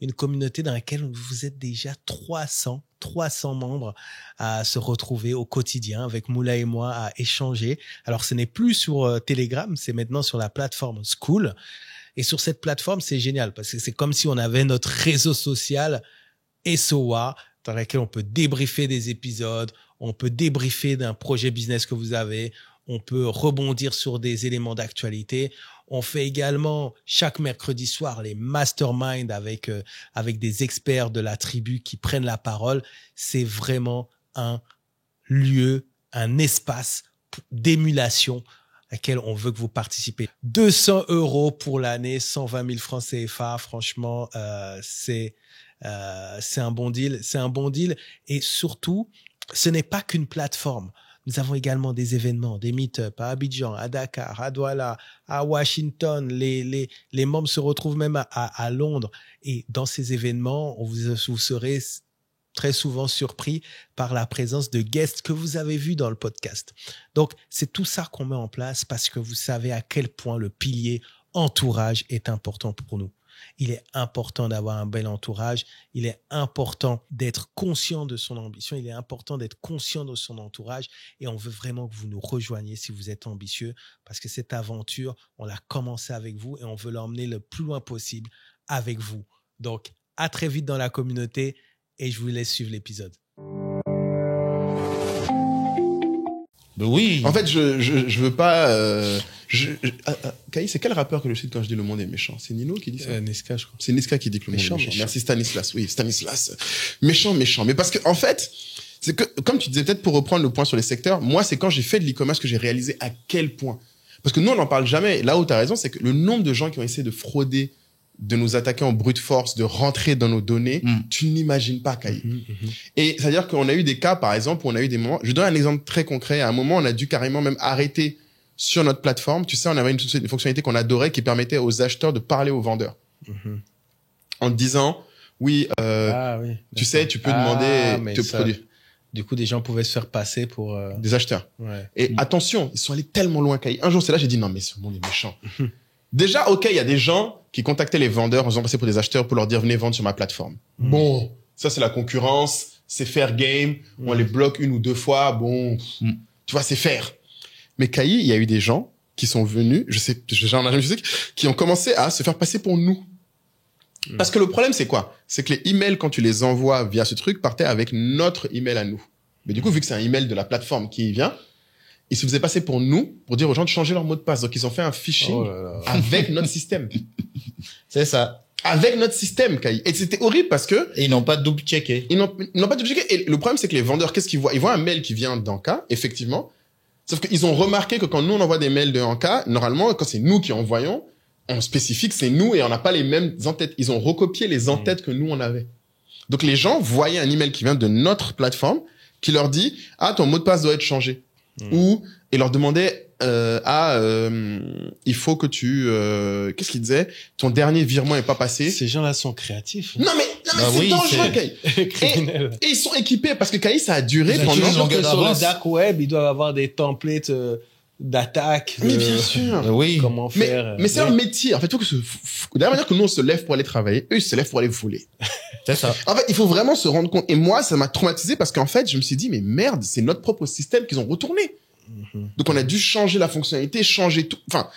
Une communauté dans laquelle vous êtes déjà 300 membres à se retrouver au quotidien avec Moula et moi à échanger. Alors, ce n'est plus sur Telegram, c'est maintenant sur la plateforme Skool. Et sur cette plateforme, c'est génial parce que c'est comme si on avait notre réseau social SOA dans lequel on peut débriefer des épisodes, on peut débriefer d'un projet business que vous avez, on peut rebondir sur des éléments d'actualité. On fait également chaque mercredi soir les masterminds avec des experts de la tribu qui prennent la parole. C'est vraiment un lieu, un espace d'émulation à laquelle on veut que vous participez. 200 € pour l'année, 120 000 francs CFA. Franchement, c'est un bon deal. C'est un bon deal. Et surtout, ce n'est pas qu'une plateforme. Nous avons également des événements, des meet-up à Abidjan, à Dakar, à Douala, à Washington. Les membres se retrouvent même à Londres. Et dans ces événements, vous serez très souvent surpris par la présence de guests que vous avez vus dans le podcast. Donc, c'est tout ça qu'on met en place parce que vous savez à quel point le pilier entourage est important pour nous. Il est important d'avoir un bel entourage. Il est important d'être conscient de son ambition. Il est important d'être conscient de son entourage. Et on veut vraiment que vous nous rejoigniez si vous êtes ambitieux parce que cette aventure, on l'a commencé avec vous et on veut l'emmener le plus loin possible avec vous. Donc, à très vite dans la communauté et je vous laisse suivre l'épisode. Oui. En fait, je veux pas, Kaï, c'est quel rappeur que je cite quand je dis le monde est méchant? C'est Nino qui dit ça? Niska, je crois. C'est Niska qui dit que le monde est méchant. Merci Stanislas. Oui, Stanislas. Méchant. Mais parce que, en fait, c'est que, comme tu disais, peut-être pour reprendre le point sur les secteurs, moi, c'est quand j'ai fait de l'e-commerce que j'ai réalisé à quel point. Parce que nous, on n'en parle jamais. Là où t'as raison, c'est que le nombre de gens qui ont essayé de frauder, de nous attaquer en brute force, de rentrer dans nos données, tu n'imagines pas, Kaï. Et c'est-à-dire qu'on a eu des cas, par exemple, où on a eu des moments, je donne un exemple très concret, à un moment, on a dû carrément même arrêter sur notre plateforme, tu sais, on avait une fonctionnalité qu'on adorait qui permettait aux acheteurs de parler aux vendeurs. En disant, oui, tu sais, tu peux demander tes produits. Du coup, des gens pouvaient se faire passer pour... Des acheteurs. Ouais. Et attention, ils sont allés tellement loin, Kaï. Un jour, c'est là, j'ai dit, non, mais ce monde est méchant. Déjà, ok, il y a des gens qui contactaient les vendeurs en faisant passer pour des acheteurs pour leur dire, venez vendre sur ma plateforme. Bon, ça, c'est la concurrence, c'est fair game, on les bloque 1 ou 2 fois, bon, tu vois, c'est fair. Mais Kaï, il y a eu des gens qui sont venus, qui ont commencé à se faire passer pour nous. Parce que le problème, c'est quoi? C'est que les emails, quand tu les envoies via ce truc, partaient avec notre email à nous. Mais du coup, vu que c'est un email de la plateforme qui vient, ils se faisaient passer pour nous, pour dire aux gens de changer leur mot de passe. Donc, ils ont fait un phishing avec notre système. C'est ça. Avec notre système, Kai. Et c'était horrible parce que... Et ils n'ont pas double-checké. Ils n'ont pas double-checké. Et le problème, c'est que les vendeurs, qu'est-ce qu'ils voient? Ils voient un mail qui vient d'Anka, effectivement. Sauf qu'ils ont remarqué que quand nous, on envoie des mails de Anka, normalement, quand c'est nous qui envoyons, on spécifie que c'est nous et on n'a pas les mêmes en-têtes. Ils ont recopié les en-têtes que nous, on avait. Donc, les gens voyaient un email qui vient de notre plateforme qui leur dit, ah, ton mot de passe doit être changé. Ou, et leur demandait, il faut que tu, qu'est-ce qu'il disait? Ton dernier virement est pas passé. Ces gens-là sont créatifs. Non, mais c'est dangereux, Kai. Et ils sont équipés parce que Kai, ça a duré pendant sur le dark web, ils doivent avoir des templates d'attaque. Mais bien sûr. Oui. Comment faire. Mais c'est un métier. En fait, il faut que de la même manière que nous, on se lève pour aller travailler, eux, ils se lèvent pour aller voler. C'est ça. En fait, il faut vraiment se rendre compte. Et moi, ça m'a traumatisé parce qu'en fait, je me suis dit, mais merde, c'est notre propre système qu'ils ont retourné. Donc, on a dû changer la fonctionnalité, changer tout. Enfin,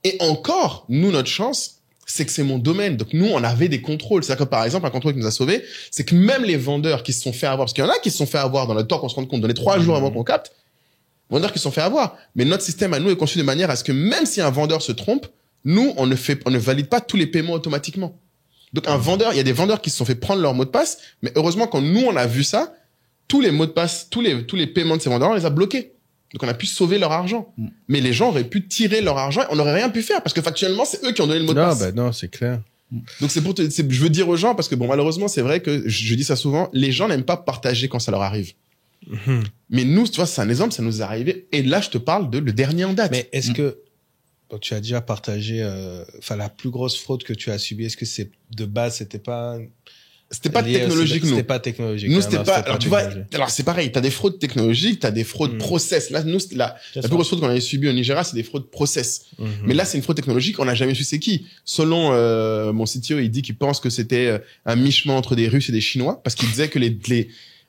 et encore, nous, notre chance, c'est que c'est mon domaine. Donc, nous, on avait des contrôles. C'est-à-dire que, par exemple, un contrôle qui nous a sauvés, c'est que même les vendeurs qui se sont fait avoir, parce qu'il y en a qui se sont fait avoir dans le temps qu'on se rende compte, dans les 3 jours avant qu'on capte, vendeurs qui se sont fait avoir. Mais notre système à nous est conçu de manière à ce que même si un vendeur se trompe, nous, on ne valide pas tous les paiements automatiquement. Donc, un vendeur, il y a des vendeurs qui se sont fait prendre leur mot de passe, mais heureusement, quand nous, on a vu ça, tous les mots de passe, tous les paiements de ces vendeurs, on les a bloqués. Donc, on a pu sauver leur argent. Mais les gens auraient pu tirer leur argent et on n'aurait rien pu faire parce que factuellement, c'est eux qui ont donné le mot de passe. Non, c'est clair. Donc, je veux dire aux gens parce que bon, malheureusement, c'est vrai que je dis ça souvent, les gens n'aiment pas partager quand ça leur arrive. Mais nous, tu vois, c'est un exemple, ça nous est arrivé. Et là, je te parle de le dernier en date. Mais est-ce que tu as déjà partagé, la plus grosse fraude que tu as subie, est-ce que c'est de base, c'était pas technologique, nous. C'était pas technologique. Nous, c'était pas, alors tu vois, alors c'est pareil, t'as des fraudes technologiques, t'as des fraudes process. Là, nous, la plus grosse fraude qu'on avait subie au Nigeria, c'est des fraudes process. Mais là, c'est une fraude technologique, on n'a jamais su c'est qui. Selon, mon CTO, il dit qu'il pense que c'était un mi-chemin entre des Russes et des Chinois, parce qu'il disait que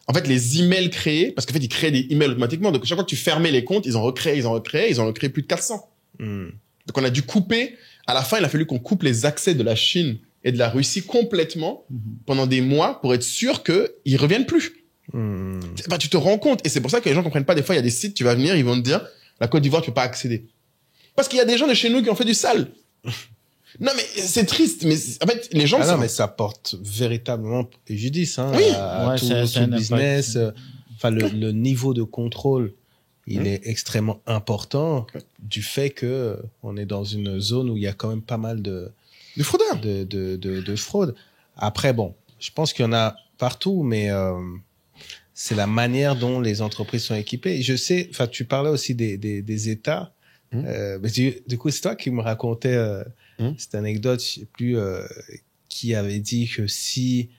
en fait, les emails créés, parce qu'en fait, ils créaient des emails automatiquement. Donc, chaque fois que tu fermais les comptes, ils en ont recréé plus de 400. Donc, on a dû couper. À la fin, il a fallu qu'on coupe les accès de la Chine et de la Russie complètement pendant des mois pour être sûr qu'ils reviennent plus. Bah, tu te rends compte. Et c'est pour ça que les gens comprennent pas. Des fois, il y a des sites, tu vas venir, ils vont te dire, la Côte d'Ivoire, tu peux pas accéder. Parce qu'il y a des gens de chez nous qui ont fait du sale. Non, mais c'est triste. Mais en fait, les gens... non, mais ça porte véritablement préjudice, hein, oui. à tout le business. Enfin, le niveau de contrôle, il est extrêmement important du fait que on est dans une zone où il y a quand même pas mal de fraudeurs. De fraude. Après, bon, je pense qu'il y en a partout, mais c'est la manière dont les entreprises sont équipées. Je sais, enfin, tu parlais aussi des États. Mais du coup, c'est toi qui me racontais cette anecdote, je sais plus qui avait dit que si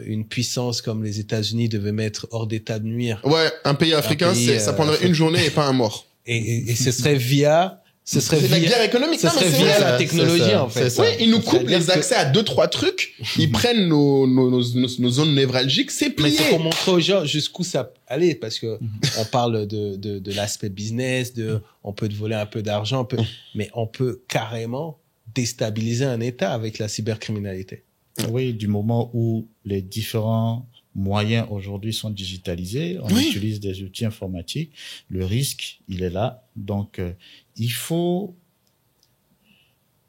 une puissance comme les États-Unis devait mettre hors d'état de nuire. Ouais, un pays africain, ça prendrait une journée et pas un mort. Et ce serait via... la guerre économique. Ce serait via la technologie, en fait. Oui, ils nous coupent les accès à 2-3 trucs. Ils prennent nos zones névralgiques. C'est plié. Mais c'est pour montrer aux gens jusqu'où ça allait, parce que on parle de l'aspect business, on peut te voler un peu d'argent, mais on peut carrément déstabiliser un État avec la cybercriminalité. Oui, du moment où les différents moyens aujourd'hui sont digitalisés, on utilise des outils informatiques, le risque, il est là. Donc, il faut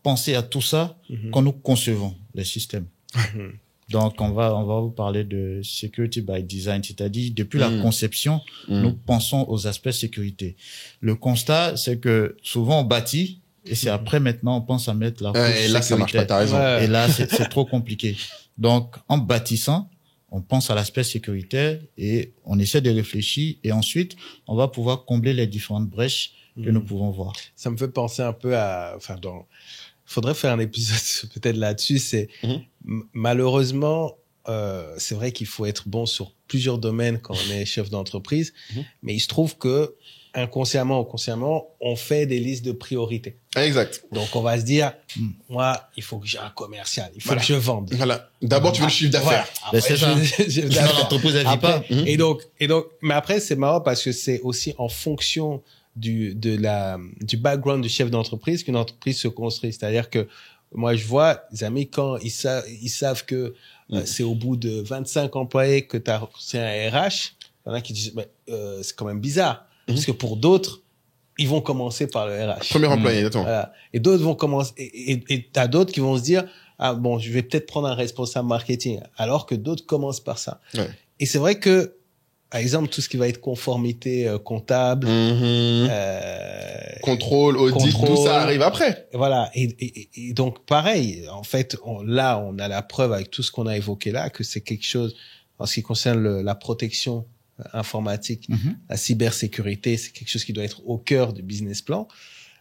penser à tout ça quand nous concevons les systèmes. Donc, on va vous parler de security by design, c'est-à-dire depuis la conception, nous pensons aux aspects sécurité. Le constat, c'est que souvent on bâtit et c'est après maintenant on pense à mettre la couche et là, ça marche pas, t'as raison. Ouais. Et là, c'est trop compliqué. Donc, en bâtissant, on pense à l'aspect sécuritaire et on essaie de réfléchir et ensuite, on va pouvoir combler les différentes brèches que nous pouvons voir. Ça me fait penser un peu faudrait faire un épisode peut-être là-dessus. C'est malheureusement, c'est vrai qu'il faut être bon sur plusieurs domaines quand on est chef d'entreprise, mais il se trouve que inconsciemment ou consciemment, on fait des listes de priorités. Exact. Donc on va se dire, moi, il faut que j'ai un commercial, il faut que je vende. Voilà. D'abord, tu veux le chiffre d'affaires. Ben, c'est ça. Sinon, l'entreprise, elle vit pas. Et donc, mais après, c'est marrant parce que c'est aussi en fonction du background du chef d'entreprise qu'une entreprise se construit. C'est-à-dire que moi, je vois, les amis, quand ils savent que c'est au bout de 25 employés que c'est un RH, il y en a qui disent, c'est quand même bizarre. Parce que pour d'autres, ils vont commencer par le RH. Premier employé, attends. Voilà. Et d'autres vont commencer, et t'as d'autres qui vont se dire, ah bon, je vais peut-être prendre un responsable marketing, alors que d'autres commencent par ça. Ouais. Et c'est vrai que, par exemple, tout ce qui va être conformité comptable, contrôle, audit, tout ça arrive après. Voilà. Et donc, pareil, en fait, là, on a la preuve avec tout ce qu'on a évoqué là, que c'est quelque chose, en ce qui concerne la protection informatique, la cybersécurité, c'est quelque chose qui doit être au cœur du business plan.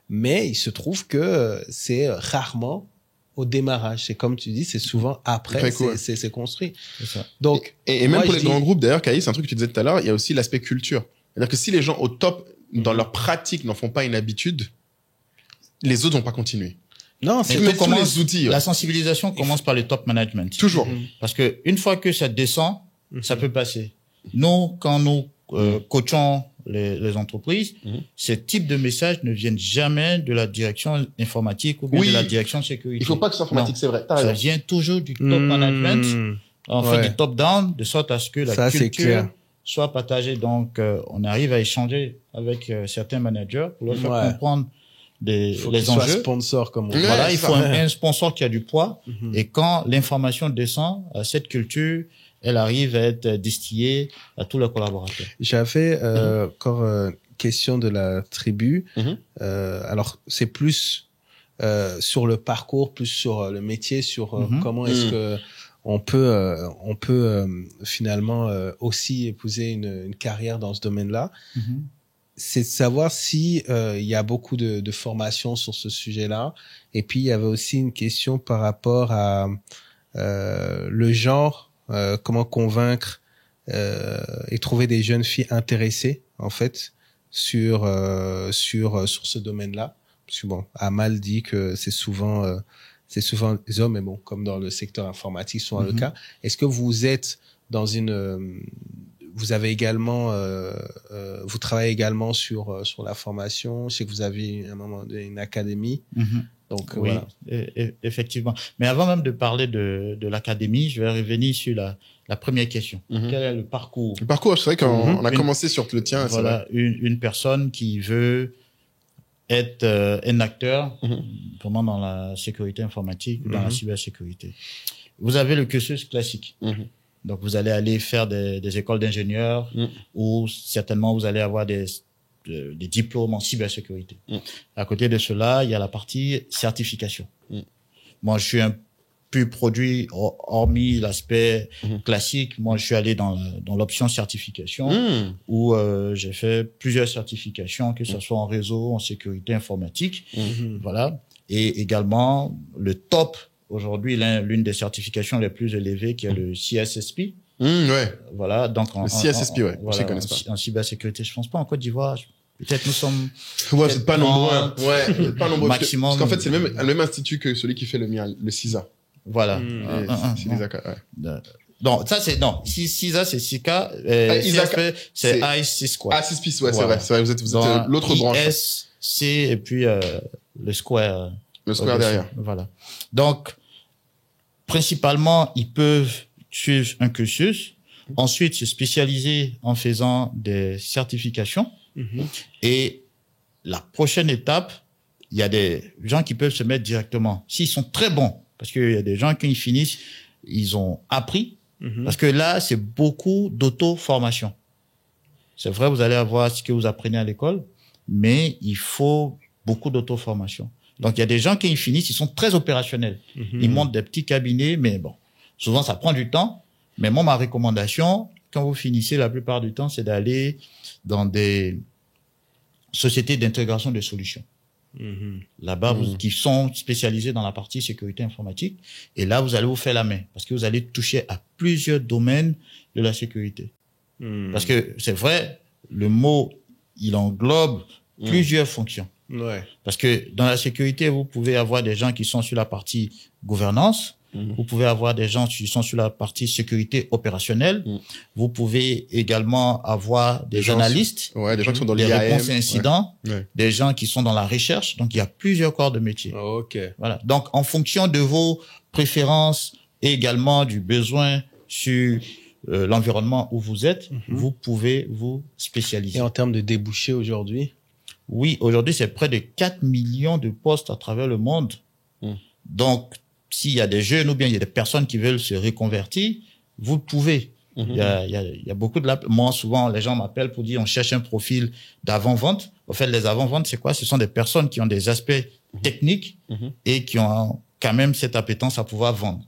Mais il se trouve que c'est rarement au démarrage. C'est comme tu dis, c'est souvent après, c'est construit. C'est ça. Donc, et même pour les grands groupes, d'ailleurs, Caïs, c'est un truc que tu disais tout à l'heure, il y a aussi l'aspect culture. C'est-à-dire que si les gens au top, dans leur pratique, n'en font pas une habitude, les autres vont pas continuer. Non, c'est mettre tous les outils. La sensibilisation commence par le top management. Toujours. Parce que une fois que ça descend, ça peut passer. Nous, quand nous coachons les entreprises, ce type de messages ne viennent jamais de la direction informatique ou bien de la direction sécurité. Il faut pas que ce soit informatique, c'est vrai. Ça vient toujours du top management, en fait du top down, de sorte à ce que la culture soit partagée. Donc, on arrive à échanger avec certains managers pour leur faire comprendre les enjeux. Soit sponsor, comme on dit. Voilà, il faut un sponsor qui a du poids. Et quand l'information descend, cette culture, elle arrive à être distillée à tous les collaborateurs. J'avais encore question de la tribu. Alors, c'est plus sur le parcours, plus sur le métier, sur comment est-ce que on peut finalement aussi épouser une carrière dans ce domaine-là. C'est de savoir si il y a beaucoup de formations sur ce sujet-là. Et puis, il y avait aussi une question par rapport à le genre. Comment convaincre et trouver des jeunes filles intéressées en fait sur ce domaine-là, parce que bon, Amal dit que c'est souvent les hommes, mais bon, comme dans le secteur informatique, souvent le cas. Est-ce que vous êtes dans vous avez également vous travaillez également sur la formation? Je sais que vous avez à un moment donné une académie. Donc, oui, voilà. Effectivement. Mais avant même de parler de l'académie, je vais revenir sur la première question. Quel est le parcours? Le parcours, c'est vrai qu'on a commencé sur le tien. Voilà, une personne qui veut être un acteur vraiment dans la sécurité informatique, dans la cybersécurité. Vous avez le cursus classique. Donc, vous allez aller faire des écoles d'ingénieurs ou certainement vous allez avoir des diplômes en cybersécurité. À côté de cela, il y a la partie certification. Moi, je suis un pur produit, hormis l'aspect classique. Moi, je suis allé dans l'option certification où j'ai fait plusieurs certifications, que ce soit en réseau, en sécurité informatique. Voilà. Et également, le top, aujourd'hui, l'une des certifications les plus élevées, qui est le CSSP. Voilà. Donc, le CSSP, voilà, je connais pas. En cybersécurité, je pense pas en Côte d'Ivoire. Peut-être nous sommes. Ouais, c'est pas nombreux. Ouais, pas nombreux. Maximum. Parce qu'en fait, c'est le même institut que celui qui fait le mien, le CISA. Voilà. C'est des accords, Non, ça c'est, non. CISA, c'est SICA. CSP, c'est IC Square. IC ouais, voilà. c'est vrai. Vous êtes l'autre branche. ISC, et puis, le Square. Le Square derrière. Voilà. Donc, principalement, ils peuvent suivre un cursus. Ensuite, se spécialiser en faisant des certifications. Et la prochaine étape, il y a des gens qui peuvent se mettre directement. S'ils sont très bons, parce qu'il y a des gens qui finissent, ils ont appris. Parce que là, c'est beaucoup d'auto-formation. C'est vrai, vous allez avoir ce que vous apprenez à l'école, mais il faut beaucoup d'auto-formation. Donc, il y a des gens qui finissent, ils sont très opérationnels. Ils montent des petits cabinets, mais bon, souvent, ça prend du temps. Mais moi, ma recommandation, quand vous finissez, la plupart du temps, c'est d'aller dans des sociétés d'intégration de solutions. Là-bas, qui sont spécialisés dans la partie sécurité informatique. Et là, vous allez vous faire la main parce que vous allez toucher à plusieurs domaines de la sécurité. Parce que c'est vrai, le mot, il englobe plusieurs fonctions. Ouais. Parce que dans la sécurité, vous pouvez avoir des gens qui sont sur la partie gouvernance, Vous pouvez avoir des gens qui sont sur la partie sécurité opérationnelle. Vous pouvez également avoir des analystes. Ouais, des gens qui sont dans les l'IAM. réponses à incidents. Ouais. Des gens qui sont dans la recherche. Donc, il y a plusieurs corps de métier. Ok. Voilà. Donc, en fonction de vos préférences et également du besoin sur l'environnement où vous êtes, vous pouvez vous spécialiser. Et en termes de débouchés aujourd'hui? Oui, aujourd'hui, c'est près de 4 millions de postes à travers le monde. Donc, s'il y a des jeunes ou bien il y a des personnes qui veulent se reconvertir, vous pouvez. Il y a beaucoup de moi, souvent, les gens m'appellent pour dire on cherche un profil d'avant-vente. En fait, les avant-ventes, c'est quoi? Ce sont des personnes qui ont des aspects techniques et qui ont quand même cette appétence à pouvoir vendre.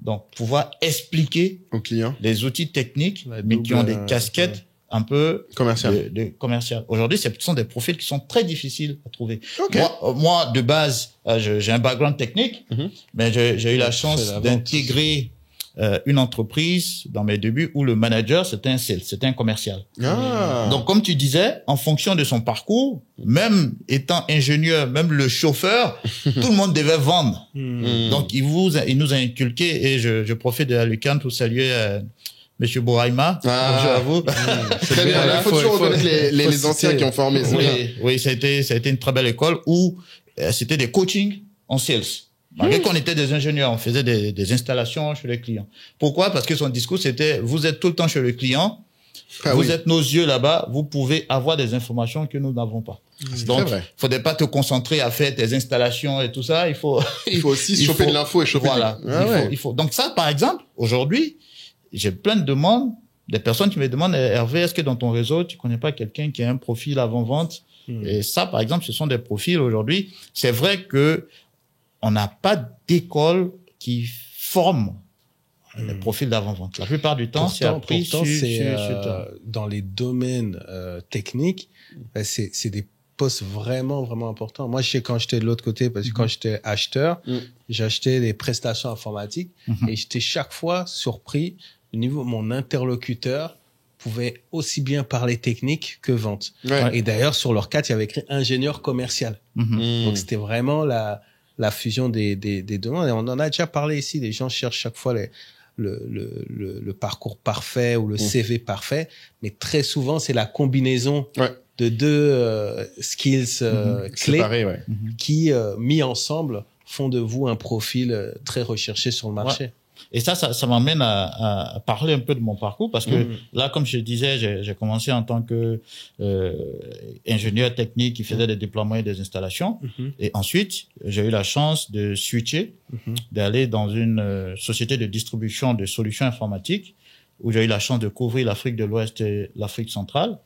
Donc, pouvoir expliquer aux clients les outils techniques, La mais qui ont double, des casquettes un peu commercial. de commercial. Aujourd'hui, ce sont des profils qui sont très difficiles à trouver. Ok. Moi, de base, j'ai un background technique, mais j'ai eu la chance la vente. d'intégrer une entreprise dans mes débuts où le manager, c'était un sales, c'était un commercial. Ah. Donc, comme tu disais, en fonction de son parcours, même étant ingénieur, même le chauffeur, tout le monde devait vendre. Donc, il nous a inculqué, et je profite de la lucarne pour saluer Monsieur Bouraïma. Bonjour à vous. Très bien. Il faut toujours reconnaître les anciens qui ont formé. Oui, ça a été une très belle école où c'était des coachings en sales. Malgré qu'on était des ingénieurs, on faisait des installations chez les clients. Pourquoi? Parce que son discours, c'était, vous êtes tout le temps chez le client, vous êtes nos yeux là-bas, vous pouvez avoir des informations que nous n'avons pas. Donc, faudrait pas te concentrer à faire tes installations et tout ça, il faut aussi choper de l'info et choper voilà, il faut. Donc ça, par exemple, aujourd'hui, j'ai plein de demandes, des personnes qui me demandent, Hervé, est-ce que dans ton réseau, tu connais pas quelqu'un qui a un profil avant-vente? Et ça, par exemple, ce sont des profils aujourd'hui. C'est vrai que on n'a pas d'école qui forme les profils d'avant-vente. La plupart du temps, c'est appris sur dans les domaines techniques, c'est des postes vraiment, vraiment importants. Moi, je sais quand j'étais de l'autre côté, parce que quand j'étais acheteur, j'achetais des prestations informatiques et j'étais chaque fois surpris du niveau où mon interlocuteur pouvait aussi bien parler technique que vente. Et d'ailleurs, sur leur carte, il y avait écrit ingénieur commercial. Donc, c'était vraiment la fusion des demandes. Et on en a déjà parlé ici. Les gens cherchent chaque fois le parcours parfait ou le CV parfait. Mais très souvent, c'est la combinaison de deux skills clés séparés, qui, mis ensemble, font de vous un profil très recherché sur le marché. Et ça m'amène à parler un peu de mon parcours parce que là, comme je disais, j'ai commencé en tant que ingénieur technique qui faisait des déploiements et des installations. Et ensuite, j'ai eu la chance de switcher, d'aller dans une société de distribution de solutions informatiques où j'ai eu la chance de couvrir l'Afrique de l'Ouest et l'Afrique centrale.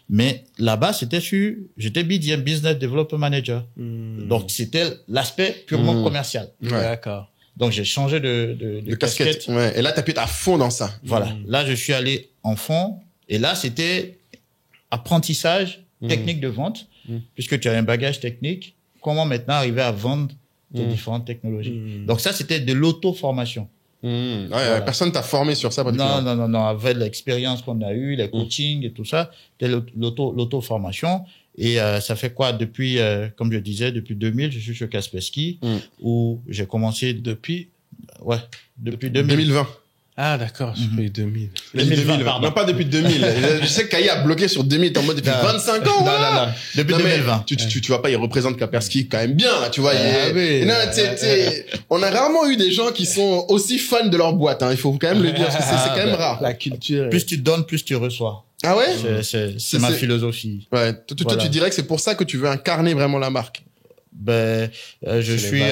Mais là-bas, j'étais BDM, Business Development Manager. Donc, c'était l'aspect purement commercial. D'accord. Donc, j'ai changé de casquette. Et là, t'as pu être à fond dans ça. Voilà. Là, je suis allé en fond. Et là, c'était apprentissage technique de vente, puisque tu as un bagage technique. Comment maintenant arriver à vendre tes différentes technologies. Donc, ça, c'était de l'auto-formation. Voilà. Personne t'a formé sur ça, particulièrement. Non. Avec l'expérience qu'on a eue, les coachings et tout ça, c'était l'auto-formation. Et ça fait quoi depuis, comme je disais, depuis 2000, je suis chez Kaspersky, où j'ai commencé depuis 2020. Ah, d'accord, j'ai fait 2000. 2020, pardon. Non, pas depuis 2000. Je sais que Kaya a bloqué sur 2000, t'es en mode depuis 25 ans. Non. Depuis 2020. Tu vois pas, il représente Kaspersky quand même bien, là, tu vois. On a rarement eu des gens qui sont aussi fans de leur boîte, hein. Il faut quand même le dire, parce que c'est quand même rare. La culture. Plus tu donnes, plus tu reçois. Ah ouais? C'est ma philosophie. Ouais. Toi, tu dirais que c'est pour ça que tu veux incarner vraiment la marque. Je suis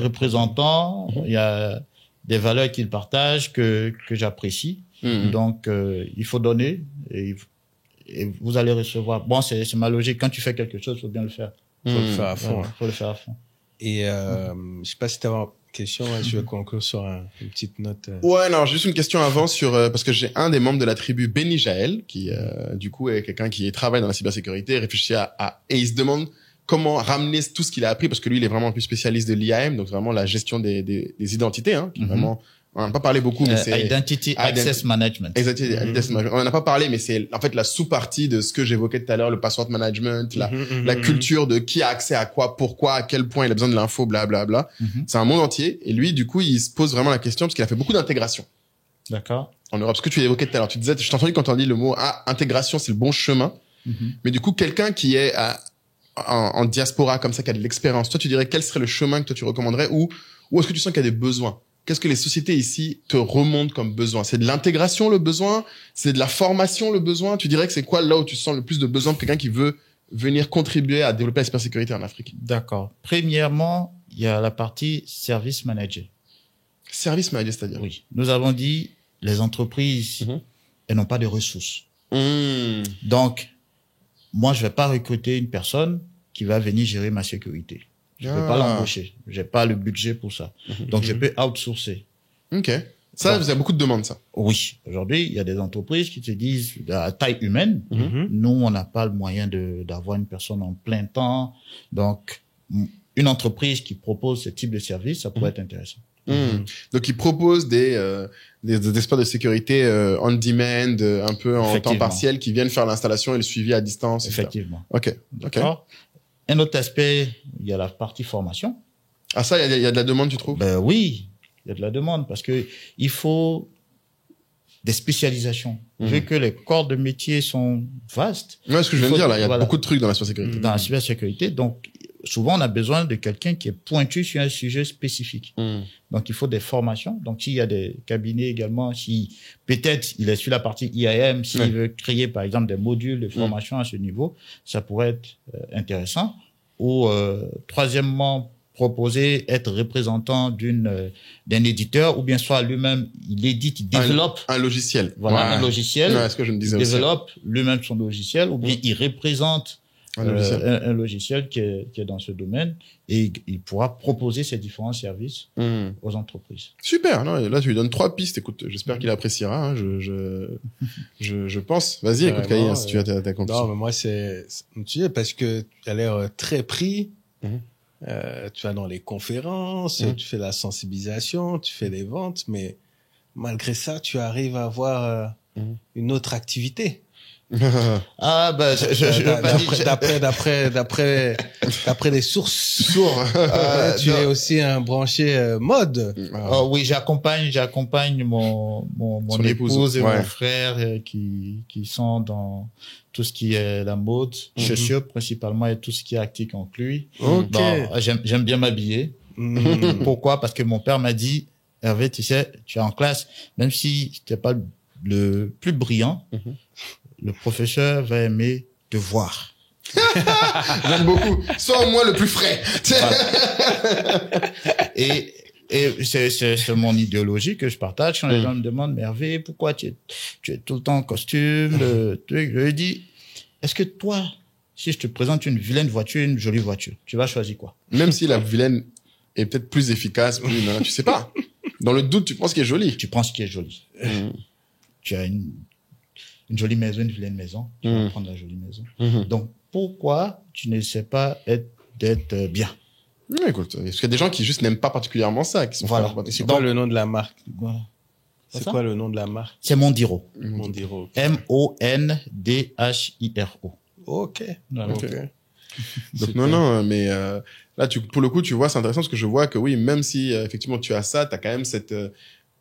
représentant. Il y a des valeurs qu'il partage que j'apprécie. Donc, il faut donner et vous allez recevoir. Bon, c'est ma logique. Quand tu fais quelque chose, il faut bien le faire. Faut le faire à fond. Voilà, faut le faire à fond. Et je sais pas si tu avais une question. Je vais conclure sur une petite note. Ouais, non, juste une question avant sur parce que j'ai un des membres de la tribu Benny Jaël qui du coup est quelqu'un qui travaille dans la cybersécurité, réfléchit et il se demande comment ramener tout ce qu'il a appris parce que lui il est vraiment plus spécialiste de l'IAM, donc vraiment la gestion des identités, hein, qui est vraiment On n'en a pas parlé beaucoup, mais c'est... Identity Access Management. Exactement. On n'en a pas parlé, mais c'est en fait la sous-partie de ce que j'évoquais tout à l'heure, le password management, la culture de qui a accès à quoi, pourquoi, à quel point il a besoin de l'info, blablabla. C'est un monde entier. Et lui, du coup, il se pose vraiment la question parce qu'il a fait beaucoup d'intégration. D'accord. En Europe, ce que tu évoquais tout à l'heure, tu disais, je t'ai entendu quand on dit le mot intégration, c'est le bon chemin. Mais du coup, quelqu'un qui est en diaspora comme ça, qui a de l'expérience, toi, tu dirais quel serait le chemin que toi tu recommanderais ou est-ce que tu sens qu'il y a des besoins? Qu'est-ce que les sociétés ici te remontent comme besoin? C'est de l'intégration le besoin? C'est de la formation le besoin? Tu dirais que c'est quoi là où tu sens le plus de besoin de quelqu'un qui veut venir contribuer à développer la cybersécurité en Afrique? D'accord. Premièrement, il y a la partie service manager. Service manager, c'est-à-dire? Oui. Nous avons dit, les entreprises, elles n'ont pas de ressources. Donc, moi, je vais pas recruter une personne qui va venir gérer ma sécurité. Je peux pas l'embaucher. J'ai pas le budget pour ça. Donc, je peux outsourcer. Ok. Ça, vous avez beaucoup de demandes, ça. Oui. Aujourd'hui, il y a des entreprises qui se disent, à taille humaine, nous, on n'a pas le moyen d'avoir une personne en plein temps. Donc, une entreprise qui propose ce type de service, ça pourrait être intéressant. Donc, ils proposent des experts de sécurité on demand, un peu en temps partiel, qui viennent faire l'installation et le suivi à distance. Effectivement. Ok. D'accord. Un autre aspect, il y a la partie formation. Ah ça, il y a de la demande, tu trouves? Ben oui, il y a de la demande parce que il faut des spécialisations. Vu que les corps de métier sont vastes. Ouais, ce que je viens de dire là, il y a beaucoup de trucs dans la cybersécurité. Dans la cybersécurité, donc souvent on a besoin de quelqu'un qui est pointu sur un sujet spécifique. Donc il faut des formations. Donc s'il y a des cabinets également, si peut-être il est sur la partie IAM, s'il veut créer par exemple des modules de formation à ce niveau, ça pourrait être intéressant. Ou troisièmement, proposer être représentant d'un éditeur, ou bien soit lui-même il édite, il développe un logiciel. Voilà, un logiciel. Ouais, ce que je me disais il développe lui-même son logiciel, ou bien il représente un logiciel qui est dans ce domaine, et il pourra proposer ses différents services aux entreprises. Super. Non, là tu lui donnes 3 pistes. Écoute, j'espère qu'il appréciera. Hein. Je pense. Vas-y, écoute, Kaï, si tu as ta conclusion. Non, mais moi c'est tu sais, parce que tu as l'air très pris. Tu vas dans les conférences, tu fais la sensibilisation, tu fais les ventes, mais malgré ça, tu arrives à avoir une autre activité. Ah bah d'après les sources, tu es aussi un branché mode. Oh oui, j'accompagne mon épouse et mon frère qui sont dans tout ce qui est la mode, chaussures principalement, et tout ce qui est article en cuir. Bon, j'aime bien m'habiller. Pourquoi? Parce que mon père m'a dit, Hervé, tu sais, tu es en classe, même si tu n'es pas le plus brillant, le professeur va aimer te voir. J'aime beaucoup. Sois au moins le plus frais. Et c'est mon idéologie que je partage quand les gens me demandent, mais Hervé, pourquoi tu es tout le temps en costume, je lui dis, est-ce que toi, si je te présente une vilaine voiture, une jolie voiture, tu vas choisir quoi? Même si la vilaine est peut-être plus efficace, tu sais pas. Dans le doute, tu penses qu'elle est jolie. Tu penses qu'elle est jolie. Tu as une jolie maison, une vilaine maison, tu vas prendre la jolie maison. Donc, pourquoi tu n'essaies pas d'être bien? Oui, écoute, parce qu'il y a des gens qui juste n'aiment pas particulièrement ça, qui sont C'est quoi le nom de la marque? Voilà. C'est quoi le nom de la marque? C'est Mondiro. Mondiro. Mondiro. Ok. Voilà. Ok. Donc non, mais là, pour le coup, tu vois, c'est intéressant parce que je vois que oui, même si effectivement tu as ça, t'as quand même cette...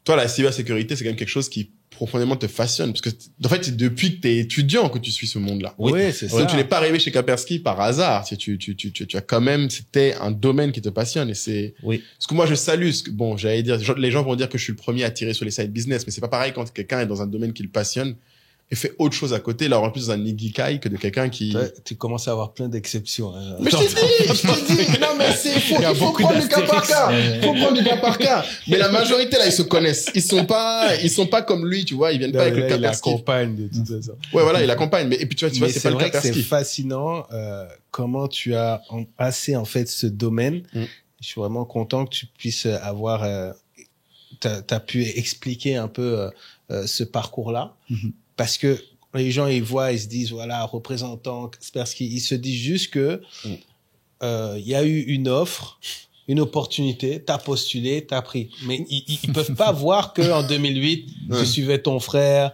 toi, la cybersécurité, c'est quand même quelque chose qui profondément te fascine, parce que en fait, c'est depuis que t'es étudiant que tu suis ce monde-là. Oui, c'est ça. Donc tu n'es pas arrivé chez Kaspersky par hasard. Tu as quand même, c'était un domaine qui te passionne, et c'est ce que moi je salue. Bon, j'allais dire, les gens vont dire que je suis le premier à tirer sur les side business, mais c'est pas pareil quand quelqu'un est dans un domaine qui le passionne et fait autre chose à côté. Là, on est plus dans un ikigai que de quelqu'un qui... Tu commences à avoir plein d'exceptions. Hein. Mais je te dis, non, mais il faut prendre du cas par cas. Faut prendre du cas par cas. Mais la majorité, là, ils se connaissent. Ils sont pas comme lui, tu vois, ils viennent pas avec le Kaspersky. Il accompagne de tout ça. Ouais, voilà, il accompagne. Mais, et puis, tu vois, c'est pas le Kaspersky. C'est fascinant, comment tu as passé, en fait, ce domaine. Je suis vraiment content que tu puisses avoir, t'as pu expliquer un peu, ce parcours-là. Parce que les gens, ils voient, ils se disent, voilà, représentant Kaspersky, ils se disent juste que il y a eu une offre une opportunité, t'as postulé, t'as pris. Mais ils peuvent pas voir que en 2008, tu suivais ton frère,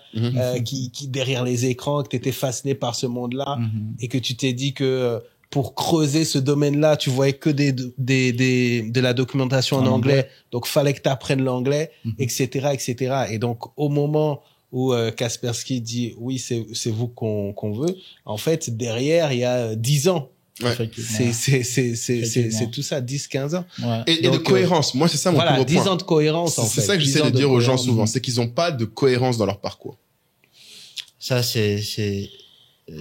qui derrière les écrans, que t'étais fasciné par ce monde-là, et que tu t'es dit que pour creuser ce domaine-là, tu voyais que de la documentation en anglais. Donc, fallait que t'apprennes l'anglais, etc., etc. Et donc, au moment où Kaspersky dit oui, c'est vous qu'on veut, en fait, derrière, il y a 10 ans. Ouais. C'est tout ça, 10-15 ans. Ouais. Et de cohérence. Moi, c'est ça mon plus gros 10 point. ans de cohérence, en fait. C'est ça que j'essaie de dire aux gens souvent, c'est qu'ils n'ont pas de cohérence dans leur parcours. Ça, c'est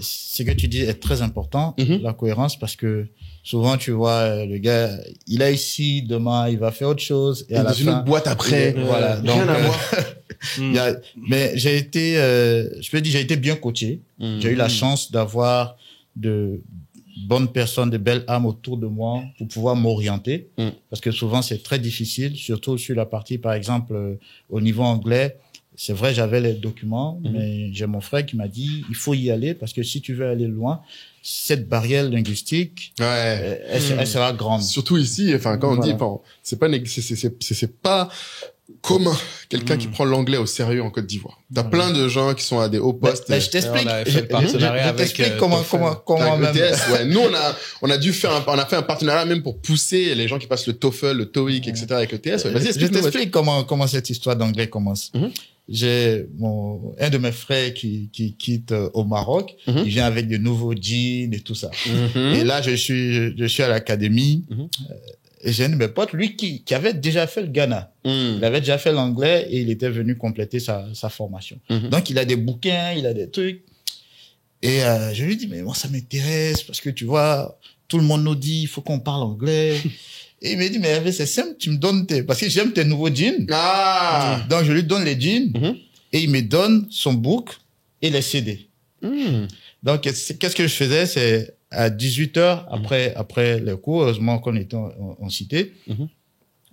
ce que tu dis est très important, la cohérence, parce que souvent, tu vois, le gars, il a ici, demain, il va faire autre chose. Et à dans la une fin, autre boîte après. Voilà. Donc, Rien à voir. mais j'ai été, je peux dire, j'ai été bien coaché. J'ai eu la chance d'avoir de bonnes personnes, de belles âmes autour de moi pour pouvoir m'orienter. Parce que souvent, c'est très difficile, surtout sur la partie, par exemple, au niveau anglais. C'est vrai, j'avais les documents, mais j'ai mon frère qui m'a dit, il faut y aller parce que si tu veux aller loin, cette barrière linguistique, elle sera grande. Surtout ici, enfin, quand on dit, bon, c'est pas commun, quelqu'un qui prend l'anglais au sérieux en Côte d'Ivoire. T'as plein de gens qui sont à des hauts postes. Je t'explique. On avait fait le partenariat avec comment même. ETS, ouais. Nous, on a fait un partenariat même pour pousser les gens qui passent le TOEFL, le TOEIC, etc. avec ETS. Ouais. Vas-y, je t'explique comment cette histoire d'anglais commence. J'ai un de mes frères qui quitte au Maroc. Il vient avec de nouveaux jeans et tout ça. Et là, je suis à l'académie. Et j'ai un de mes potes, lui, qui avait déjà fait le Ghana. Il avait déjà fait l'anglais et il était venu compléter sa formation. Donc, il a des bouquins, il a des trucs. Et je lui dis, mais moi, ça m'intéresse parce que tu vois, tout le monde nous dit, il faut qu'on parle anglais. Et il m'a dit, mais c'est simple, tu me donnes parce que j'aime tes nouveaux jeans. Donc, je lui donne les jeans et il me donne son book et les CD. Donc, qu'est-ce que je faisais? C'est à 18h après les cours, heureusement qu'on était en cité.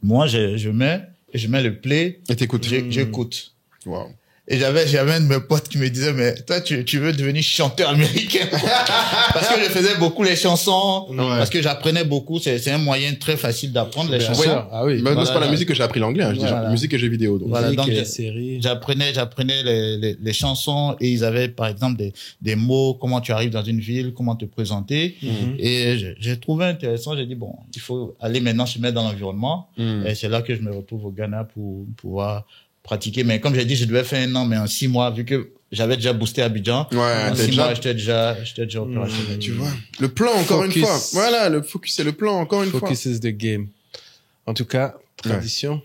Moi, je mets le play. Et t'écoutes. J'écoute. Wow. Et j'avais un de mes potes qui me disait, mais toi, tu veux devenir chanteur américain? Parce que je faisais beaucoup les chansons, parce que j'apprenais beaucoup. C'est un moyen très facile d'apprendre les chansons. Ah oui. Mais c'est pas la musique que j'ai appris l'anglais, hein, je dis la musique et jeux vidéo. Donc. Voilà, donc séries. j'apprenais les chansons et ils avaient, par exemple, des mots, comment tu arrives dans une ville, comment te présenter. Et j'ai trouvé intéressant. J'ai dit, bon, il faut aller maintenant se mettre dans l'environnement. Et c'est là que je me retrouve au Ghana pour pouvoir pratiquer. Mais comme j'ai dit, je devais faire 1 an, mais en 6 mois, vu que j'avais déjà boosté Abidjan. En 6 mois, j'étais déjà opérationnel. Tu vois. Le plan, encore une fois. Voilà, le focus, c'est le plan, encore une fois. Focus is the game. En tout cas, tradition.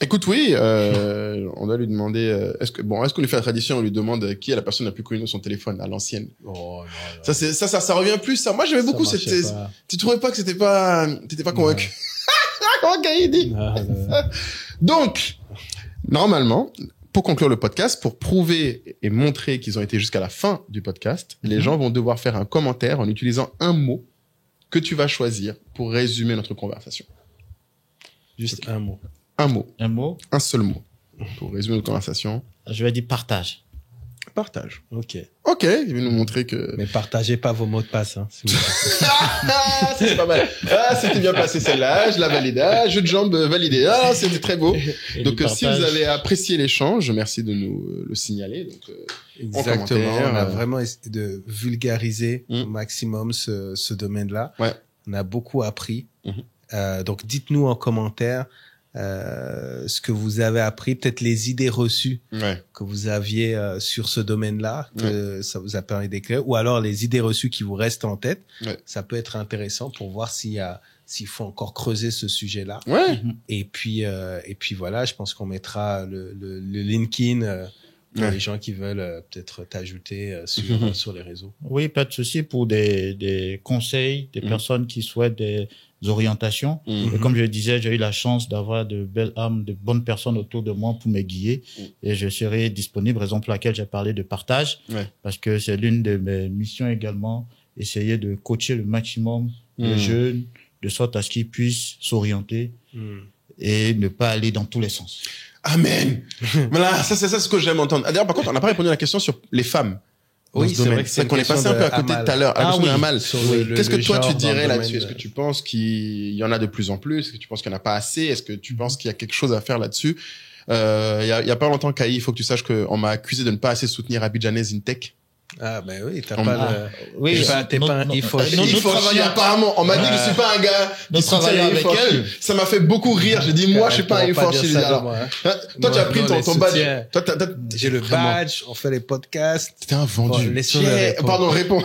Écoute, oui, on doit lui demander, est-ce qu'on lui fait la tradition, on lui demande qui est la personne la plus connue de son téléphone, à l'ancienne. Oh, non. Ça revient plus, ça. Moi, j'aimais beaucoup cette, tu trouvais pas que t'étais pas convaincu? Comment dit? Donc, normalement, pour conclure le podcast, pour prouver et montrer qu'ils ont été jusqu'à la fin du podcast, les gens vont devoir faire un commentaire en utilisant un mot que tu vas choisir pour résumer notre conversation. Juste un mot. Un mot. Un mot? Un seul mot. Pour résumer notre conversation. Je vais dire partage. Partage. Ok. Ok, il va nous montrer que... Mais partagez pas vos mots de passe, hein. C'est pas mal. C'était bien passé celle-là, je la valide. Jeu de jambes validé. C'était très beau. Donc, si vous avez apprécié l'échange, merci de nous le signaler. Donc, exactement. On a vraiment essayé de vulgariser au maximum ce domaine-là. Ouais. On a beaucoup appris. Donc, dites-nous en commentaire ce que vous avez appris, peut-être les idées reçues que vous aviez sur ce domaine-là, que ça vous a permis d'éclairer, ou alors les idées reçues qui vous restent en tête. Ça peut être intéressant pour voir s'il faut encore creuser ce sujet-là. Et puis voilà, je pense qu'on mettra le LinkedIn pour les gens qui veulent peut-être t'ajouter sur les réseaux. Oui, pas de souci, pour des conseils, des personnes qui souhaitent des orientations. Et comme je le disais, j'ai eu la chance d'avoir de belles âmes, de bonnes personnes autour de moi pour me guider. Et je serai disponible, raison pour laquelle j'ai parlé de partage, parce que c'est l'une de mes missions également, essayer de coacher le maximum les jeunes, de sorte à ce qu'ils puissent s'orienter et ne pas aller dans tous les sens. Amen. Voilà, ça c'est ce que j'aime entendre. D'ailleurs, par contre, on n'a pas répondu à la question sur les femmes. dans ce domaine. C'est vrai qu'on est passé un peu à côté tout à l'heure. Ah oui, Amal. Qu'est-ce que toi tu dirais là là-dessus? Est-ce que tu penses qu'il y en a de plus en plus? Est-ce que tu penses qu'il n'y en a pas assez? Est-ce que tu penses qu'il y a quelque chose à faire là-dessus? Il y a pas longtemps, Kai, il faut que tu saches qu'on m'a accusé de ne pas assez soutenir Abidjanese InTech. Ah, ben oui, t'as On- pas Oui, t'es pas un nous Nous travaillons apparemment. On m'a dit que je suis pas un gars Nous qui soutient travaillons les avec efforts. elle. Ça m'a fait beaucoup rire. J'ai dit, moi, je suis pas un effort. J'ai Toi, tu as pris ton badge. Toi, J'ai le vraiment. badge, on fait les podcasts. T'es un vendu. Bon, laissons-le répondre. Pardon, réponds.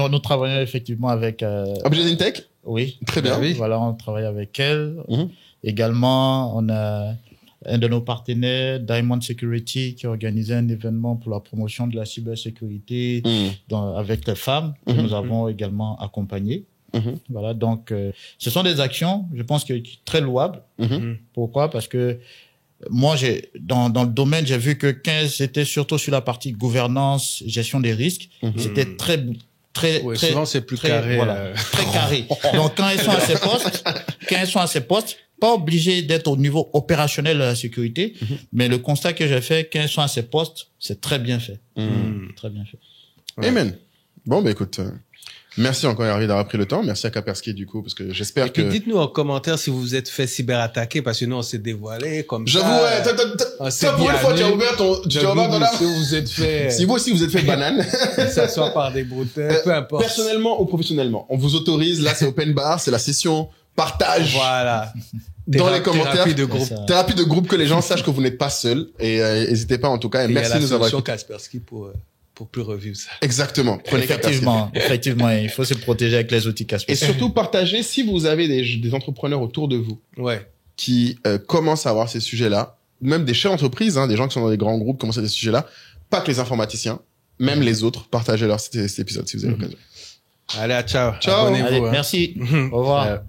nous travaillons effectivement avec, Abidjanese InTech? oui. Très bien. Oui. Voilà, on travaille avec elle. Mhm. Également, on a un de nos partenaires, Diamond Security, qui a organisé un événement pour la promotion de la cybersécurité avec les femmes, que nous avons également accompagnées. Voilà, donc, ce sont des actions, je pense, très louables. Pourquoi? Parce que moi, dans le domaine, j'ai vu que 15, c'était surtout sur la partie gouvernance, gestion des risques. C'était très, Oui, très, souvent c'est plus très, carré. voilà, très carré. Donc, quand ils sont à ces postes, pas obligé d'être au niveau opérationnel de la sécurité, mais le constat que j'ai fait, quand ils sont à ces postes, c'est très bien fait. Très bien fait. Ouais. Amen. Bon, bah écoute, merci encore Hervé d'avoir pris le temps. Merci à Kaspersky du coup, parce que j'espère Et puis que... dites-nous en commentaire si vous vous êtes fait cyberattaquer, parce que nous on s'est dévoilé comme ça. J'avoue, ouais, ça pour une fois, tu as ouvert dans la... Si vous vous êtes fait, Si vous aussi vous êtes fait banane. que ça soit par des brouteurs, peu importe. Personnellement ou professionnellement, on vous autorise, là c'est open bar, c'est la session partage Voilà. dans les commentaires. Thérapie de groupe. Thérapie de groupe, que les gens sachent que vous n'êtes pas seul. Et n'hésitez pas en tout cas. Et Et merci il y a de la nous avoir solution écoutés. Kaspersky pour plus revivre ça. Exactement. Prenez Kaspersky. Effectivement, il faut se protéger avec les outils Et Kaspersky. surtout partagez si vous avez des entrepreneurs autour de vous Ouais. qui commencent à avoir ces sujets-là, même des chefs d'entreprise, hein, des gens qui sont dans des grands groupes commencent à des sujets-là, pas que les informaticiens, même les autres, partagez-leur cet épisode si vous avez l'occasion. Allez, ciao. Ciao. Abonnez-vous. Allez, hein. merci. Au revoir. Ouais.